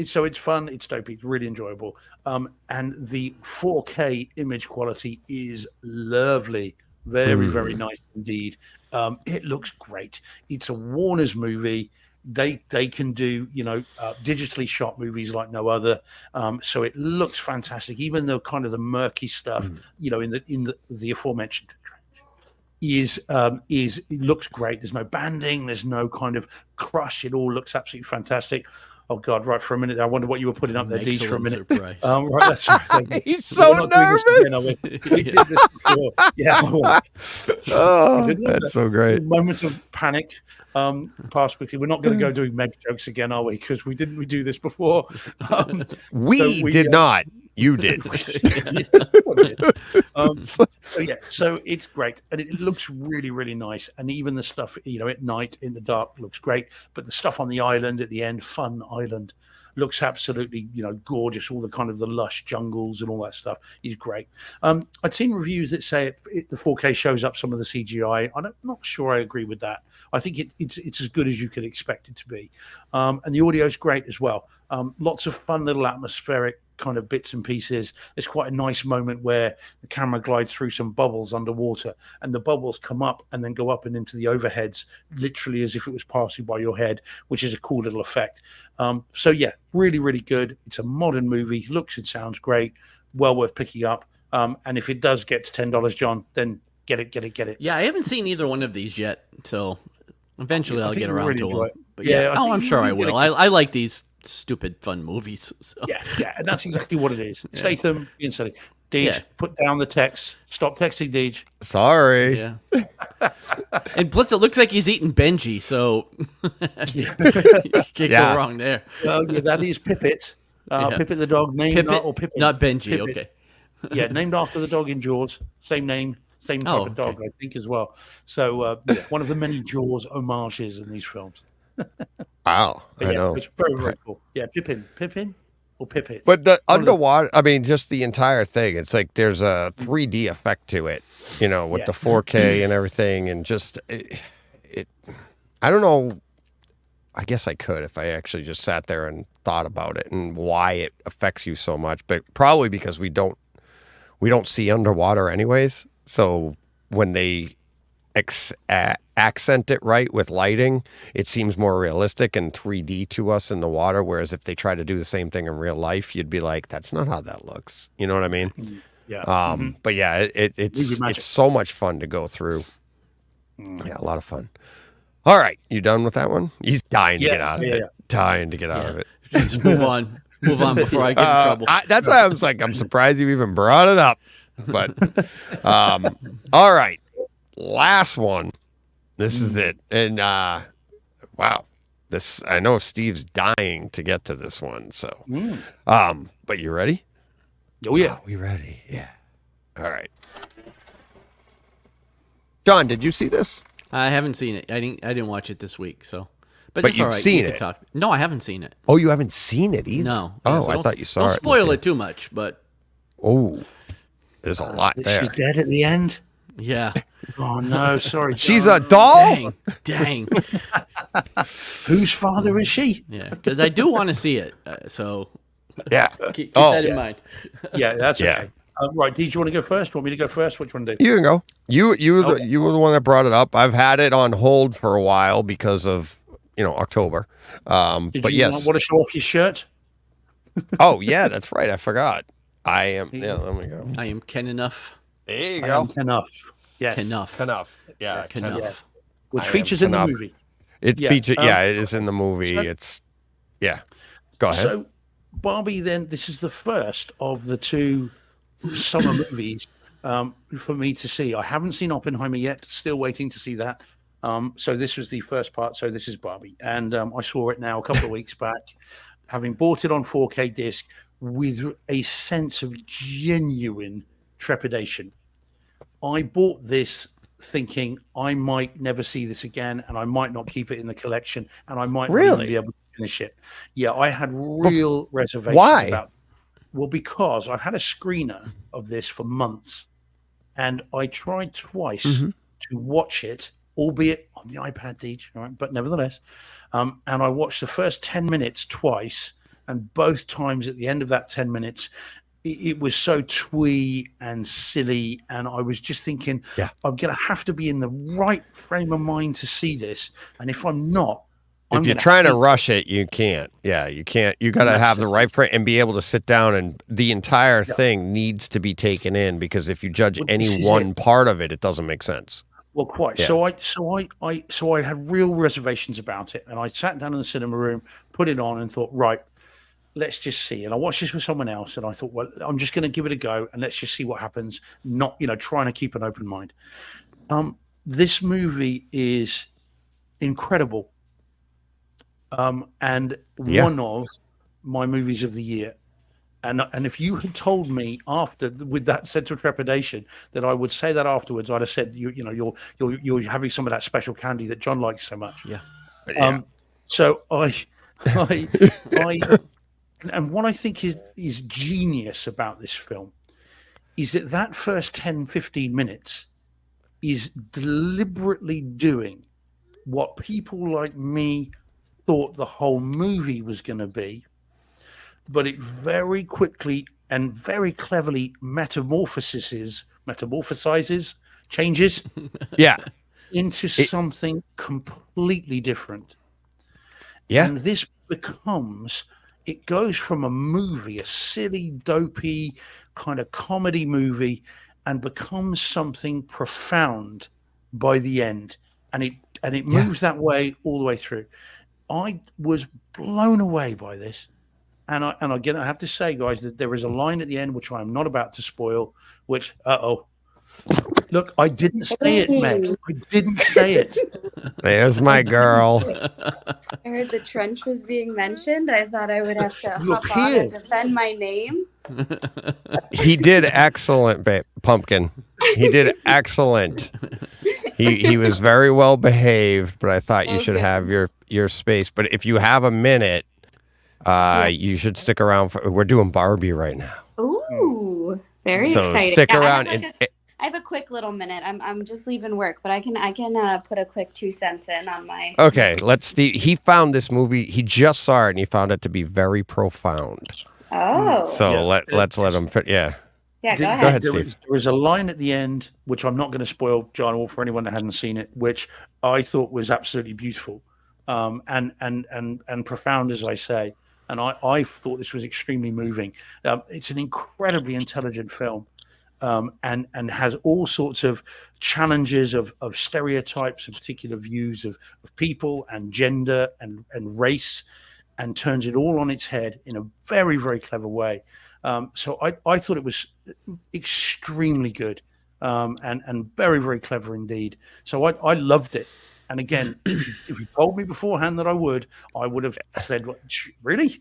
so it's fun, it's dopey, it's really enjoyable, and the 4K image quality is lovely, very nice indeed. It looks great. It's a Warner's movie. They can do digitally shot movies like no other. So it looks fantastic, even though kind of the murky stuff, in the aforementioned it looks great. There's no banding, there's no kind of crush. It all looks absolutely fantastic. Oh God! Right, for a minute, I wonder what you were putting up there, Deej, for a minute. Surprise. Right, that's right. Thank you. He's so We're not doing this again, are nervous. we? We did this before. Yeah. Oh, that's so great. Moments of panic pass quickly. We're not going to go doing Meg jokes again, are we? Because we do this before. We did not. You did. So it's great, and it looks really nice, and even the stuff at night in the dark looks great, but the stuff on the island at the end, Fun Island, looks absolutely gorgeous. All the kind of the lush jungles and all that stuff is great. I'd seen reviews that say the 4K shows up some of the CGI. I'm not sure I agree with that. I think it's as good as you could expect it to be, and the audio is great as well. Lots of fun little atmospheric kind of bits and pieces. There's quite a nice moment where the camera glides through some bubbles underwater, and the bubbles come up and then go up and into the overheads, literally as if it was passing by your head, which is a cool little effect. So yeah, really good. It's a modern movie, looks and sounds great, well worth picking up. And if it does get to $10, John, then get it. Yeah, I haven't seen either one of these yet, so eventually I I'll think get you'll around really to enjoy them. it. But Yeah, I think I'm you sure I really will. get I like these stupid fun movies. So. Yeah, and that's exactly what it is. Statham, being silly. Deej, put down the text. Stop texting, Deej. Sorry. Yeah. And plus, it looks like he's eating Benji, so you can't go wrong there. Yeah, that is Pippet. Pippet the dog, named Pippet, or Pippin. not Benji. Pippet. Okay. Yeah, named after the dog in Jaws. Same name, same type of dog, I think, as well. So one of the many Jaws homages in these films. Wow, But I know. It's very cool. Yeah, Pippin or Pippet. But the underwater, I mean, just the entire thing, it's like there's a 3D effect to it, with the 4K and everything. And just, I don't know. I guess I could if I actually just sat there and thought about it and why it affects you so much. But probably because we don't see underwater anyways. So when they accent it right with lighting, it seems more realistic and 3D to us in the water. Whereas if they try to do the same thing in real life, you'd be like, that's not how that looks. You know what I mean? Yeah. But yeah, it's so much fun to go through. Yeah, a lot of fun. All right, you done with that one? He's dying to get out of it. Dying to get out of it. Just move on before I get in trouble. That's why I was like, I'm surprised you even brought it up. But all right. Last one. This is it. And wow. This, I know Steve's dying to get to this one. So but you ready? Oh yeah. We ready? Yeah. All right. John, did you see this? I haven't seen it. I didn't watch it this week, so. But it's you've all right. seen You can it. talk. No, I haven't seen it. Oh, you haven't seen it either? No. Oh, so I don't- thought you saw Don't it. spoil it too much, but Oh, there's a lot there. She's dead at the end. yeah. Oh no, sorry. She's John. a doll? Dang. Whose father is she? Yeah, because I do want to see it. So Yeah. keep Oh, that in yeah. mind. Yeah, that's Yeah. okay. Right, Deej, you want to go first? Want me to go first? Which one do? You can go. You were Okay. you were the one that brought it up. I've had it on hold for a while because of October. Did But you yes. want to show off your shirt? Oh yeah, that's right. I forgot. I am. Yeah, let me go. I am Ken enough. There you I go. am enough. Yes. Knuff. Yeah, Knuff. Which I am features in the Knuff. movie. It Yeah, featured. Yeah, it is in the movie. Go ahead. So Barbie, then, this is the first of the two summer movies for me to see. I haven't seen Oppenheimer yet. Still waiting to see that. So this was the first part. So this is Barbie, and I saw it now a couple of weeks back, having bought it on 4K disc with a sense of genuine trepidation. I bought this thinking I might never see this again, and I might not keep it in the collection, and I might not even be able to finish it. Yeah, I had real reservations why? about. Well, because I've had a screener of this for months, and I tried twice to watch it, albeit on the iPad, Deej, all right, but nevertheless. And I watched the first 10 minutes twice, and both times at the end of that 10 minutes, it was so twee and silly, and I was just thinking, I'm going to have to be in the right frame of mind to see this, and if I'm not, if you're trying to rush it, you can't. Yeah, you can't. You got to have the right frame and be able to sit down, and the entire thing needs to be taken in, because if you judge any one part of it, it doesn't make sense. Well, quite. Yeah. So I had real reservations about it, and I sat down in the cinema room, put it on, and thought, right, let's just see. And I watched this with someone else, and I thought, well, I'm just going to give it a go, and let's just see what happens. Not, trying to keep an open mind. This movie is incredible, and one of my movies of the year. And if you had told me after, with that sense of trepidation, that I would say that afterwards, I'd have said, you're having some of that special candy that John likes so much. Yeah. So I and what I think is genius about this film is that first 10, 15 minutes is deliberately doing what people like me thought the whole movie was going to be, but it very quickly and very cleverly metamorphosizes, changes into something completely different. Yeah. And this it goes from a movie, a silly, dopey kind of comedy movie, and becomes something profound by the end. And it moves that way all the way through. I was blown away by this. And again, I have to say, guys, that there is a line at the end, which I am not about to spoil, which, look, I didn't say it, Meg. I didn't say it. There's my girl. I heard the trench was being mentioned. I thought I would have to hop on and defend my name. He did excellent, Pumpkin. He did excellent. He was very well behaved, but I thought you should have your space. But if you have a minute, you should stick around. We're doing Barbie right now. Ooh, very exciting. So stick around. I have a quick little minute. I'm just leaving work, but I can put a quick 2 cents in on my. Okay, he found this movie. He just saw it and he found it to be very profound. Oh. So let's let him. Yeah, go ahead, Steve. There was a line at the end, which I'm not going to spoil, John, or for anyone that hadn't seen it, which I thought was absolutely beautiful, and profound, as I say. And I thought this was extremely moving. It's an incredibly intelligent film, and has all sorts of challenges of stereotypes and particular views of people and gender and race, and turns it all on its head in a very, very clever way. So I thought it was extremely good, and very, very clever indeed. So I loved it. And again, if you told me beforehand that I would have said, really?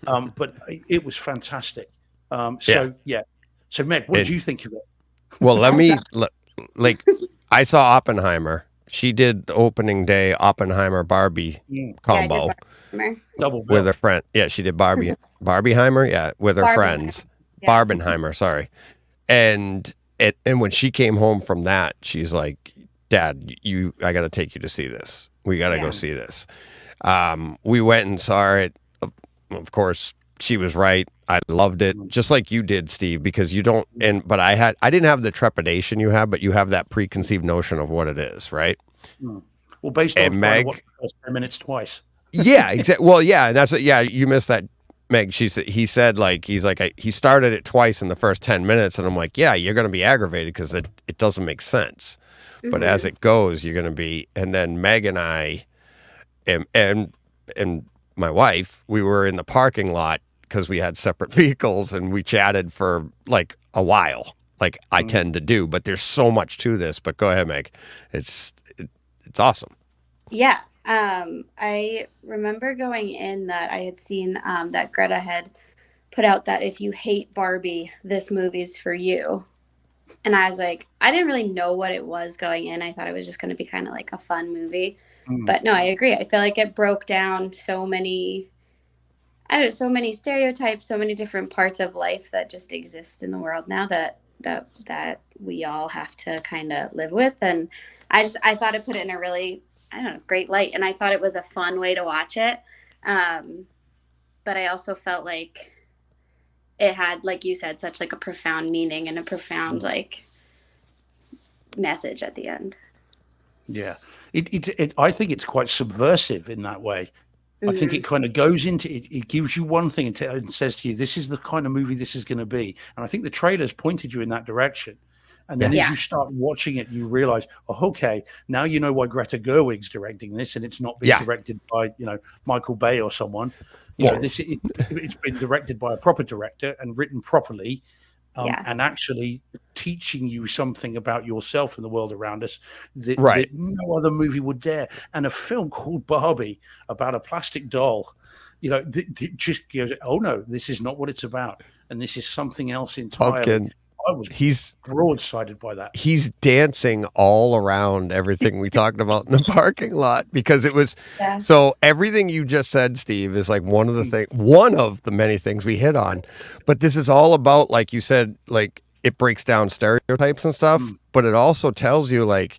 But it was fantastic. So Meg, what did you think of it? Well, I saw Oppenheimer. She did the opening day Oppenheimer Barbie combo with her friend. Yeah, she did Barbieheimer. Yeah, with her friends. Yeah. Barbenheimer, sorry. And when she came home from that, she's like, Dad, I got to take you to see this. We got to go see this. We went and saw it. Of course, she was right. I loved it, just like you did, Steve, because you don't. But I didn't have the trepidation you have, but you have that preconceived notion of what it is, right? Well, based on Meg, watched the first 10 minutes twice. Yeah, exactly. Well, yeah, and that's what. Yeah, you missed that, Meg. He said he started it twice in the first 10 minutes, and I'm like, yeah, you're going to be aggravated because it doesn't make sense. but as it goes, you're going to be. And then Meg and I, and my wife, we were in the parking lot because we had separate vehicles, and we chatted for like a while, like I tend to do. But there's so much to this. But go ahead, Meg. It's awesome. Yeah. I remember going in that I had seen that Greta had put out that if you hate Barbie, this movie's for you. And I was like, I didn't really know what it was going in. I thought it was just going to be kind of like a fun movie. But no, I agree. I feel like it broke down so many stereotypes, so many different parts of life that just exist in the world now that we all have to kind of live with. And I thought it put it in a really, great light. And I thought it was a fun way to watch it. But I also felt like it had, like you said, such like a profound meaning and a profound like message at the end. Yeah. I think it's quite subversive in that way. I think it kind of goes into it. It gives you one thing and says to you, this is the kind of movie this is going to be. And I think the trailers pointed you in that direction. And then as you start watching it, you realize, oh, okay, now you know why Greta Gerwig's directing this, and it's not being directed by, Michael Bay or someone. You know, it's been directed by a proper director and written properly, and actually teaching you something about yourself and the world around us that no other movie would dare. And a film called Barbie about a plastic doll, just goes, oh no, this is not what it's about, and this is something else entirely. Pumpkin. He's broadsided by that. He's dancing all around everything we talked about in the parking lot, because it was so everything you just said, Steve, is like one of the many things we hit on. But this is all about, like you said, like it breaks down stereotypes and stuff, but it also tells you, like,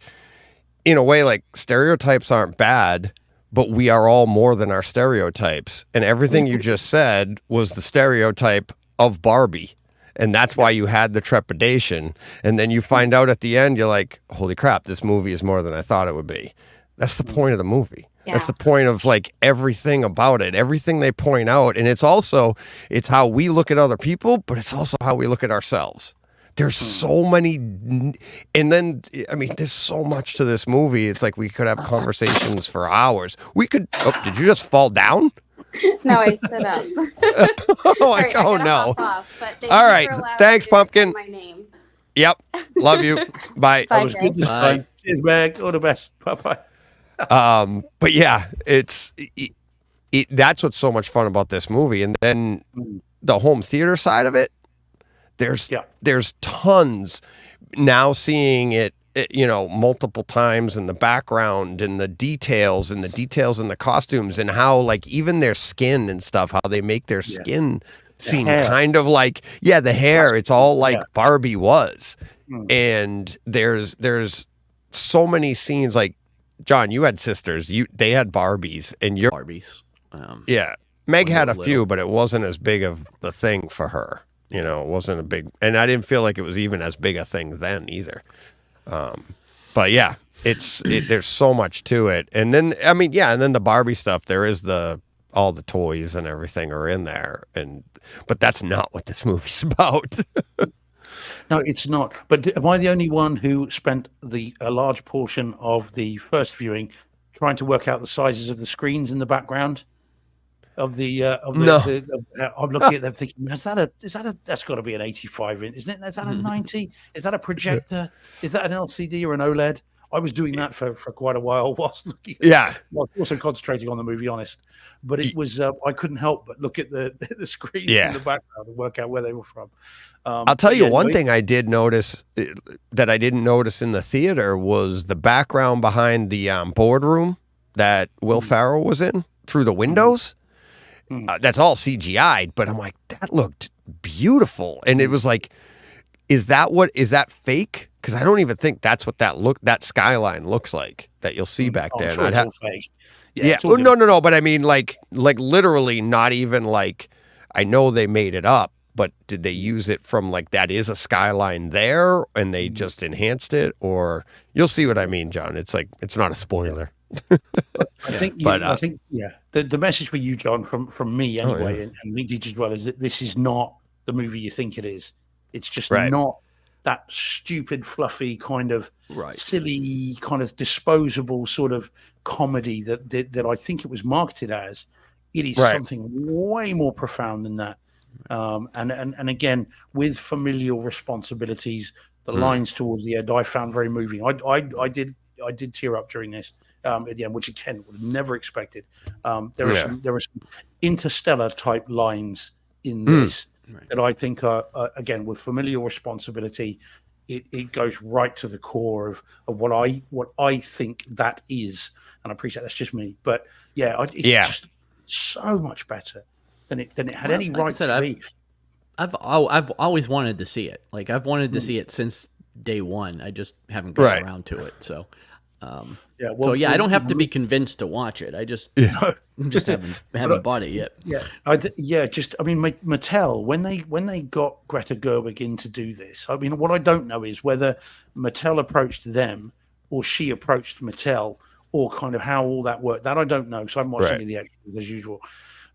in a way, like stereotypes aren't bad, but we are all more than our stereotypes. And everything you just said was the stereotype of Barbie. And that's why you had the trepidation. And then you find out at the end, you're like, holy crap, this movie is more than I thought it would be. That's the point of the movie. Yeah. That's the point of like everything about it, everything they point out. And it's how we look at other people, but it's also how we look at ourselves. There's so many. And then, I mean, there's so much to this movie. It's like we could have conversations for hours. Did you just fall down? No, I stood up. No. All right. Thanks, Pumpkin. My name. Yep. Love you. Bye. Bye, was good this time. Cheers, Meg. All the best. Bye-bye. But yeah, that's what's so much fun about this movie. And then the home theater side of it, there's tons now, seeing it, multiple times, in the background and the details in the costumes, and how like even their skin and stuff, how they make their skin seem kind of like, the hair, it's all like Barbie was. And there's so many scenes, like, John, you had sisters, they had Barbies, and your Barbies. Meg had a few, but it wasn't as big of the thing for her. It wasn't a big, and I didn't feel like it was even as big a thing then either. But yeah, there's so much to it. And then, and then the Barbie stuff, there is all the toys and everything are in there. But that's not what this movie's about. No, it's not. But am I the only one who spent a large portion of the first viewing trying to work out the sizes of the screens in the background of the I'm looking at them thinking, that's got to be an 85 inch, isn't it? Is that a 90? Is that a projector? Is that an LCD or an OLED? I was doing that for quite a while whilst looking. Well, also concentrating on the movie, honest. But it was I couldn't help but look at the screens in the background and work out where they were from. I'll tell you one thing I did notice that I didn't notice in the theater was the background behind the boardroom that Will Ferrell was in through the windows. That's all CGI'd, but I'm like, that looked beautiful. And it was like, is that fake? Because I don't even think that's what that skyline looks like that you'll see back there. Sure, it's all fake. Oh, no. But I mean, like literally, not even like, I know they made it up, but did they use it from like, that is a skyline there and they just enhanced it? Or you'll see what I mean, John. It's like, it's not a spoiler. I think the message for you, John, from me anyway, and Lee Teach as well, is that this is not the movie you think it is. It's just not that stupid, fluffy kind of Right. silly, kind of disposable sort of comedy that I think it was marketed as. It is Right. something way more profound than that. And again, with familial responsibilities, the lines towards the end I found very moving. I did tear up during this at the end, which again would have never expected. There are some interstellar type lines in this that I think are again, with familial responsibility, it goes right to the core of what I think that is. And I appreciate that's just me, but it's just so much better than it had any Like I right said, to be. I've always wanted to see it. Like I've wanted to see it since day one. I just haven't gotten around to it. So, I don't have to be convinced to watch it. I just haven't bought it yet. I mean, Mattel, when they got Greta Gerwig in to do this, I mean, what I don't know is whether Mattel approached them or she approached Mattel, or kind of how all that worked. That I don't know, so I'm watching the extras as usual.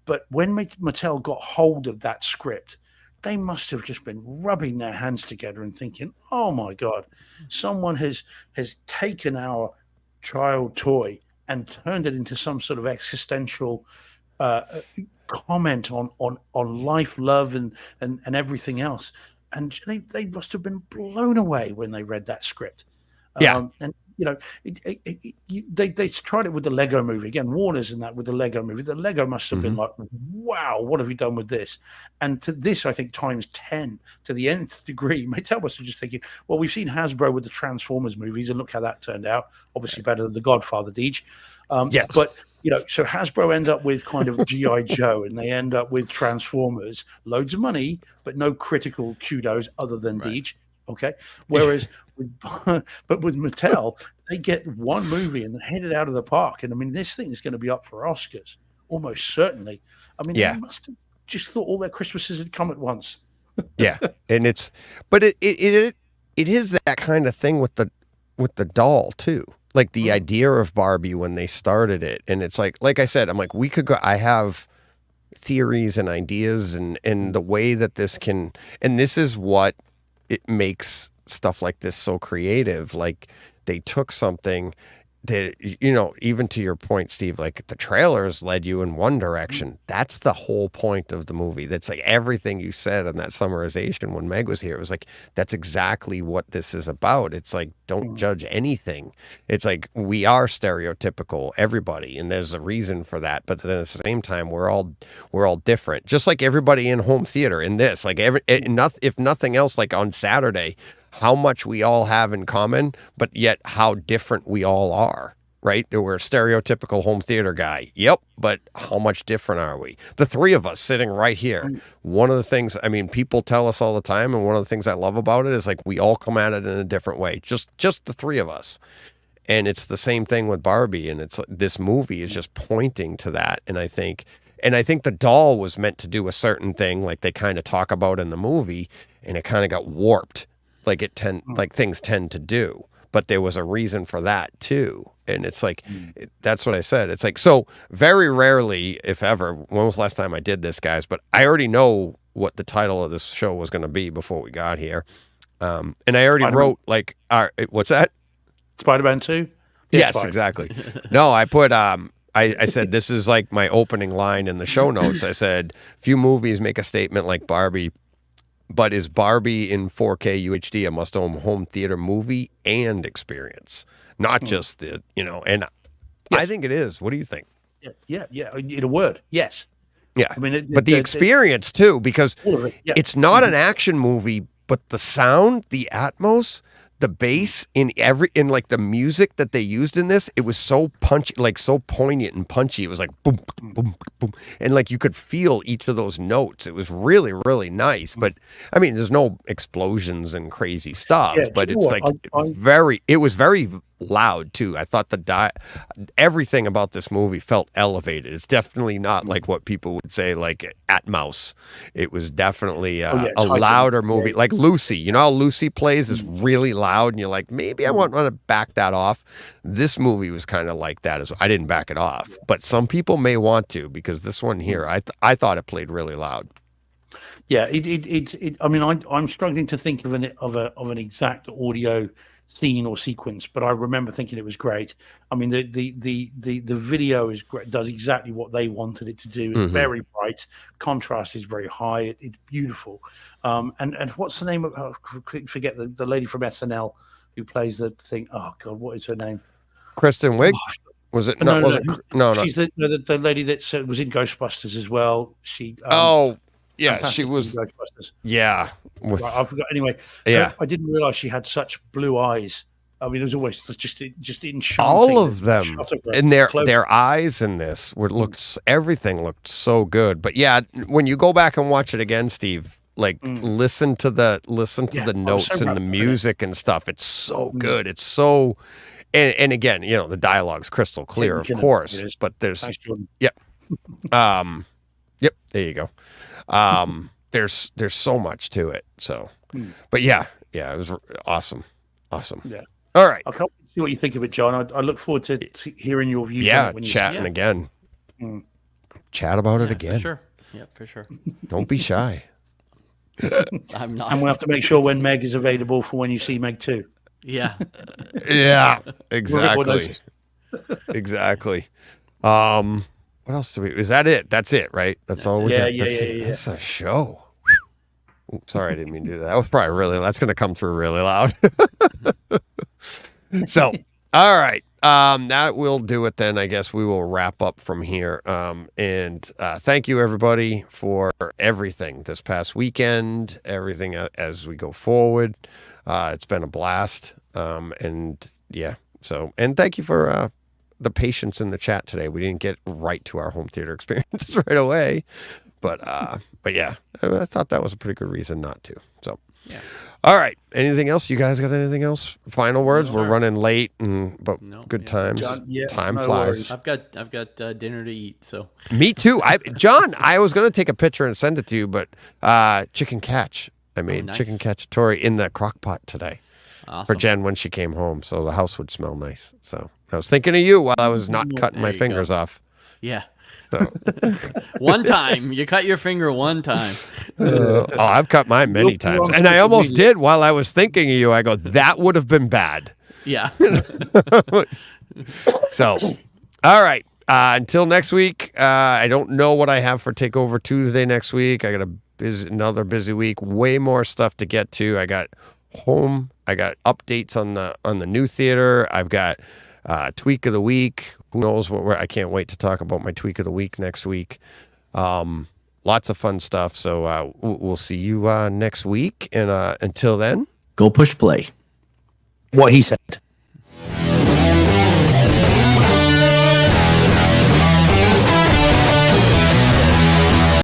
But when Mattel got hold of that script, they must have just been rubbing their hands together and thinking, "Oh my God, someone has taken our child toy and turned it into some sort of existential comment on life, love, and everything else." And they must have been blown away when they read that script. And they tried it with the Lego movie again. Warner's in that with the Lego movie. The Lego must have been like, wow, what have you done with this? And to this, I think times 10 to the nth degree. Mattel must have just thinking, well, we've seen Hasbro with the Transformers movies, and look how that turned out. Obviously better than the Godfather, Deej. But so Hasbro ends up with kind of G.I. Joe, and they end up with Transformers, loads of money, but no critical kudos other than Deej. Okay. Whereas with Mattel, they get one movie and hit it out of the park. And I mean, this thing is going to be up for Oscars, almost certainly. I mean, they must have just thought all their Christmases had come at once. And it is that kind of thing with the doll too. Like the idea of Barbie when they started it. And it's like I said, I'm like, we could go, I have theories and ideas and the way that this can, and this is what it makes stuff like this so creative. Like they took something that, even to your point, Steve, like the trailers led you in one direction. That's the whole point of the movie. That's like everything you said in that summarization when Meg was here. It was like, that's exactly what this is about. It's like, don't judge anything. It's like, we are stereotypical, everybody, and there's a reason for that. But then at the same time, we're all different. Just like everybody in home theater in this, like if nothing else, like on Saturday, how much we all have in common, but yet how different we all are, right? We're a stereotypical home theater guy. Yep. But how much different are we? The three of us sitting right here. One of the things, I mean, people tell us all the time, and one of the things I love about it is like we all come at it in a different way. Just the three of us. And it's the same thing with Barbie. And it's this movie is just pointing to that. And I think the doll was meant to do a certain thing, like they kind of talk about in the movie, and it kind of got warped. Like things tend to do, but there was a reason for that too. And it's like, that's what I said. It's like, so very rarely, if ever, when was the last time I did this, guys? But I already know what the title of this show was going to be before we got here. And I already wrote what's that? Spider-Man 2? Yes, exactly. No, I put, I said, this is like my opening line in the show notes. I said, few movies make a statement like Barbie. But is Barbie in 4K UHD a must-own home theater movie and experience? Not just and yes. I think it is. What do you think? Yeah. In a word, yes. Yeah. I mean, but the experience too, because it's not an action movie, but the sound, the atmos, the bass in like the music that they used in this, it was so punchy, like so poignant and punchy. It was like boom, boom, boom, and like you could feel each of those notes. It was really, really nice. But I mean, there's no explosions and crazy stuff, but it's like it was very loud too. I thought everything about this movie felt elevated. It's definitely not like what people would say like Atmos. It was definitely a louder movie, like Lucy. You know how Lucy plays is really loud, and you're like, maybe I want to back that off. This movie was kind of like that as well. I didn't back it off, but some people may want to, because this one here, I thought it played really loud. Yeah, I mean, I'm struggling to think of an exact audio scene or sequence, but I remember thinking it was great. I mean, the video is great, does exactly what they wanted it to do. It's very bright, contrast is very high. It's beautiful. And what's the name of? Oh, forget the lady from SNL who plays the thing. Oh God, what is her name? Kristen Wiig. Was it? No, no. She's the lady that was in Ghostbusters as well. She. Yeah, she was. Yeah, right, I forgot. Anyway, yeah, I didn't realize she had such blue eyes. I mean, it was always just enchanting. All of them, and their eyes in this everything looked so good. But yeah, when you go back and watch it again, Steve, like listen to the notes and the music and stuff. It's so good. It's so, and again, the dialogue's crystal clear, of course. But there's yep, yep. There you go. There's so much to it. So, but yeah, it was awesome. Yeah. All right. I can't see what you think of it, John. I look forward to hearing your views. Yeah, chatting again. Chat about it again. For sure. Yeah, for sure. Don't be shy. I'm not. And we'll have to make sure when Meg is available for when you see Meg 2. Yeah. Yeah. Exactly. Exactly. What else do we? Is that it? That's it, right? That's all we got. Yeah. That's a show. Oops, sorry, I didn't mean to do that. That was probably that's going to come through really loud. So, all right. That will do it then. I guess we will wrap up from here. And thank you, everybody, for everything this past weekend, everything as we go forward. It's been a blast. And thank you for the patience in the chat today. We didn't get right to our home theater experiences right away. But yeah, I thought that was a pretty good reason not to. So, yeah. All right. Anything else? You guys got anything else? Final words? We're running late, but good times. John, Time flies. Worries. I've got dinner to eat. So me too. John, I was going to take a picture and send it to you, but chicken catch. I made chicken cacciatore in the crock pot today for Jen when she came home, so the house would smell nice. So I was thinking of you while I was not cutting my fingers off. Yeah. So. One time you cut your finger one time. I've cut mine many times, and I almost did while I was thinking of you. I go, that would have been bad. Yeah. So, all right. Until next week. I don't know what I have for Takeover Tuesday next week. I got another busy week. Way more stuff to get to. I got home. I got updates on the new theater. I've got tweak of the week. Who knows I can't wait to talk about my tweak of the week next week. Lots of fun stuff. So we'll see you next week. And until then, go push play. What he said.